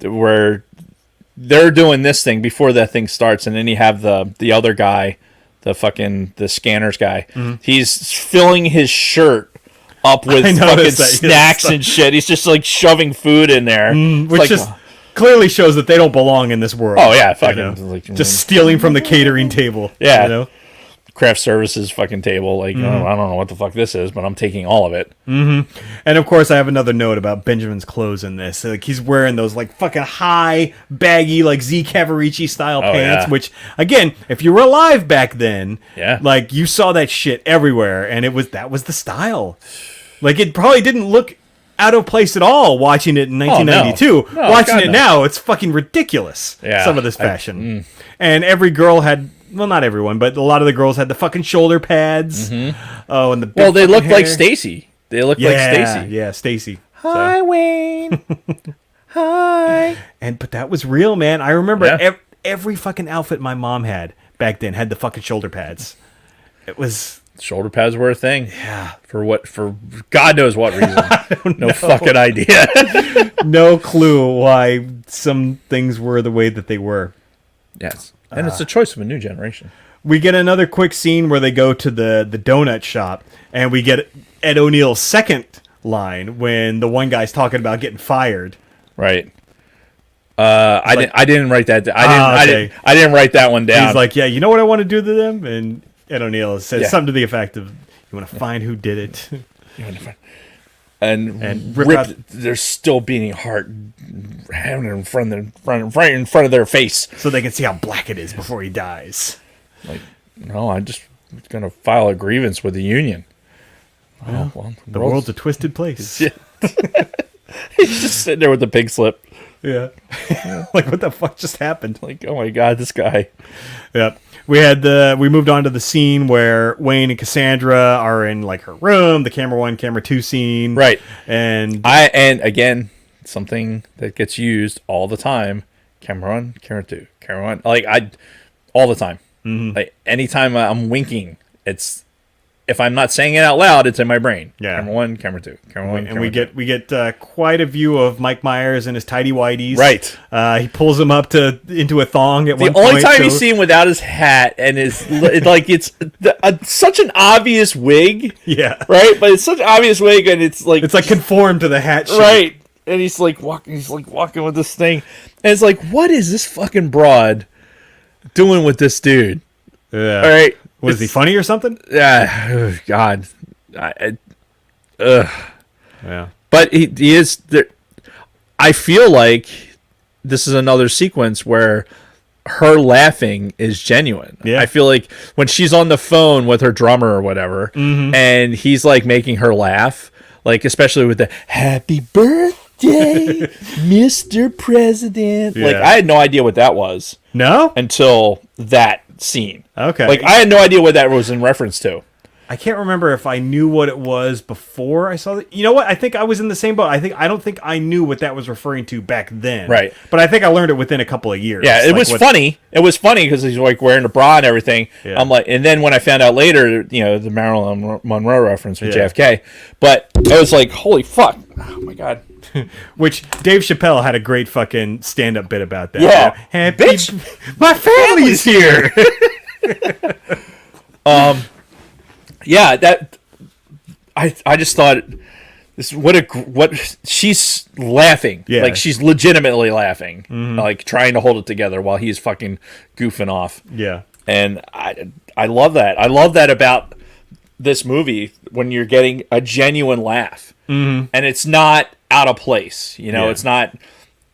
where they're doing this thing before that thing starts, and then you have the other guy, the scanners guy. Mm-hmm. He's filling his shirt up with fucking snacks and shit. He's just like shoving food in there, which like, just clearly shows that they don't belong in this world. Oh yeah, fucking just stealing from the catering table. Yeah, craft services fucking table. Like, I don't know what the fuck this is, but I'm taking all of it. Mm-hmm. And of course, I have another note about Benjamin's clothes in this. Like, he's wearing those like fucking high, baggy, like Z Cavarici style pants. Yeah. Which, again, if you were alive back then, like you saw that shit everywhere, and that was the style. Like, it probably didn't look out of place at all watching it in 1992. No, watching it now, it's fucking ridiculous. Yeah, some of this fashion. And every girl had, well, not everyone, but a lot of the girls had the fucking shoulder pads. Mm-hmm. Oh, and they looked like Stacy. They looked like Stacy. Yeah, Stacy. Hi, Wayne. Hi. But that was real, man. I remember every fucking outfit my mom had back then had the fucking shoulder pads. It was... Shoulder pads were a thing. Yeah. For God knows what reason. No fucking idea. No clue why some things were the way that they were. Yes. And it's a choice of a new generation. We get another quick scene where they go to the donut shop, and we get Ed O'Neill's second line when the one guy's talking about getting fired. Right. I didn't write that. I didn't write that one down. He's like, yeah, you know what I want to do to them? And Ed O'Neill says something to the effect of, "You want to find who did it?" and rip their still beating heart, having it in front of their face, so they can see how black it is before he dies. Like, no, I'm just gonna file a grievance with the union. Well, the world's a twisted place. He's just sitting there with the pig slip. Yeah. Like, what the fuck just happened? Like, oh my god, this guy. Yep. We moved on to the scene where Wayne and Cassandra are in like her room, the camera 1, camera 2 scene. Right. And again, something that gets used all the time. Camera 1, camera 2, camera 1. Like all the time. Mm-hmm. Like anytime I'm winking, it's if I'm not saying it out loud, it's in my brain. Yeah. Camera 1, camera 2, camera 1, And we get quite a view of Mike Myers and his tidy whities. Right. He pulls him up into a thong at one The point. only time you see him without his hat and his like it's such an obvious wig. Yeah. Right, but it's such an obvious wig, and it's like conformed to the hat shape. Right. And he's like walking with this thing, and it's like, what is this fucking broad doing with this dude? Yeah. All right. Was he funny or something? Yeah. Oh, God. Yeah. But he is there. I feel like this is another sequence where her laughing is genuine. Yeah. I feel like when she's on the phone with her drummer or whatever, and he's like making her laugh, like especially with the "Happy Birthday, Mr. President." Yeah. Like I had no idea what that was No? until that scene. Okay. Like I had no idea what that was in reference to. I can't remember if I knew what it was before I saw it. You know what? I think I was in the same boat. I don't think I knew what that was referring to back then. Right. But I think I learned it within a couple of years. Yeah, it was funny. It was funny because he's like wearing a bra and everything. Yeah. I'm like, and then when I found out later, the Marilyn Monroe reference with JFK, but I was like, holy fuck! Oh my god! Which Dave Chappelle had a great fucking stand-up bit about that. Yeah. Happy, Bitch. my family's here. Yeah, that I just thought this what she's laughing. Yeah. Like she's legitimately laughing, like trying to hold it together while he's fucking goofing off. Yeah. And I love that. I love that about this movie when you're getting a genuine laugh, and it's not out of place. Yeah. It's not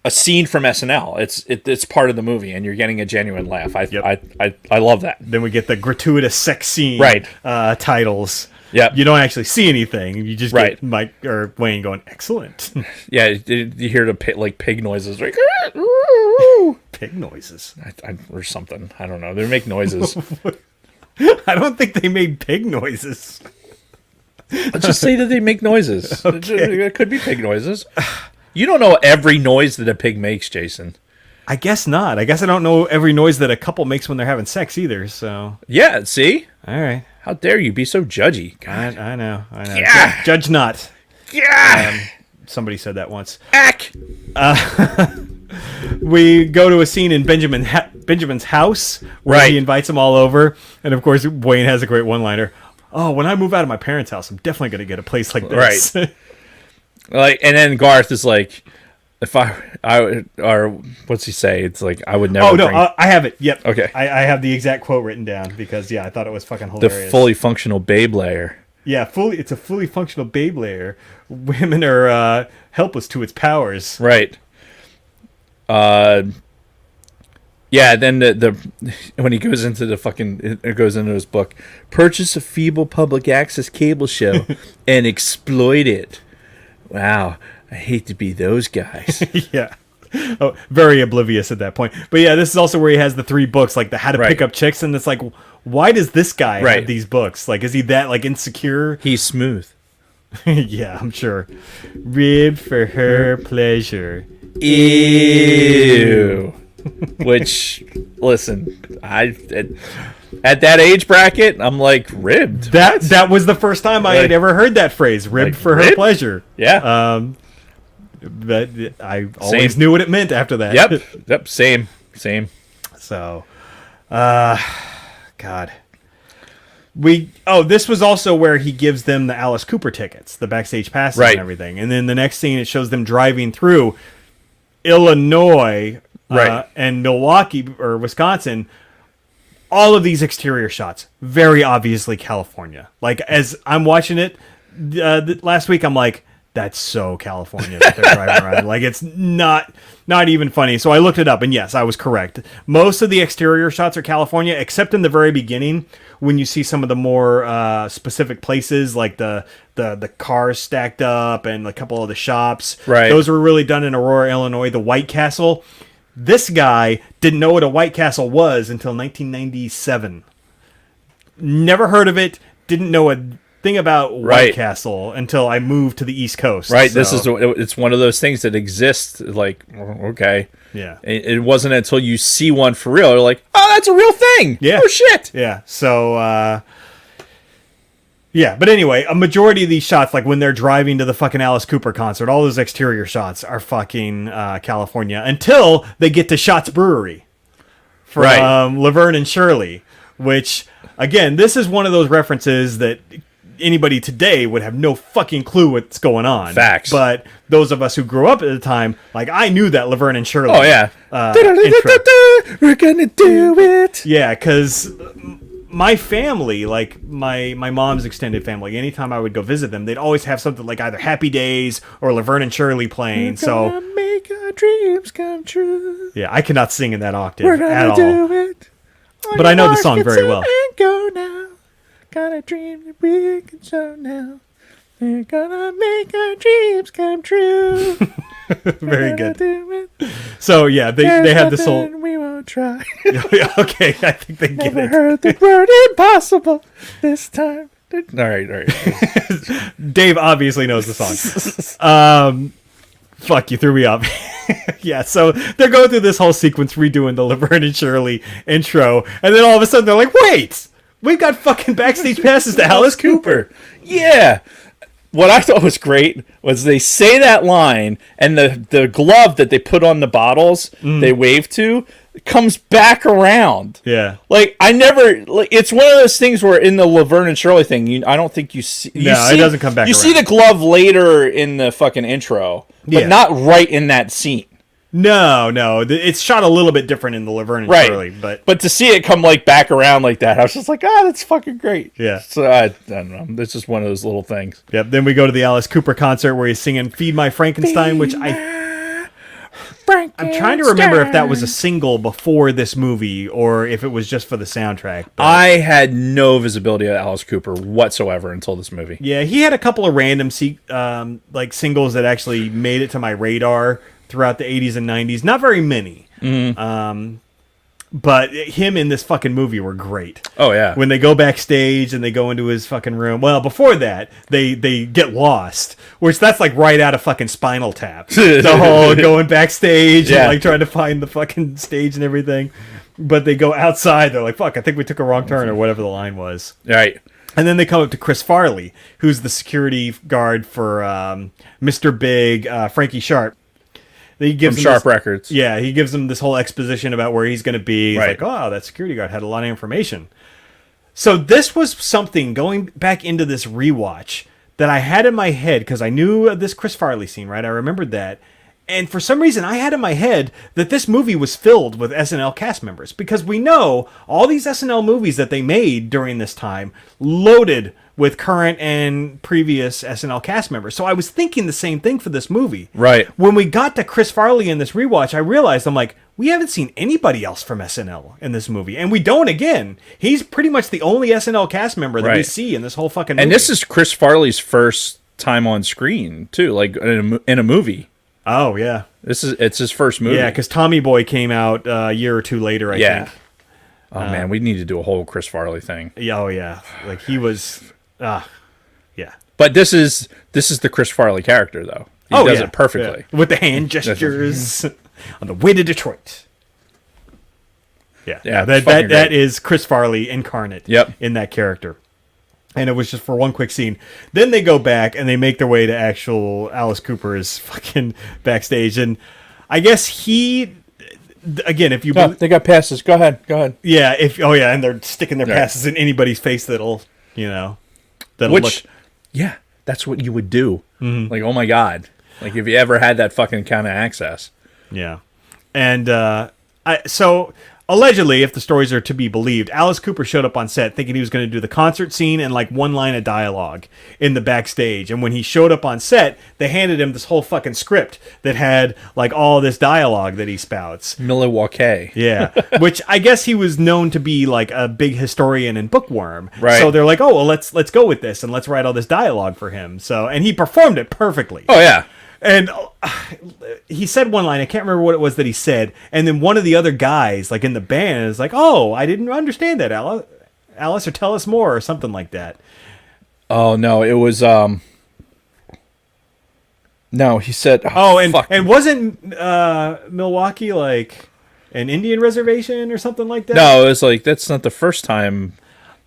a scene from SNL. It's part of the movie, and you're getting a genuine laugh. I love that. Then we get the gratuitous sex scene titles. Yeah, You don't actually see anything. You just Right. get Mike or Wayne going, excellent. yeah. You hear the pig noises, like Pig noises. or something. I don't know. They make noises. I don't think they made pig noises. Let's just say that they make noises. Okay. It could be pig noises. You don't know every noise that a pig makes, Jason. I guess not. I guess I don't know every noise that a couple makes when they're having sex either. So, Yeah, see? all right. How dare you be so judgy? God. I know. Yeah. Judge not. Yeah! Somebody said that once. Ack! We go to a scene in Benjamin's house where Right. he invites them all over, and of course Wayne has a great one-liner. Oh, when I move out of my parents' house, I'm definitely going to get a place like this. Like, and then Garth is like, if or what's he say? It's like, I would never Oh, no, bring I have it. Yep. Okay. I have the exact quote written down because, I thought it was fucking the hilarious. fully functional babe layer. Yeah, it's a fully functional babe layer. Women are helpless to its powers. Right. Yeah, then the when he goes into it goes into his book, purchase a feeble public access cable show and exploit it. Wow, I hate to be those guys. Yeah. Oh, very oblivious at that point. But yeah, this is also where he has the 3 books, like the How to Right. Pick Up Chicks, and it's like, why does this guy Right. have these books? Like, is he that like insecure? He's smooth. Yeah, I'm sure. Rib for her pleasure. Ew. Which, listen, at that age bracket, I'm like ribbed. That was the first time I had Like- ever heard that phrase. Rib like, for her rib? pleasure. Yeah. But I always knew what it meant after that. Yep. Same. So, God. This was also where he gives them the Alice Cooper tickets, the backstage passes Right. and everything. And then the next scene, it shows them driving through Illinois Right. and Milwaukee or Wisconsin. All of these exterior shots, very obviously California. Like, as I'm watching it last week, I'm like, that's so California that they're driving around. Like, it's not even funny. So I looked it up, and yes, I was correct. Most of the exterior shots are California, except in the very beginning when you see some of the more specific places, like the cars stacked up and a couple of the shops. Right. Those were really done in Aurora, Illinois. The White Castle. This guy didn't know what a White Castle was until 1997. Never heard of it. Didn't know a thing about White Right. Castle until I moved to the East Coast. Right. So, It's one of those things that exists. Like, okay. yeah. It wasn't until you see one for real, you're like, oh, that's a real thing. Yeah. Oh, shit. Yeah. So Yeah, but anyway, a majority of these shots, like when they're driving to the fucking Alice Cooper concert, all those exterior shots are fucking California until they get to Shots Brewery from Laverne and Shirley, which, again, this is one of those references that anybody today would have no fucking clue what's going on. Facts. But those of us who grew up at the time, like, I knew that Laverne and Shirley We're gonna do it. Yeah, because my family, like my mom's extended family, anytime I would go visit them, they'd always have something like either Happy Days or Laverne and Shirley playing. We're gonna make our dreams come true. Yeah, I cannot sing in that octave We're gonna at all. do it. But I know the song very well. Go now. Got a dream that we can show now. We're gonna make our dreams come true. Very good. So yeah, they had this whole. We won't try. Okay, I think they get Never it. heard the word impossible this time. All right. Dave obviously knows the song. Fuck, you threw me off. Yeah, so they're going through this whole sequence redoing the Laverne and Shirley intro, and then all of a sudden they're like, wait, we've got fucking backstage passes to Alice Cooper. Yeah. What I thought was great was they say that line, and the glove that they put on the bottles they wave to comes back around. Yeah. Like, it's one of those things where in the Laverne and Shirley thing, I don't think you see. It doesn't come back You around. see the glove later in the fucking intro, but not right in that scene. No, it's shot a little bit different in the Laverne and Shirley, but to see it come like back around like that, I was just like, that's fucking great. Yeah. So I don't know. It's just one of those little things. Yep. Then we go to the Alice Cooper concert where he's singing "Feed My Frankenstein," which I'm trying to remember if that was a single before this movie or if it was just for the soundtrack. But I had no visibility of Alice Cooper whatsoever until this movie. yeah, he had a couple of random like singles that actually made it to my radar throughout the 80s and 90s. Not very many. But him in this fucking movie were great. Oh, yeah. When they go backstage and they go into his fucking room. Well, before that, they get lost. Which that's like right out of fucking Spinal Tap. The whole going backstage and like trying to find the fucking stage and everything. But they go outside. They're like, fuck, I think we took a wrong turn or whatever the line was. Right. And then they come up to Chris Farley, who's the security guard for Mr. Big, Frankie Sharp. He gives From Sharp Records. Yeah, he gives them this whole exposition about where he's going to be. He's Right. like, oh, that security guard had a lot of information. So this was something, going back into this rewatch, that I had in my head, because I knew this Chris Farley scene, right? I remembered that. And for some reason, I had in my head that this movie was filled with SNL cast members. Because we know all these SNL movies that they made during this time loaded with current and previous SNL cast members. So I was thinking the same thing for this movie. Right. When we got to Chris Farley in this rewatch, I realized, I'm like, we haven't seen anybody else from SNL in this movie. And we don't again. He's pretty much the only SNL cast member that we see in this whole fucking movie. And this is Chris Farley's first time on screen, too, like in a movie. Oh, yeah. It's his first movie. Yeah, because Tommy Boy came out a year or two later, I think. Oh, man, we need to do a whole Chris Farley thing. Yeah, oh, yeah. Like, he was... yeah. But this is the Chris Farley character, though. He does it perfectly. Yeah. With the hand gestures on the way to Detroit. Yeah, that is Chris Farley incarnate in that character. And it was just for one quick scene. Then they go back and they make their way to actual Alice Cooper's fucking backstage. And I guess he... Again, if you... they got passes. Go ahead. Yeah, and they're sticking their passes in anybody's face that'll look... Yeah, that's what you would do. Mm-hmm. Like, oh my God. Like, if you ever had that fucking kind of access. Yeah. And so allegedly, if the stories are to be believed, Alice Cooper showed up on set thinking he was going to do the concert scene and like one line of dialogue in the backstage. And when he showed up on set, they handed him this whole fucking script that had like all this dialogue that he spouts. Milwaukee. Yeah. Which I guess he was known to be like a big historian and bookworm. Right. So they're like, oh, well, let's go with this and let's write all this dialogue for him. So, and he performed it perfectly. Oh, yeah. And he said one line, I can't remember what it was that he said, and then one of the other guys, like in the band, is like, oh, I didn't understand that, Alice, or tell us more, or something like that. Oh, no, it was, no, he said, and wasn't Milwaukee like an Indian reservation or something like that? No, it was like, that's not the first time.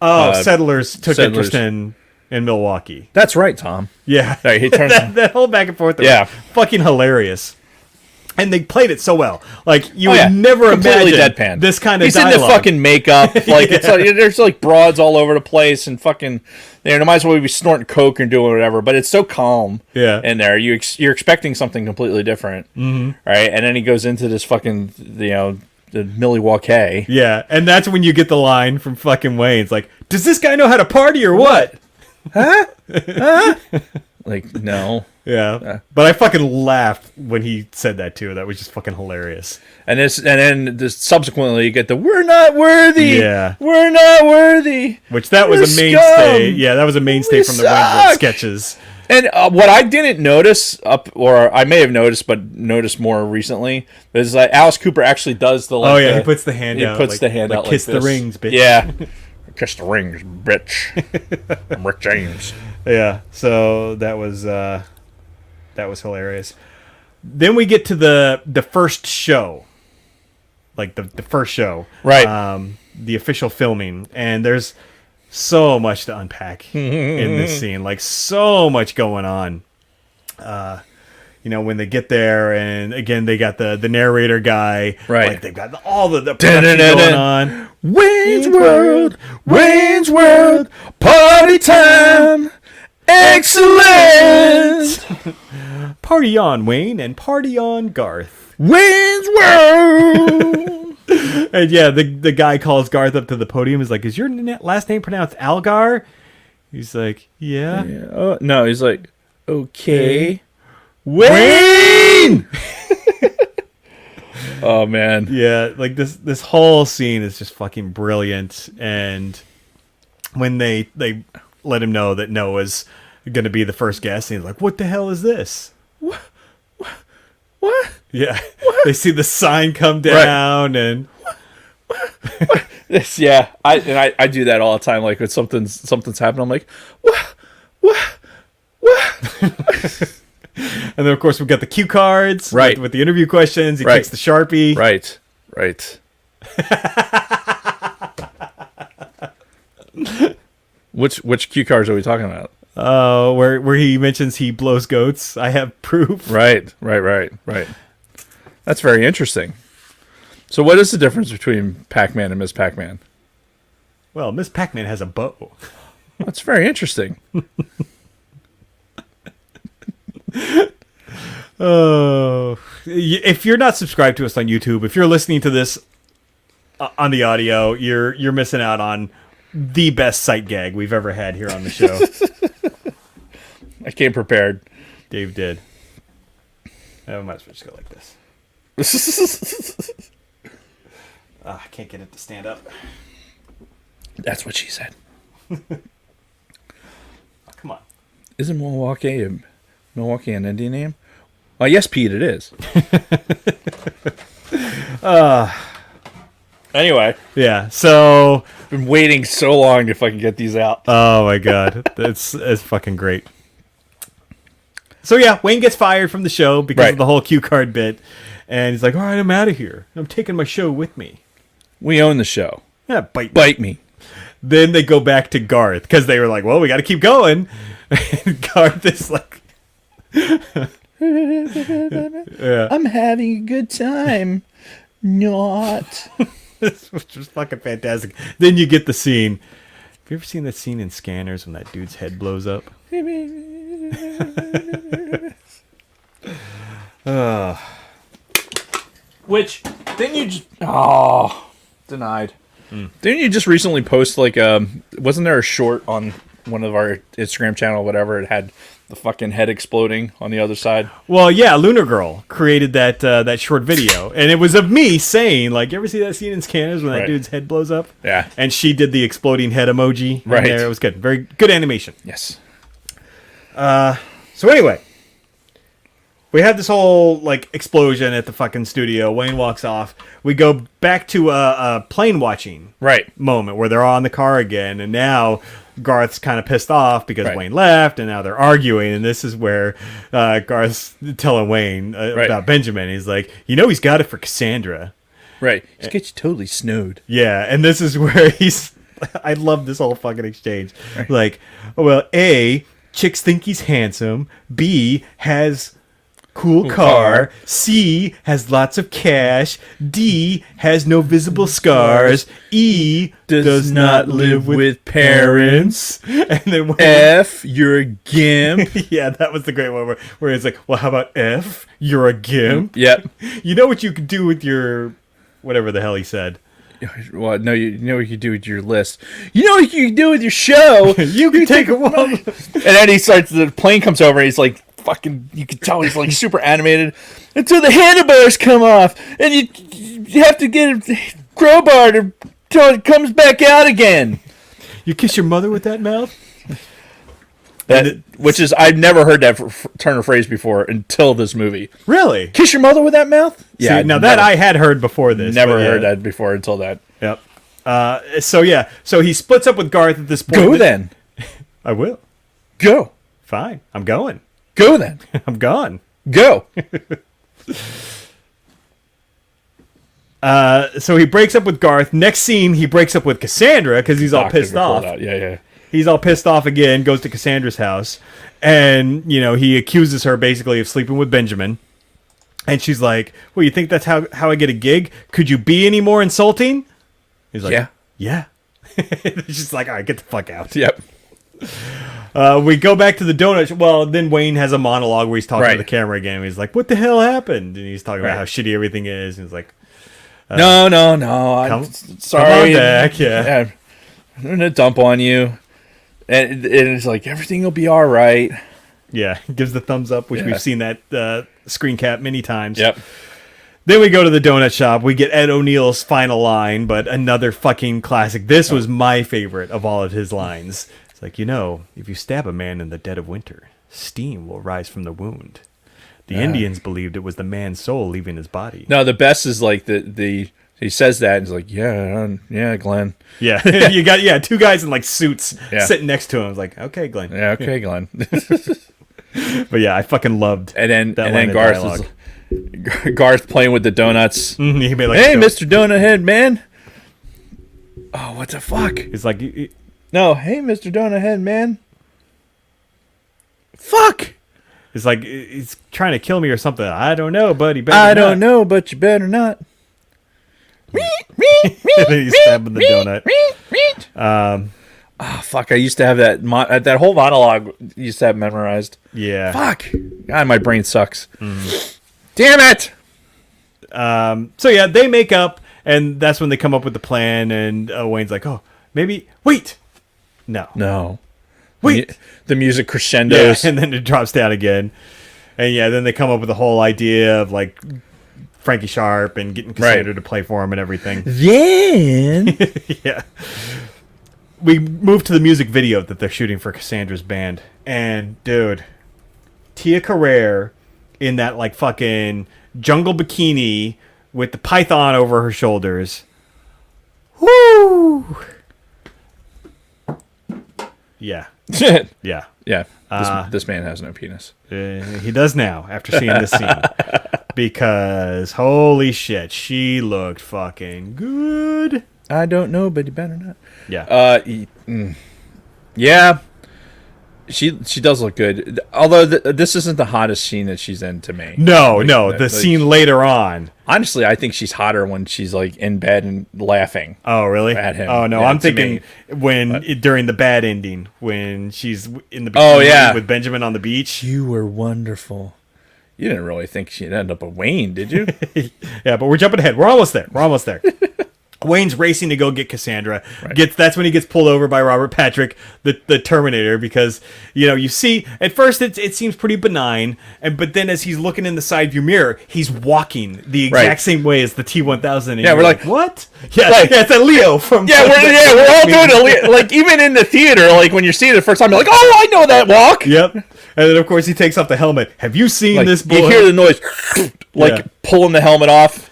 Settlers took interest in in Milwaukee. That's right, Tom. Yeah. Right, he turns that whole back and forth. Yeah. Was fucking hilarious. And they played it so well. Like, you would yeah. never Completely imagine deadpan. this kind of He's dialogue. in the fucking makeup. Like, it's like, there's like broads all over the place and fucking, they might as well be snorting coke and doing whatever, but it's so calm in there. You're expecting something completely different. Right? And then he goes into this fucking, the Milwaukee. Yeah, and that's when you get the line from fucking Wayne. It's like, does this guy know how to party or what? Huh? Like, no. Yeah. But I fucking laughed when he said that too. That was just fucking hilarious. And then subsequently you get the "we're not worthy." Yeah. We're not worthy. Which that was a mainstay. Yeah, that was a mainstay from the Wayne's sketches. And what I didn't notice or I may have noticed, but noticed more recently, is that Alice Cooper actually does the like. Oh yeah, he puts the hand out. He puts the hand out like kiss this. the rings, bitch. Yeah. Kiss the rings, bitch. I'm Rick James. Yeah. So that was hilarious. Then we get to the first show. Like the first show. Right. The official filming. And there's so much to unpack in this scene. Like, so much going on. When they get there, and again, they got the narrator guy. Right. Like, they've got all the production going on. Wayne's World, party time, excellent. Party on, Wayne, and party on, Garth. Wayne's World. And yeah, the guy calls Garth up to the podium. He's like, "Is your last name pronounced Algar?" He's like, "Yeah." Oh, no, he's like, "Okay." Wayne! Oh, man. Yeah, like this whole scene is just fucking brilliant. And when they let him know that Noah's going to be the first guest, and he's like, "What the hell is this?" What? Yeah. What? They see the sign come down, and what? This, yeah. I do that all the time. Like, when something's happening, I'm like, what? and then of course we've got the cue cards, right, with the interview questions. He takes the Sharpie, right. Which cue cards are we talking about? Where he mentions he blows goats. I have proof. Right. That's very interesting. So what is the difference between Pac-Man and Miss Pac-Man? Well, Miss Pac-Man has a bow. That's very interesting. Oh, if you're not subscribed to us on YouTube, if you're listening to this on the audio, you're missing out on the best sight gag we've ever had here on the show. I came prepared. Dave did. I might as well just go like this. I can't get it to stand up. That's what she said. Oh, come on. Isn't Milwaukee an Indian name? Yes, Pete, it is. Anyway. Yeah, so... Been waiting so long to fucking get these out. Oh, my God. It's fucking great. So, yeah, Wayne gets fired from the show because of the whole cue card bit. And he's like, all right, I'm out of here. I'm taking my show with me. We own the show. Yeah, bite me. Then they go back to Garth because they were like, well, we got to keep going. And Garth is like... Yeah. I'm having a good time. Not. Which was fucking fantastic. Then you get the scene. Have you ever seen that scene in Scanners when that dude's head blows up? Which, didn't you just... Oh, denied. Didn't you just recently post, like, wasn't there a short on one of our Instagram channel, whatever, it had the fucking head exploding on the other side? Well, yeah, Lunar Girl created that short video, and it was of me saying, like, you ever see that scene in Scanners when that dude's head blows up? Yeah. And she did the exploding head emoji. Right. There. It was good. Very good animation. Yes. So anyway, we have this whole, like, explosion at the fucking studio. Wayne walks off. We go back to a plane watching moment where they're all in the car again, and now Garth's kind of pissed off because Wayne left, and now they're arguing, and this is where Garth's telling Wayne about Benjamin. He's like, he's got it for Cassandra. Right. He's got you totally snowed. Yeah, and this is where he's I love this whole fucking exchange. Like, well, A, chicks think he's handsome. B, has cool car. C, has lots of cash. D, has no visible scars. E, does not live with parents. And then F, you're a gimp. yeah, that was the great one where it's like, well, how about F, you're a gimp? Yep. You know what you could do with your, whatever the hell he said. Well, no, you know what you do with your list. You know what you can do with your show. You can take a walk. And then he starts. The plane comes over. And he's like, fucking. You can tell he's like super animated until the handlebars come off, and you have to get a crowbar until it comes back out again. You kiss your mother with that mouth? Which is, I've never heard that turn of phrase before until this movie. Really? Kiss your mother with that mouth? Yeah. See, now that I had heard before this. Never heard that before until that. Yep. So he splits up with Garth at this point. Go then. I will. Go. Fine. I'm going. Go then. I'm gone. Go. So he breaks up with Garth. Next scene, he breaks up with Cassandra because he's all pissed off. Yeah. He's all pissed off again, goes to Cassandra's house, and, he accuses her basically of sleeping with Benjamin. And she's like, well, you think that's how I get a gig? Could you be any more insulting? He's like, yeah. She's like, all right, get the fuck out. Yep. We go back to the donut. Well, then Wayne has a monologue where he's talking to the camera again. He's like, what the hell happened? And he's talking about how shitty everything is. And he's like, no. I'm sorry. Come on back. Yeah. I'm going to dump on you. And it's like, everything will be all right. Yeah, gives the thumbs up, which we've seen that screen cap many times. Yep. Then we go to the donut shop. We get Ed O'Neill's final line, but another fucking classic. This was my favorite of all of his lines. It's like, if you stab a man in the dead of winter, steam will rise from the wound. The Indians believed it was the man's soul leaving his body. No, the best is like he says that and he's like, yeah, Glenn. Yeah, you got two guys in like suits sitting next to him. I was like, okay, Glenn. Yeah, okay, Glenn. But yeah, I fucking loved that Garth playing with the donuts. Mm-hmm, he'd be like, hey, Mr. Donut Head, man. Oh, what the fuck? He's like, no, hey, Mr. Donut Head, man. Fuck. It's like, he's trying to kill me or something. I don't know, but he better I don't know, but you better not. And then he's stabbing the donut. Oh, fuck. I used to have that whole monologue used to have memorized. Yeah. Fuck. God, my brain sucks. Damn it. So yeah, they make up, and that's when they come up with the plan, and Wayne's like, oh, maybe, wait. No. Wait. The music crescendos. Yeah, and then it drops down again. And yeah, then they come up with the whole idea of like Frankie Sharp and getting Cassandra to play for him and everything. Then yeah. We move to the music video that they're shooting for Cassandra's band. And dude, Tia Carrere in that like fucking jungle bikini with the python over her shoulders. Woo! Yeah. Yeah. Yeah. This man has no penis. He does now after seeing this scene. Because holy shit, she looked fucking good. I don't know, but you better not. Yeah. Yeah. She does look good. Although this isn't the hottest scene that she's in to me. No. The scene later on. Honestly, I think she's hotter when she's like in bed and laughing. Oh, really? At him. Oh, no. Yeah, I'm thinking during the bad ending when she's in the bikini with Benjamin on the beach. You were wonderful. You didn't really think she'd end up with Wayne, did you? Yeah, but we're jumping ahead. We're almost there. Wayne's racing to go get Cassandra. Right. That's when he gets pulled over by Robert Patrick, the Terminator, because you see at first it seems pretty benign, but then as he's looking in the side view mirror, he's walking the exact same way as the T-1000. Yeah, we're like, what? Yeah, it's a Leo from. Yeah, we're all doing it. Like even in the theater, like when you're seeing it the first time, you're like, oh, I know that walk. Yep. And then of course he takes off the helmet. Have you seen this boy? You hear the noise, pulling the helmet off.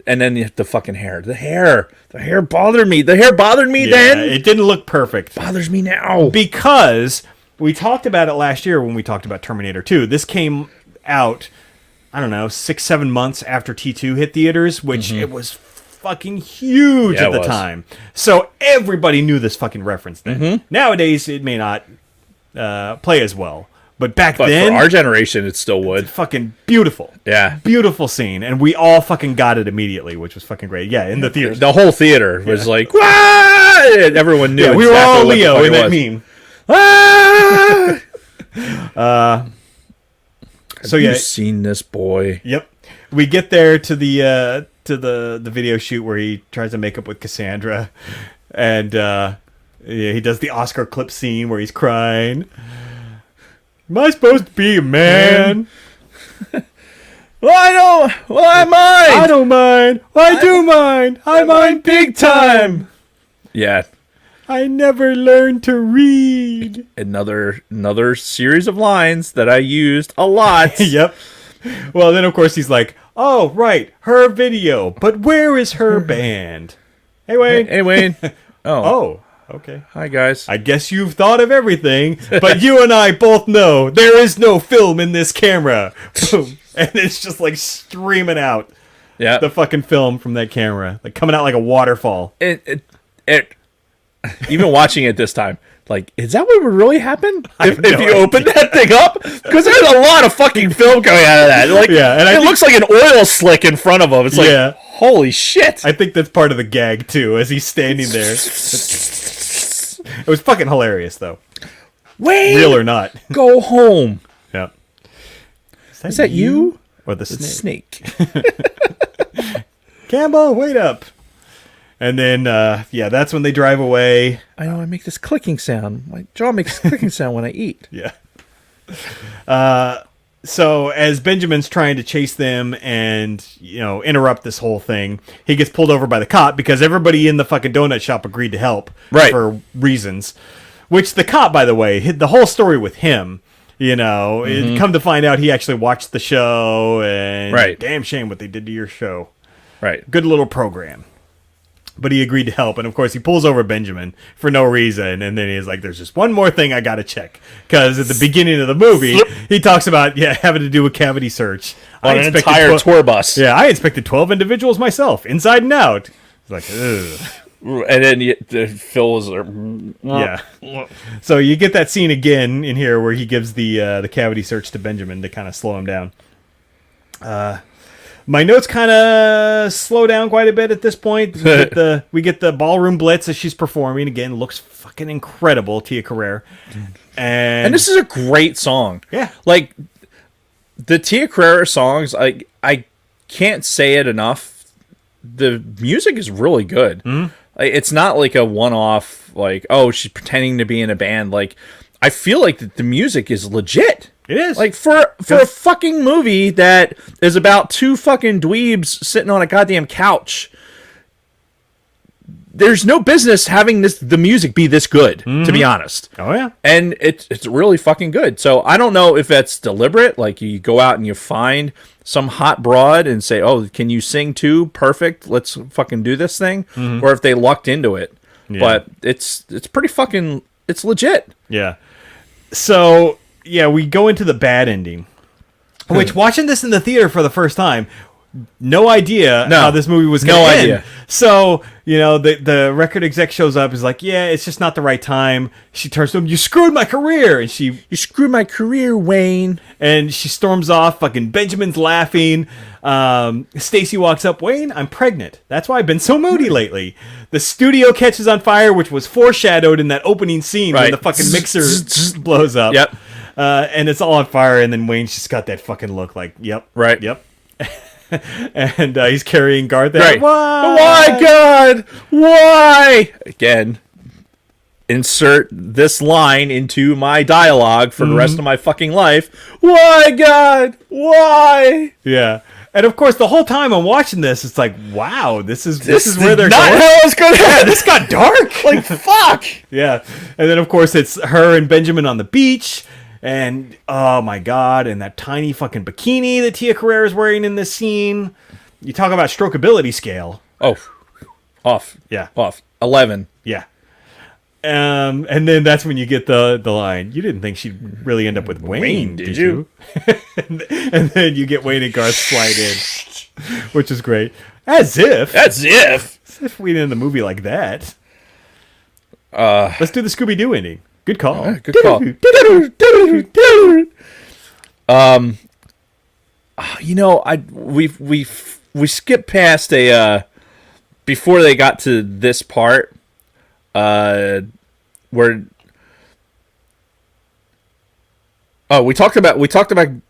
And then the fucking hair. The hair bothered me. The hair bothered me then. It didn't look perfect. Bothers me now. Because we talked about it last year when we talked about Terminator 2. This came out, I don't know, 6-7 months after T2 hit theaters, which it was fucking huge Yeah, at the time. So everybody knew this fucking reference then. Nowadays, it may not play as well. But then, for our generation, it still would. Fucking beautiful. Yeah. Beautiful scene. And we all fucking got it immediately, which was fucking great. Yeah, in the theaters. The whole theater was like, "Wah!" And everyone knew. Yeah, we were all Leo in that meme. So Have you seen this boy? Yep. We get there to the video shoot where he tries to make up with Cassandra. And he does the Oscar clip scene where he's crying. Am I supposed to be a man? Well, I mind. I don't mind. I do mind. I mind big time. Yeah. I never learned to read. Another series of lines that I used a lot. Yep. Well, then, of course, he's like, oh, right, her video. But where is her band? Hey, Wayne. Hey, Wayne. Oh. Okay. Hi, guys. I guess you've thought of everything, but you and I both know there is no film in this camera. Boom. And it's just like streaming out. Yeah. The fucking film from that camera. Like coming out like a waterfall. It even watching it this time, like, is that what would really happen if you open that thing up? Because there's a lot of fucking film coming out of that. Like, yeah, and it looks like an oil slick in front of him. It's like, holy shit. I think that's part of the gag, too, as he's standing there. It was fucking hilarious, though. Wait! Real or not. Go home. Yeah. Is that you? Or the snake? Campbell, wait up. And then, that's when they drive away. I know I make this clicking sound. My jaw makes a clicking sound when I eat. Yeah. So as Benjamin's trying to chase them and, interrupt this whole thing, he gets pulled over by the cop because everybody in the fucking donut shop agreed to help. Right. For reasons. Which the cop, by the way, hid the whole story with him. Come to find out he actually watched the show and damn shame what they did to your show. Right. Good little program. But he agreed to help, and of course he pulls over Benjamin for no reason, and then he's like, there's just one more thing I gotta check. Because at the beginning of the movie, he talks about, having to do a cavity search. On an entire tour bus. Yeah, I inspected 12 individuals myself, inside and out. It's like, ugh. And then Phil was yeah. So you get that scene again in here where he gives the cavity search to Benjamin to kind of slow him down. My notes kind of slow down quite a bit at this point. We get the ballroom blitz as she's performing. Again, looks fucking incredible, Tia Carrere. And this is a great song. Yeah. Like, the Tia Carrere songs, I can't say it enough. The music is really good. Mm-hmm. It's not like a one-off, like, oh, she's pretending to be in a band. Like, I feel like the music is legit. It is. Like, for a fucking movie that is about two fucking dweebs sitting on a goddamn couch, there's no business having the music be this good, to be honest. Oh, yeah. And it's really fucking good. So I don't know if that's deliberate, like you go out and you find some hot broad and say, oh, can you sing too? Perfect. Let's fucking do this thing. Mm-hmm. Or if they lucked into it. Yeah. But it's pretty fucking, it's legit. Yeah. So... yeah, we go into the bad ending. Which, watching this in the theater for the first time, no idea how this movie was going to end. Idea. So, the record exec shows up, is like, yeah, it's just not the right time. She turns to him, you screwed my career! And you screwed my career, Wayne. And she storms off, fucking Benjamin's laughing. Stacy walks up, Wayne, I'm pregnant. That's why I've been so moody lately. The studio catches on fire, which was foreshadowed in that opening scene when the fucking mixer blows up. Yep. And it's all on fire, and then Wayne's just got that fucking look like, yep. Right. Yep. And he's carrying Garth out. Right. Why, God? Why? Again, insert this line into my dialogue for the rest of my fucking life. Why, God? Why? Yeah. And of course, the whole time I'm watching this, it's like, wow, this is where they're not going. How it's going. Yeah, this got dark. Like, fuck. Yeah. And then, of course, it's her and Benjamin on the beach. And, oh my God, and that tiny fucking bikini that Tia Carrere is wearing in this scene. You talk about strokeability scale. Oh, off. Yeah. Off. 11. Yeah. And then that's when you get the line, you didn't think she'd really end up with Wayne, did you? And then you get Wayne and Garth slide in, which is great. As if. As if. As if we end the movie like that. Let's do the Scooby-Doo ending. Good call. Good call. You know, we skipped past a before they got to this part, where we talked about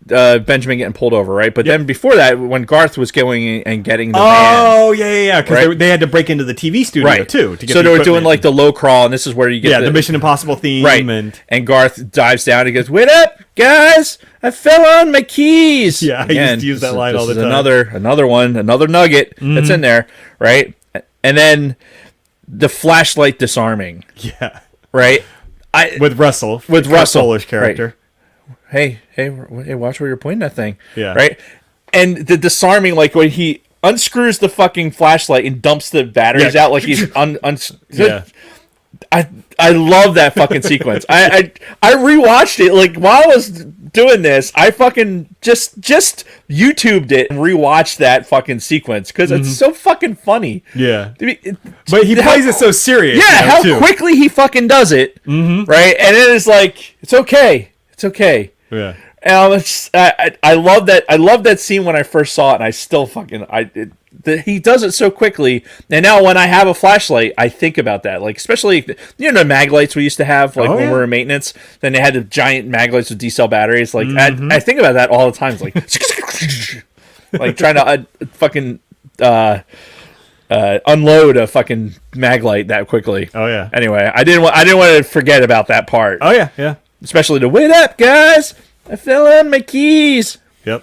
Benjamin getting pulled over, right? But then before that, when Garth was going and getting the van, yeah, because they had to break into the TV studio too. To get so they were doing like the low crawl, and this is where you get the Mission Impossible theme, right? And Garth dives down and goes, "Wait up, guys! I fell on my keys." Yeah, I used to use that line all the time. Another nugget that's in there, right? And then the flashlight disarming. Yeah. Right? With Russell. Polish character. Right. Hey, watch where you're pointing that thing. Yeah. Right? And the disarming, like when he unscrews the fucking flashlight and dumps the batteries out like he's yeah. I love that fucking sequence. I rewatched it like while I was doing this. I fucking just YouTubed it and rewatched that fucking sequence because it's so fucking funny. Yeah, but he plays it so serious. Yeah, how quickly he fucking does it. Right, and it is like it's okay. Yeah, and I love that. I love that scene when I first saw it, and I still fucking he does it so quickly. And now when I have a flashlight, I think about that. Like, especially, the mag lights we used to have, like, when we were in maintenance. Then they had the giant mag lights with D-cell batteries. Like, I think about that all the time. It's like, like trying to fucking unload a fucking mag light that quickly. Oh, yeah. Anyway, I didn't want to forget about that part. Oh, yeah. Especially the, wait up, guys! I fell on my keys. Yep.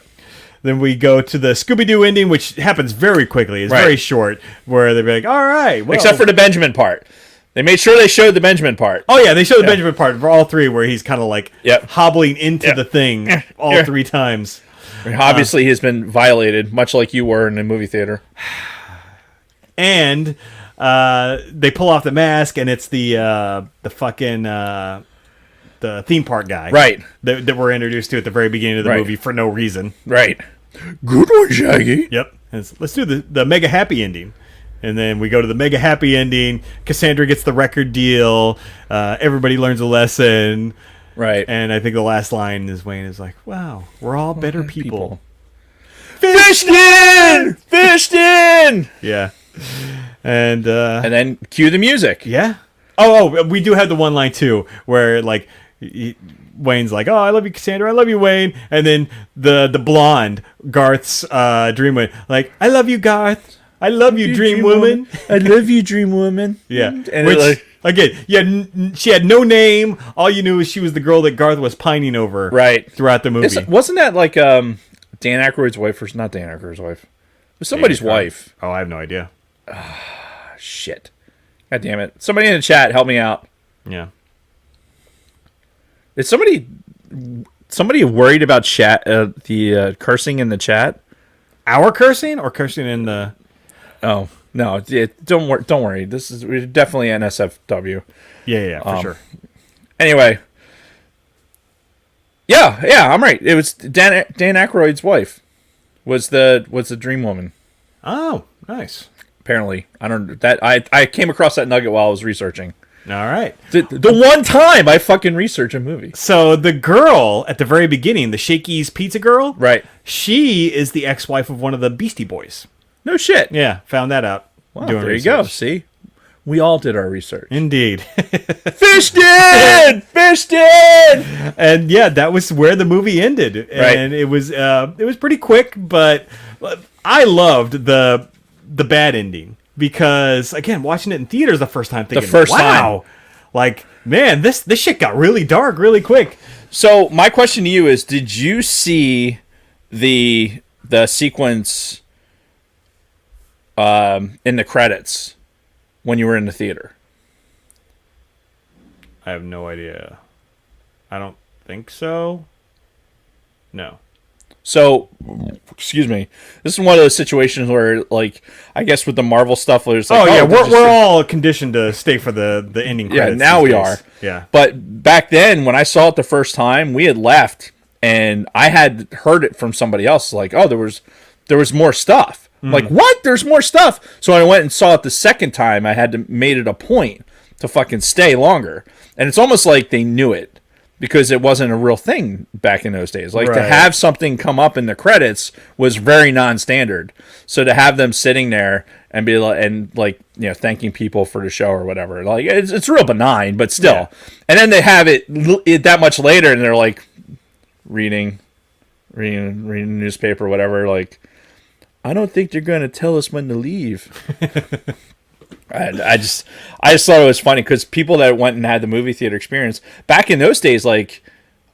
Then we go to the Scooby-Doo ending, which happens very quickly. It's very short, where they're like, all right. Well. Except for the Benjamin part. They made sure they showed the Benjamin part. Oh, yeah, they showed the Benjamin part for all three, where he's kind of like hobbling into the thing all 3 times. Obviously, he's been violated, much like you were in the movie theater. And they pull off the mask, and it's the fucking... the theme park guy, right? That we're introduced to at the very beginning of the movie for no reason, right? Good one, Shaggy. Yep. Let's do the mega happy ending, and then we go to the mega happy ending. Cassandra gets the record deal. Everybody learns a lesson, right? And I think the last line is Wayne is like, "Wow, we're all better people." Fished in. Yeah, and then cue the music. Yeah. Oh, we do have the one line too, where like. Wayne's like, "Oh, I love you, Cassandra. I love you, Wayne." And then the blonde Garth's dream woman, like, "I love you, Garth. I love you, dream woman. I love you, dream woman." Yeah, and which again, she had no name. All you knew is she was the girl that Garth was pining over, right, throughout the movie. Wasn't that like Dan Aykroyd's wife, or not Dan Aykroyd's wife? It was somebody's wife. Oh, I have no idea. Shit. God damn it! Somebody in the chat, help me out. Yeah. Is somebody worried about the cursing in the chat? Our cursing or cursing in the? Oh no! Don't worry. We're definitely NSFW. Yeah, for sure. Anyway, yeah, I'm right. It was Dan Aykroyd's wife was the dream woman. Oh, nice. Apparently, I came across that nugget while I was researching. All right. The one time I fucking research a movie. So the girl at the very beginning, the Shakey's pizza girl, right? She is the ex-wife of one of the Beastie Boys. No shit. Yeah, found that out. Well, there research. You go. See, we all did our research. Indeed. Fished in. And yeah, that was where the movie ended. Right. And it was pretty quick, but I loved the bad ending. Because again, watching it in theaters the first time, thinking, "Wow, like man, this shit got really dark really quick." So my question to you is: did you see the sequence in the credits when you were in the theater? I have no idea. I don't think so. No. So, excuse me. This is one of those situations where, like, I guess with the Marvel stuff, there's like, we're all conditioned to stay for the ending credits. Yeah, now we are. Yeah. But back then, when I saw it the first time, we had left, and I had heard it from somebody else. Like, oh, there was more stuff. I'm like, what? There's more stuff. So when I went and saw it the second time, I had to made it a point to fucking stay longer. And it's almost like they knew it because it wasn't a real thing back in those days. Like to have something come up in the credits was very non-standard. So to have them sitting there and be like, thanking people for the show or whatever, like it's real benign, but still. Yeah. And then they have it that much later, and they're like reading the newspaper or whatever. Like, I don't think they're going to tell us when to leave. I just thought it was funny because people that went and had the movie theater experience back in those days, like,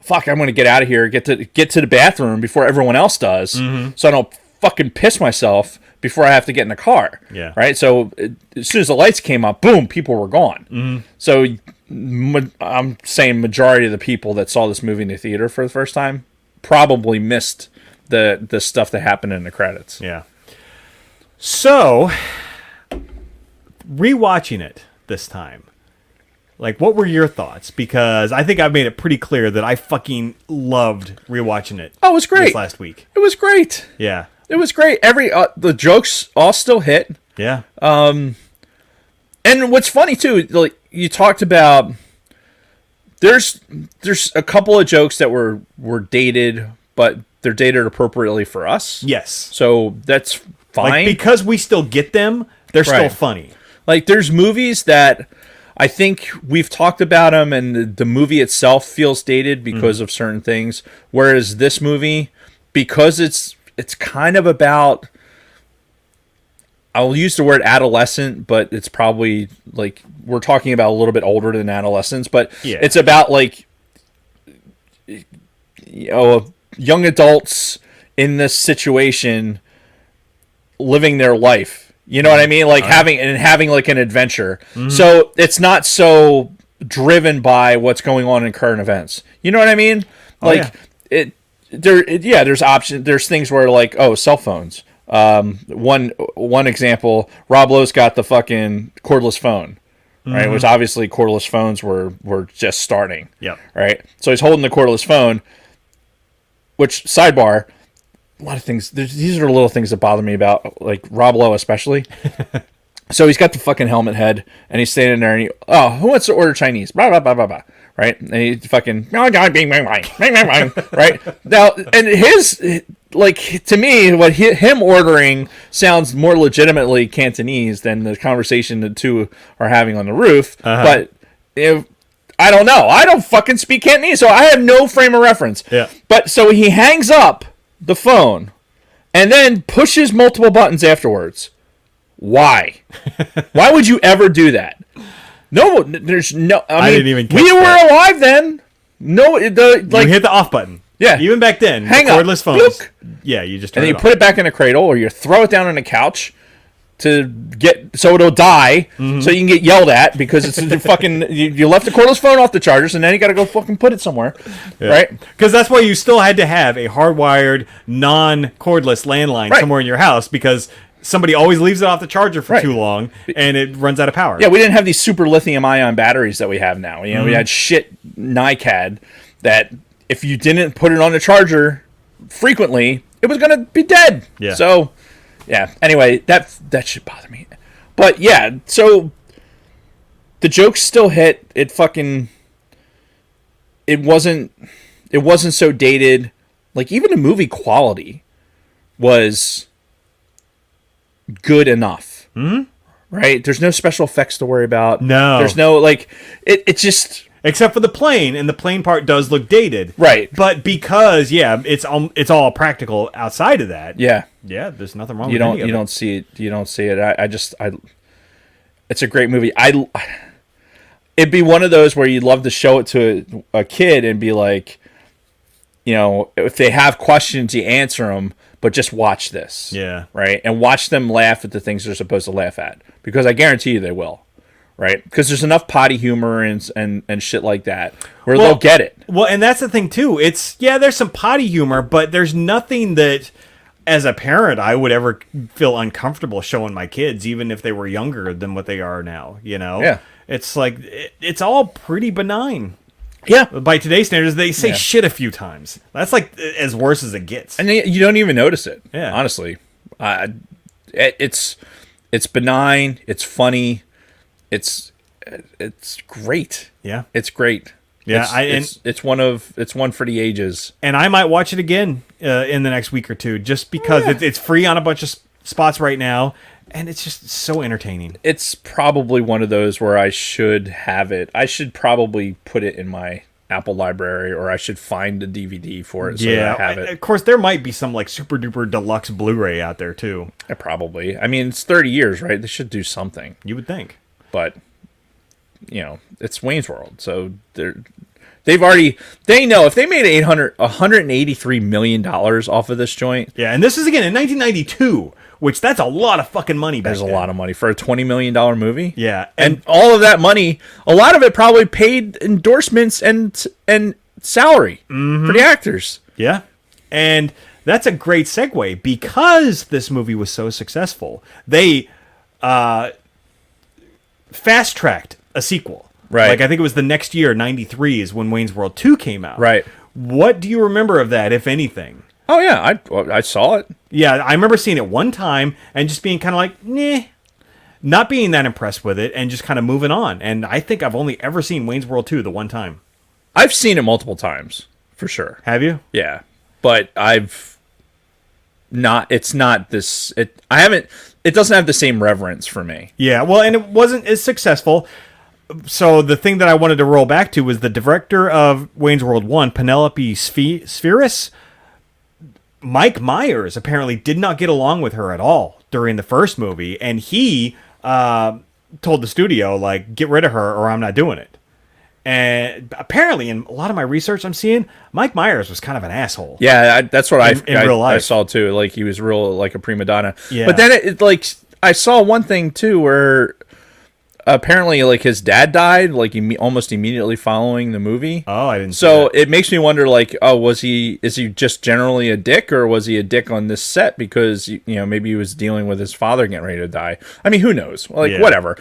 fuck, I'm going to get out of here, get to the bathroom before everyone else does, so I don't fucking piss myself before I have to get in the car. Yeah. Right. So as soon as the lights came up, boom, people were gone. So I'm saying majority of the people that saw this movie in the theater for the first time probably missed the stuff that happened in the credits. Yeah. So, rewatching it this time, like, what were your thoughts? Because I think I've made it pretty clear that I fucking loved rewatching it. Oh, it was great. This last week. It was great. Yeah. It was great. The jokes all still hit. Yeah. And what's funny too, like you talked about, there's a couple of jokes that were dated, but they're dated appropriately for us. Yes. So that's fine. Like, because we still get them, they're still funny. Like, there's movies that I think we've talked about them, and the movie itself feels dated because of certain things. Whereas this movie, because it's kind of about, I'll use the word adolescent, but it's probably like we're talking about a little bit older than adolescents, but it's about like, young adults in this situation living their life. You know what I mean? Like having like an adventure. So it's not so driven by what's going on in current events. You know what I mean? Like there's options. There's things where like, cell phones. One example, Rob Lowe's got the fucking cordless phone, right? Which obviously cordless phones were just starting. Yep. Right. So he's holding the cordless phone, which, sidebar, a lot of things, these are the little things that bother me about, like, Rob Lowe especially. So he's got the fucking helmet head, and he's standing there, and who wants to order Chinese? Blah, blah, blah, blah, blah. Right? And he fucking, right? Now, and his, like, to me, him ordering sounds more legitimately Cantonese than the conversation the two are having on the roof. But I don't know. I don't fucking speak Cantonese, so I have no frame of reference. Yeah. But so he hangs up the phone and then pushes multiple buttons afterwards. Why? Why would you ever do that? No, there's no. I didn't even catch we were that. alive then. No, You hit the off button. Yeah. Even back then, hang the cordless up, phones. blook. Yeah, you just turn and it you off. put it back in a cradle, or you throw it down on a couch to get so it'll die, so you can get yelled at because it's the fucking you left the cordless phone off the chargers, and then you got to go fucking put it somewhere, right? Because that's why you still had to have a hardwired, non-cordless landline somewhere in your house, because somebody always leaves it off the charger for too long, and it runs out of power. Yeah, we didn't have these super lithium-ion batteries that we have now. You know, we had shit NiCad that if you didn't put it on the charger frequently, it was gonna be dead. Yeah. So. Yeah. Anyway, that should bother me. But yeah, so the jokes still hit. It wasn't so dated. Like, even the movie quality was good enough. Right? There's no special effects to worry about. No. There's no, like, it just, except for the plane, and the plane part does look dated. Right. But because, it's all practical outside of that. yeah. Yeah, there's nothing wrong You with don't any of you it. don't see it. You don't see it. It's a great movie. It'd be one of those where you'd love to show it to a kid and be like, if they have questions, you answer them, but just watch this. Yeah. Right? And watch them laugh at the things they're supposed to laugh at, because I guarantee you they will. Right? Because there's enough potty humor and shit like that where they'll get it. Well, and that's the thing too. There's some potty humor, but there's nothing that, as a parent, I would ever feel uncomfortable showing my kids, even if they were younger than what they are now. Yeah. It's like, it's all pretty benign. Yeah. By today's standards, they say shit a few times. That's like as worse as it gets. And you don't even notice it. Yeah. Honestly. It's benign. It's funny. It's great. Yeah. It's great. Yeah, it's one for the ages. And I might watch it again in the next week or two, just because it's free on a bunch of spots right now, and it's just so entertaining. It's probably one of those where I should have it. I should probably put it in my Apple library, or I should find a DVD for it so that I have it. Of course, there might be some like super duper deluxe Blu-ray out there too. Probably. I mean, it's 30 years, right? They should do something. You would think. But it's Wayne's World, so they know if they made $183 million off of this joint. Yeah, and this is again in 1992, which that's a lot of fucking money back then. There's a lot of money for a $20 million movie. Yeah, and all of that money, a lot of it probably paid endorsements and salary for the actors. Yeah, and that's a great segue because this movie was so successful. They fast-tracked a sequel. Right. Like, I think it was the next year, 93, is when Wayne's World 2 came out. Right. What do you remember of that, if anything? Oh, yeah. I saw it. Yeah, I remember seeing it one time and just being kind of like, nah. Not being that impressed with it and just kind of moving on. And I think I've only ever seen Wayne's World 2 the one time. I've seen it multiple times, for sure. Have you? Yeah. But it's not this... It doesn't have the same reverence for me. Yeah, well, and it wasn't as successful. So the thing that I wanted to roll back to was the director of Wayne's World 1, Penelope Spheris. Mike Myers apparently did not get along with her at all during the first movie, and he told the studio, like, get rid of her or I'm not doing it. And apparently, in a lot of my research I'm seeing, Mike Myers was kind of an asshole. Yeah, that's what in real life. I saw too. Like, he was real, like a prima donna. Yeah. But then I saw one thing too where apparently, like, his dad died, like, almost immediately following the movie. Oh, I didn't. So it makes me wonder, like, is he just generally a dick, or was he a dick on this set because maybe he was dealing with his father getting ready to die? I mean, who knows? Like, whatever.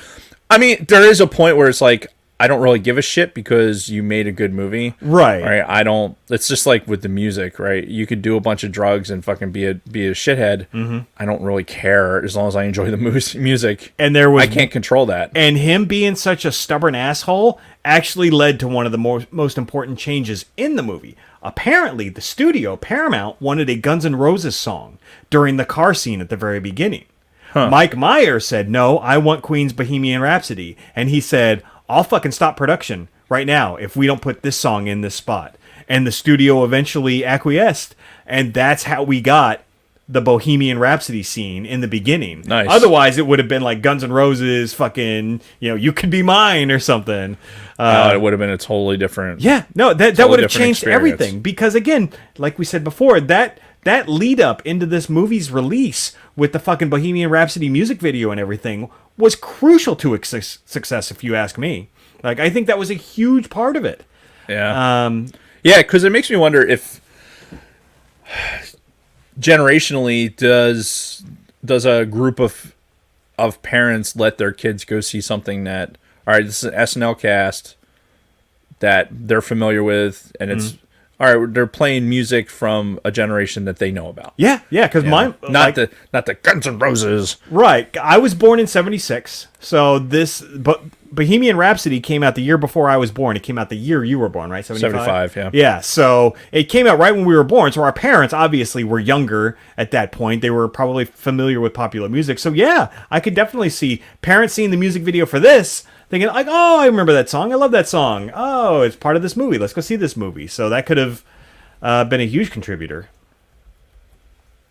I mean, there is a point where it's like, I don't really give a shit because you made a good movie. Right. Right. It's just like with the music, right? You could do a bunch of drugs and fucking be a shithead. Mm-hmm. I don't really care as long as I enjoy the music. And I can't control that. And him being such a stubborn asshole actually led to one of the most important changes in the movie. Apparently, the studio, Paramount, wanted a Guns N' Roses song during the car scene at the very beginning. Huh. Mike Myers said, no, I want Queen's Bohemian Rhapsody. And he said, I'll fucking stop production right now if we don't put this song in this spot. And the studio eventually acquiesced, and that's how we got the Bohemian Rhapsody scene in the beginning. Nice. Otherwise, it would have been like Guns N' Roses, fucking, You Could Be Mine or something. It would have been a totally different... Yeah, no, that would have changed everything. Because again, like we said before, that lead up into this movie's release with the fucking Bohemian Rhapsody music video and everything was crucial to its success, if you ask me. Like, I think that was a huge part of it. Yeah. Yeah, because it makes me wonder if generationally does a group of parents let their kids go see something that, all right, this is an SNL cast that they're familiar with, and it's all right, they're playing music from a generation that they know about. Yeah, because mine... Not the Guns N' Roses. Right. I was born in 76, so Bohemian Rhapsody came out the year before I was born. It came out the year you were born, right? 75, yeah. Yeah, so it came out right when we were born, so our parents obviously were younger at that point. They were probably familiar with popular music. So yeah, I could definitely see parents seeing the music video for this, thinking like, oh, I remember that song. I love that song. Oh, it's part of this movie. Let's go see this movie. So that could have been a huge contributor.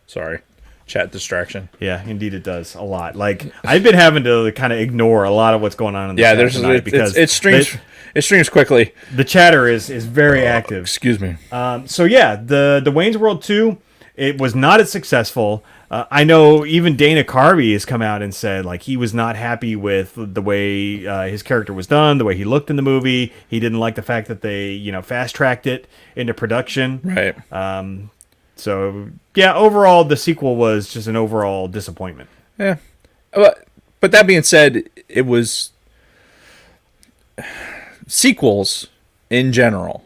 Sorry. Chat distraction. Yeah, indeed it does. A lot. Like, I've been having to kind of ignore a lot of what's going on in the chat tonight because it streams quickly. The chatter is very active. Excuse me. So yeah, the Wayne's World 2, it was not as successful. I know even Dana Carvey has come out and said like he was not happy with the way his character was done, the way he looked in the movie. He didn't like the fact that they fast tracked it into production. Right. So yeah, overall the sequel was just an overall disappointment. Yeah. But that being said, it was sequels in general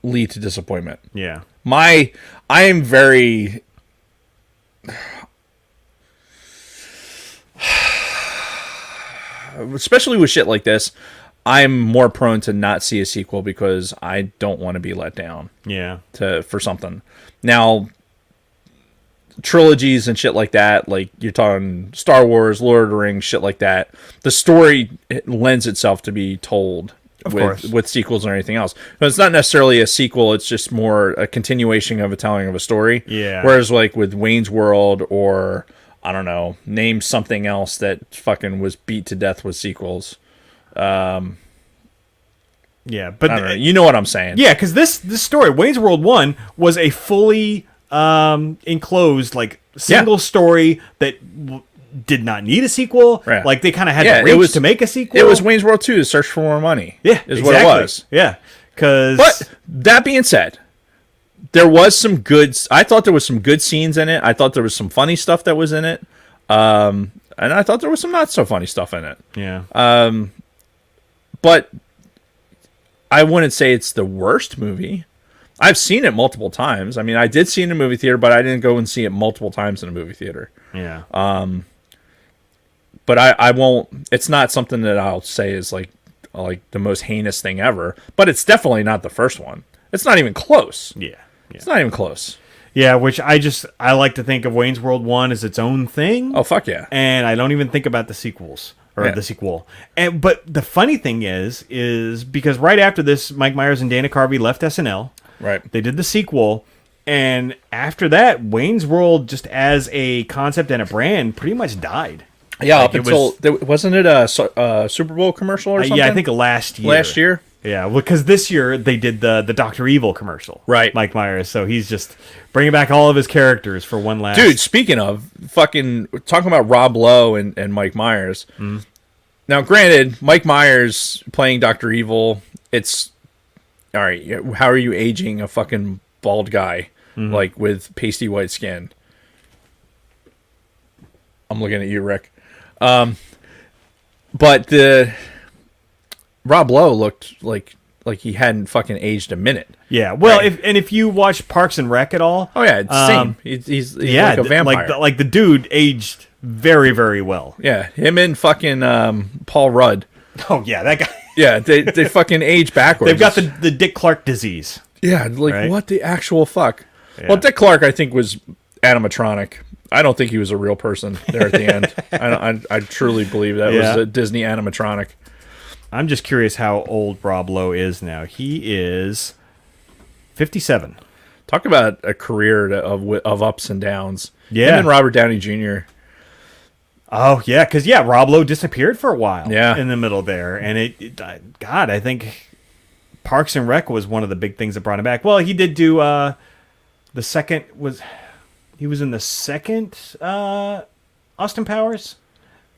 lead to disappointment. Yeah. I am very especially with shit like this, I'm more prone to not see a sequel because I don't want to be let down. Yeah. For something. Now, trilogies and shit like that, like you're talking Star Wars, Lord of the Rings, shit like that, the story lends itself to be told with sequels or anything else. But it's not necessarily a sequel, it's just more a continuation of a telling of a story. Yeah. Whereas like with Wayne's World or, I don't know, name something else that fucking was beat to death with sequels. Yeah, but I don't know, you know what I'm saying. Yeah, because this story, Wayne's World 1, was a fully enclosed, like, single story that did not need a sequel. Right. Like, they kind of had the reach to make a sequel. It was Wayne's World 2, to search for more money. Yeah, is what it was. Yeah, because... But, that being said, there was some good... I thought there was some good scenes in it. I thought there was some funny stuff that was in it. And I thought there was some not-so-funny stuff in it. Yeah. But I wouldn't say it's the worst movie. I've seen it multiple times. I mean, I did see it in a movie theater, but I didn't go and see it multiple times in a movie theater. Yeah. But I won't... It's not something that I'll say is like the most heinous thing ever. But it's definitely not the first one. It's not even close. Yeah. It's not even close. Yeah, which I like to think of Wayne's World 1 as its own thing. Oh, fuck yeah. And I don't even think about the sequels. Or the sequel. But the funny thing is because right after this, Mike Myers and Dana Carvey left SNL. Right. They did the sequel. And after that, Wayne's World, just as a concept and a brand, pretty much died. Yeah, like up until... wasn't it a Super Bowl commercial or something? Yeah, I think last year. Last year? Yeah, because this year they did the Dr. Evil commercial. Right. Mike Myers. So he's just bringing back all of his characters for one last... Dude, speaking of, fucking... Talking about Rob Lowe and Mike Myers... Mm. Now, granted, Mike Myers playing Dr. Evil, it's... All right, how are you aging a fucking bald guy, like, with pasty white skin? I'm looking at you, Rick. But the... Rob Lowe looked like he hadn't fucking aged a minute. Yeah, well, right? if you watch Parks and Rec at all... Oh, yeah, it's the same. He's like a vampire. Like the dude aged very, very well. Yeah, him and fucking Paul Rudd. Oh, yeah, that guy... Yeah, they fucking age backwards. They've got the Dick Clark disease. Yeah, like, right? What the actual fuck? Yeah. Well, Dick Clark, I think, was animatronic. I don't think he was a real person there at the end. I truly believe that was a Disney animatronic. I'm just curious how old Rob Lowe is now. He is 57. Talk about a career of ups and downs. Yeah. Him and Robert Downey Jr. Oh, yeah, because, Rob Lowe disappeared for a while in the middle there. And God, I think Parks and Rec was one of the big things that brought him back. Well, he did do the second... He was in the second Austin Powers?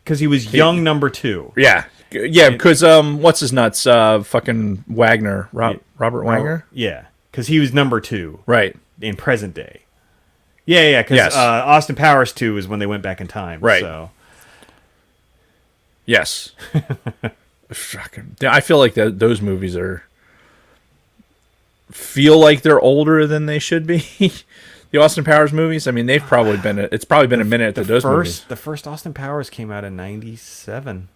Because he was young number 2. Yeah. Yeah, because what's his nuts? Fucking Wagner. Robert Wagner? Yeah, because he was number 2. Right. In present day. Yeah, because Austin Powers 2 is when they went back in time. Right. So. Yes. I feel like those movies feel like they're older than they should be. The Austin Powers movies. I mean, it's probably been a minute that those movies. The first Austin Powers came out in 97.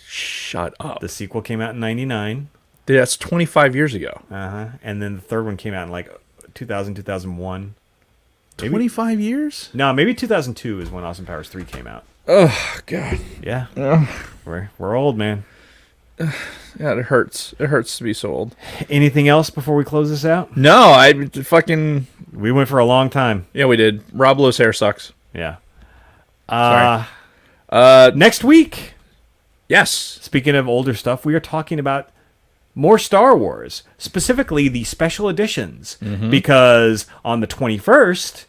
Shut up. The sequel came out in 99. Dude, that's 25 years ago. And then the third one came out in like 2000, 2001. 25 years? No, maybe 2002 is when Austin Powers 3 came out. Oh, God. Yeah. We're old, man. Yeah, it hurts. It hurts to be so old. Anything else before we close this out? No, We went for a long time. Yeah, we did. Rob Lowe's hair sucks. Yeah. Sorry. Next week. Yes. Speaking of older stuff, we are talking about more Star Wars, specifically the special editions, because on the 21st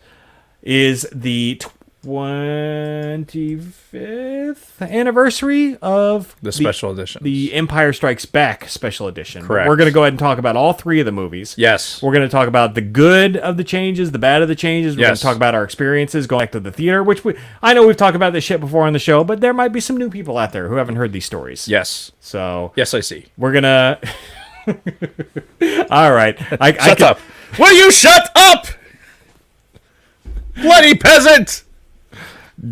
is the 25th anniversary of the special edition, the Empire Strikes Back special edition. Correct. We're going to go ahead and talk about all 3 of the movies. Yes. We're going to talk about the good of the changes, the bad of the changes. We're going to talk about our experiences going back to the theater, which I know we've talked about this shit before on the show, but there might be some new people out there who haven't heard these stories. Yes. So yes, I see. We're going to... All right. Shut up. Will you shut up? Bloody peasant!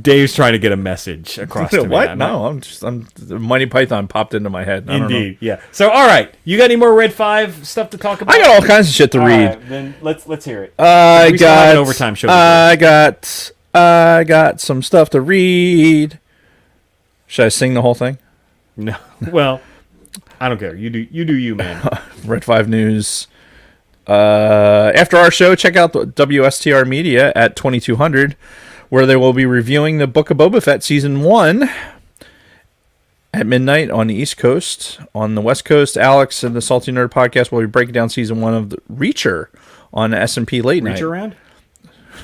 Dave's trying to get a message across to me. What? No, I'm Monty Python popped into my head. I don't know. Indeed, yeah. So, all right, you got any more Red 5 stuff to talk about? I got all kinds of shit to read. Right, then let's hear it. I still have got an overtime show. I got some stuff to read. Should I sing the whole thing? No. Well, I don't care. You do you, man. Red 5 News. After our show, check out the WSTR Media at 2200, where they will be reviewing the Book of Boba Fett Season 1 at midnight on the East Coast. On the West Coast, Alex and the Salty Nerd Podcast will be breaking down Season 1 of the Reacher on S&P Late Night. Reach around?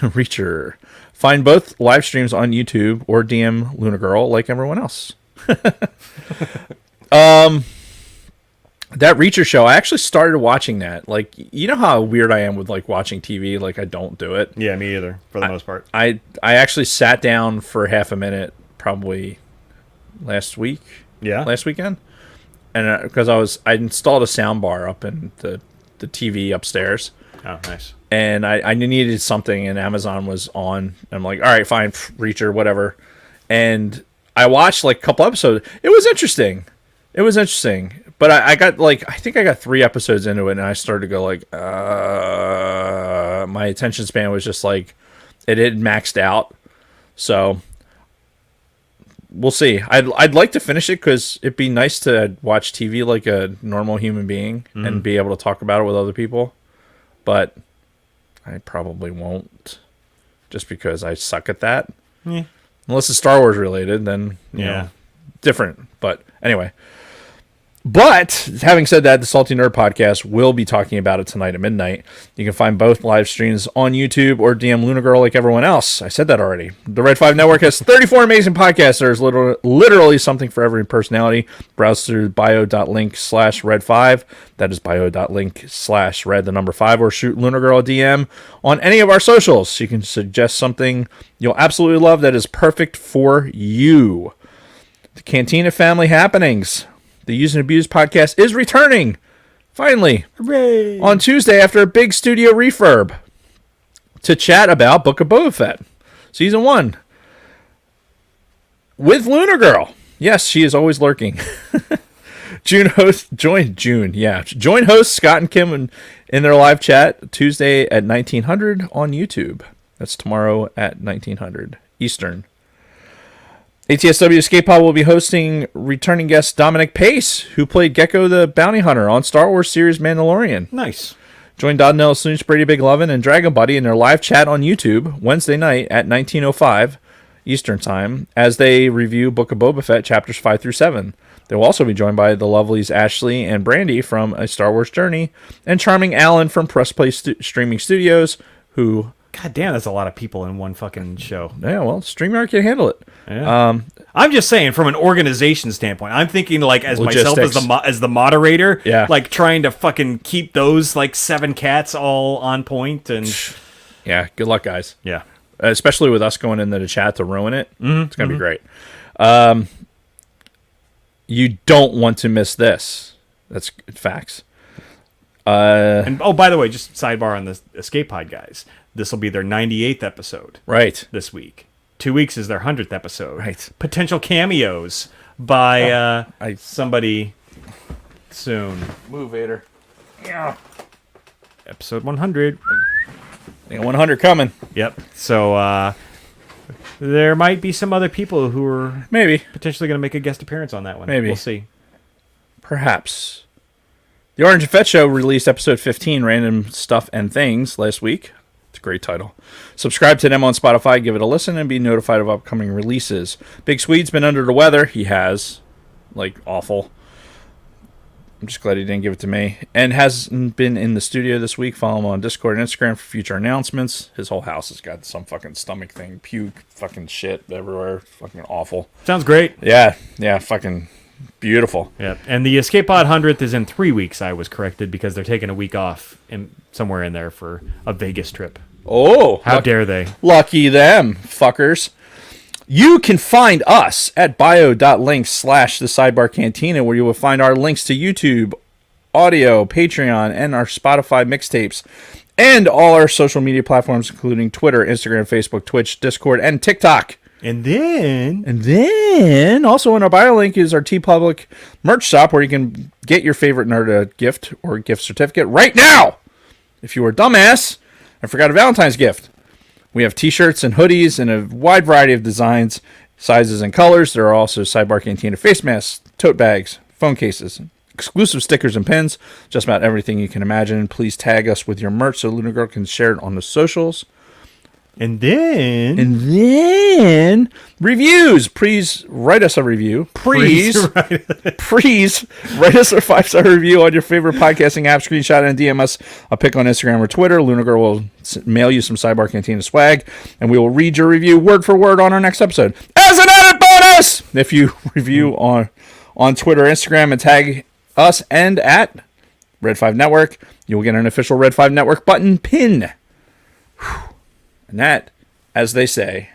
Reacher. Find both live streams on YouTube or DM Luna Girl like everyone else. That Reacher show, I actually started watching that. Like, you know how weird I am with like watching TV? Like, I don't do it. Yeah, me either, for the most part. I actually sat down for half a minute, probably last weekend, and because I installed a sound bar up in the TV upstairs. Oh, nice. And I needed something, and Amazon was on. I'm like, all right, fine, Reacher, whatever. And I watched like a couple episodes. It was interesting. But I got like, I think I got 3 episodes into it, and I started to go like, my attention span was just like, it had maxed out. So we'll see. I'd like to finish it because it'd be nice to watch TV like a normal human being and be able to talk about it with other people. But I probably won't, just because I suck at that. Yeah. Unless it's Star Wars related, then you know, different. But anyway. But having said that, the Salty Nerd Podcast will be talking about it tonight at midnight. You can find both live streams on YouTube or DM Luna Girl like everyone else. I said that already. The Red 5 Network has 34 amazing podcasts. There's literally something for every personality. Browse through bio.link/red5. That is bio.link/red5, or shoot Luna Girl a DM on any of our socials. You can suggest something you'll absolutely love that is perfect for you. The Cantina Family Happenings. The Use and Abuse podcast is returning, finally, Hooray! On Tuesday after a big studio refurb to chat about Book of Boba Fett, Season 1, with Lunar Girl. Yes, she is always lurking. Join hosts Scott and Kim in their live chat Tuesday at 1900 on YouTube. That's tomorrow at 1900 Eastern. ATSW Escape Pod will be hosting returning guest Dominic Pace, who played Gecko the Bounty Hunter on Star Wars series Mandalorian. Nice. Join Dodnell, Snooch, Brady Big Lovin', and Dragon Buddy in their live chat on YouTube Wednesday night at 19:05 Eastern Time as they review Book of Boba Fett chapters 5 through 7. They will also be joined by the lovelies Ashley and Brandy from A Star Wars Journey and charming Alan from Press Play Streaming Studios, who... God damn, that's a lot of people in one fucking show. Yeah, well, StreamYard can handle it. Yeah. I'm just saying, from an organization standpoint, I'm thinking like as Logistics. myself as the moderator, yeah, like trying to fucking keep those like 7 cats all on point and yeah, good luck, guys. Yeah, especially with us going into the chat to ruin it. It's gonna be great. You don't want to miss this. That's facts. And oh, by the way, just sidebar on the Escape Pod guys. This will be their 98th episode. Right. This week. 2 weeks is their 100th episode. Right. Potential cameos by somebody soon. Move, Vader. Yeah. Episode 100. They got 100 coming. Yep. So there might be some other people who are maybe potentially going to make a guest appearance on that one. Maybe. We'll see. Perhaps. The Orange and Fett Show released episode 15, Random Stuff and Things, last week. It's a great title. Subscribe to them on Spotify, give it a listen, and be notified of upcoming releases. Big Swede's been under the weather. He has. Like, awful. I'm just glad he didn't give it to me. And hasn't been in the studio this week. Follow him on Discord and Instagram for future announcements. His whole house has got some fucking stomach thing. Puke, fucking shit everywhere. Fucking awful. Sounds great. Yeah, fucking beautiful. Yeah, and the Escape Pod 100th is in 3 weeks. I was corrected because they're taking a week off somewhere in there for a Vegas trip. Oh, how dare they? Lucky them, fuckers. You can find us at bio.link/the Sidebar Cantina, where you will find our links to YouTube, audio, Patreon, and our Spotify mixtapes, and all our social media platforms, including Twitter, Instagram, Facebook, Twitch, Discord, and TikTok. And then also in our bio link is our TeePublic merch shop where you can get your favorite nerd gift or gift certificate right now. If you were a dumbass and forgot a Valentine's gift, we have t-shirts and hoodies in a wide variety of designs, sizes, and colors. There are also Sidebar Cantina face masks, tote bags, phone cases, exclusive stickers and pins, just about everything you can imagine. Please tag us with your merch so Luna Girl can share it on the socials. And then reviews. Please write us a review. Please write us a 5-star review on your favorite podcasting app. Screenshot and DM us a pic on Instagram or Twitter. Luna Girl will mail you some Sidebar Cantina swag, and we will read your review word for word on our next episode. As an added bonus, if you review on Twitter or Instagram and tag us and at Red 5 Network, you will get an official Red 5 Network button pin. And that, as they say,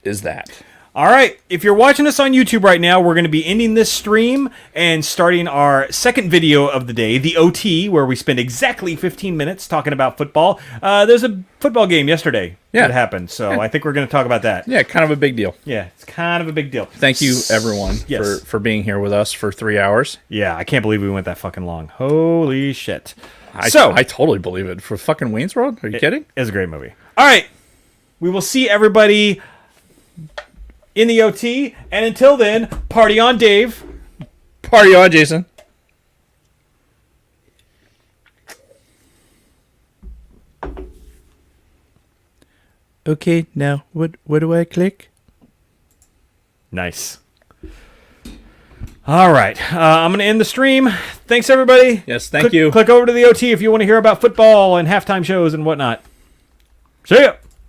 is that. All right. If you're watching us on YouTube right now, we're going to be ending this stream and starting our second video of the day, the OT, where we spend exactly 15 minutes talking about football. There's a football game yesterday that happened, so I think we're going to talk about that. Yeah, kind of a big deal. Yeah, it's kind of a big deal. Thank you, everyone, for being here with us for 3 hours. Yeah, I can't believe we went that fucking long. Holy shit. I totally believe it. For fucking Wayne's World? Are you kidding? It was a great movie. All right. We will see everybody in the OT. And until then, party on, Dave. Party on, Jason. Okay, now what do I click? Nice. All right. I'm going to end the stream. Thanks, everybody. Yes, thank you. Click over to the OT if you want to hear about football and halftime shows and whatnot. See ya.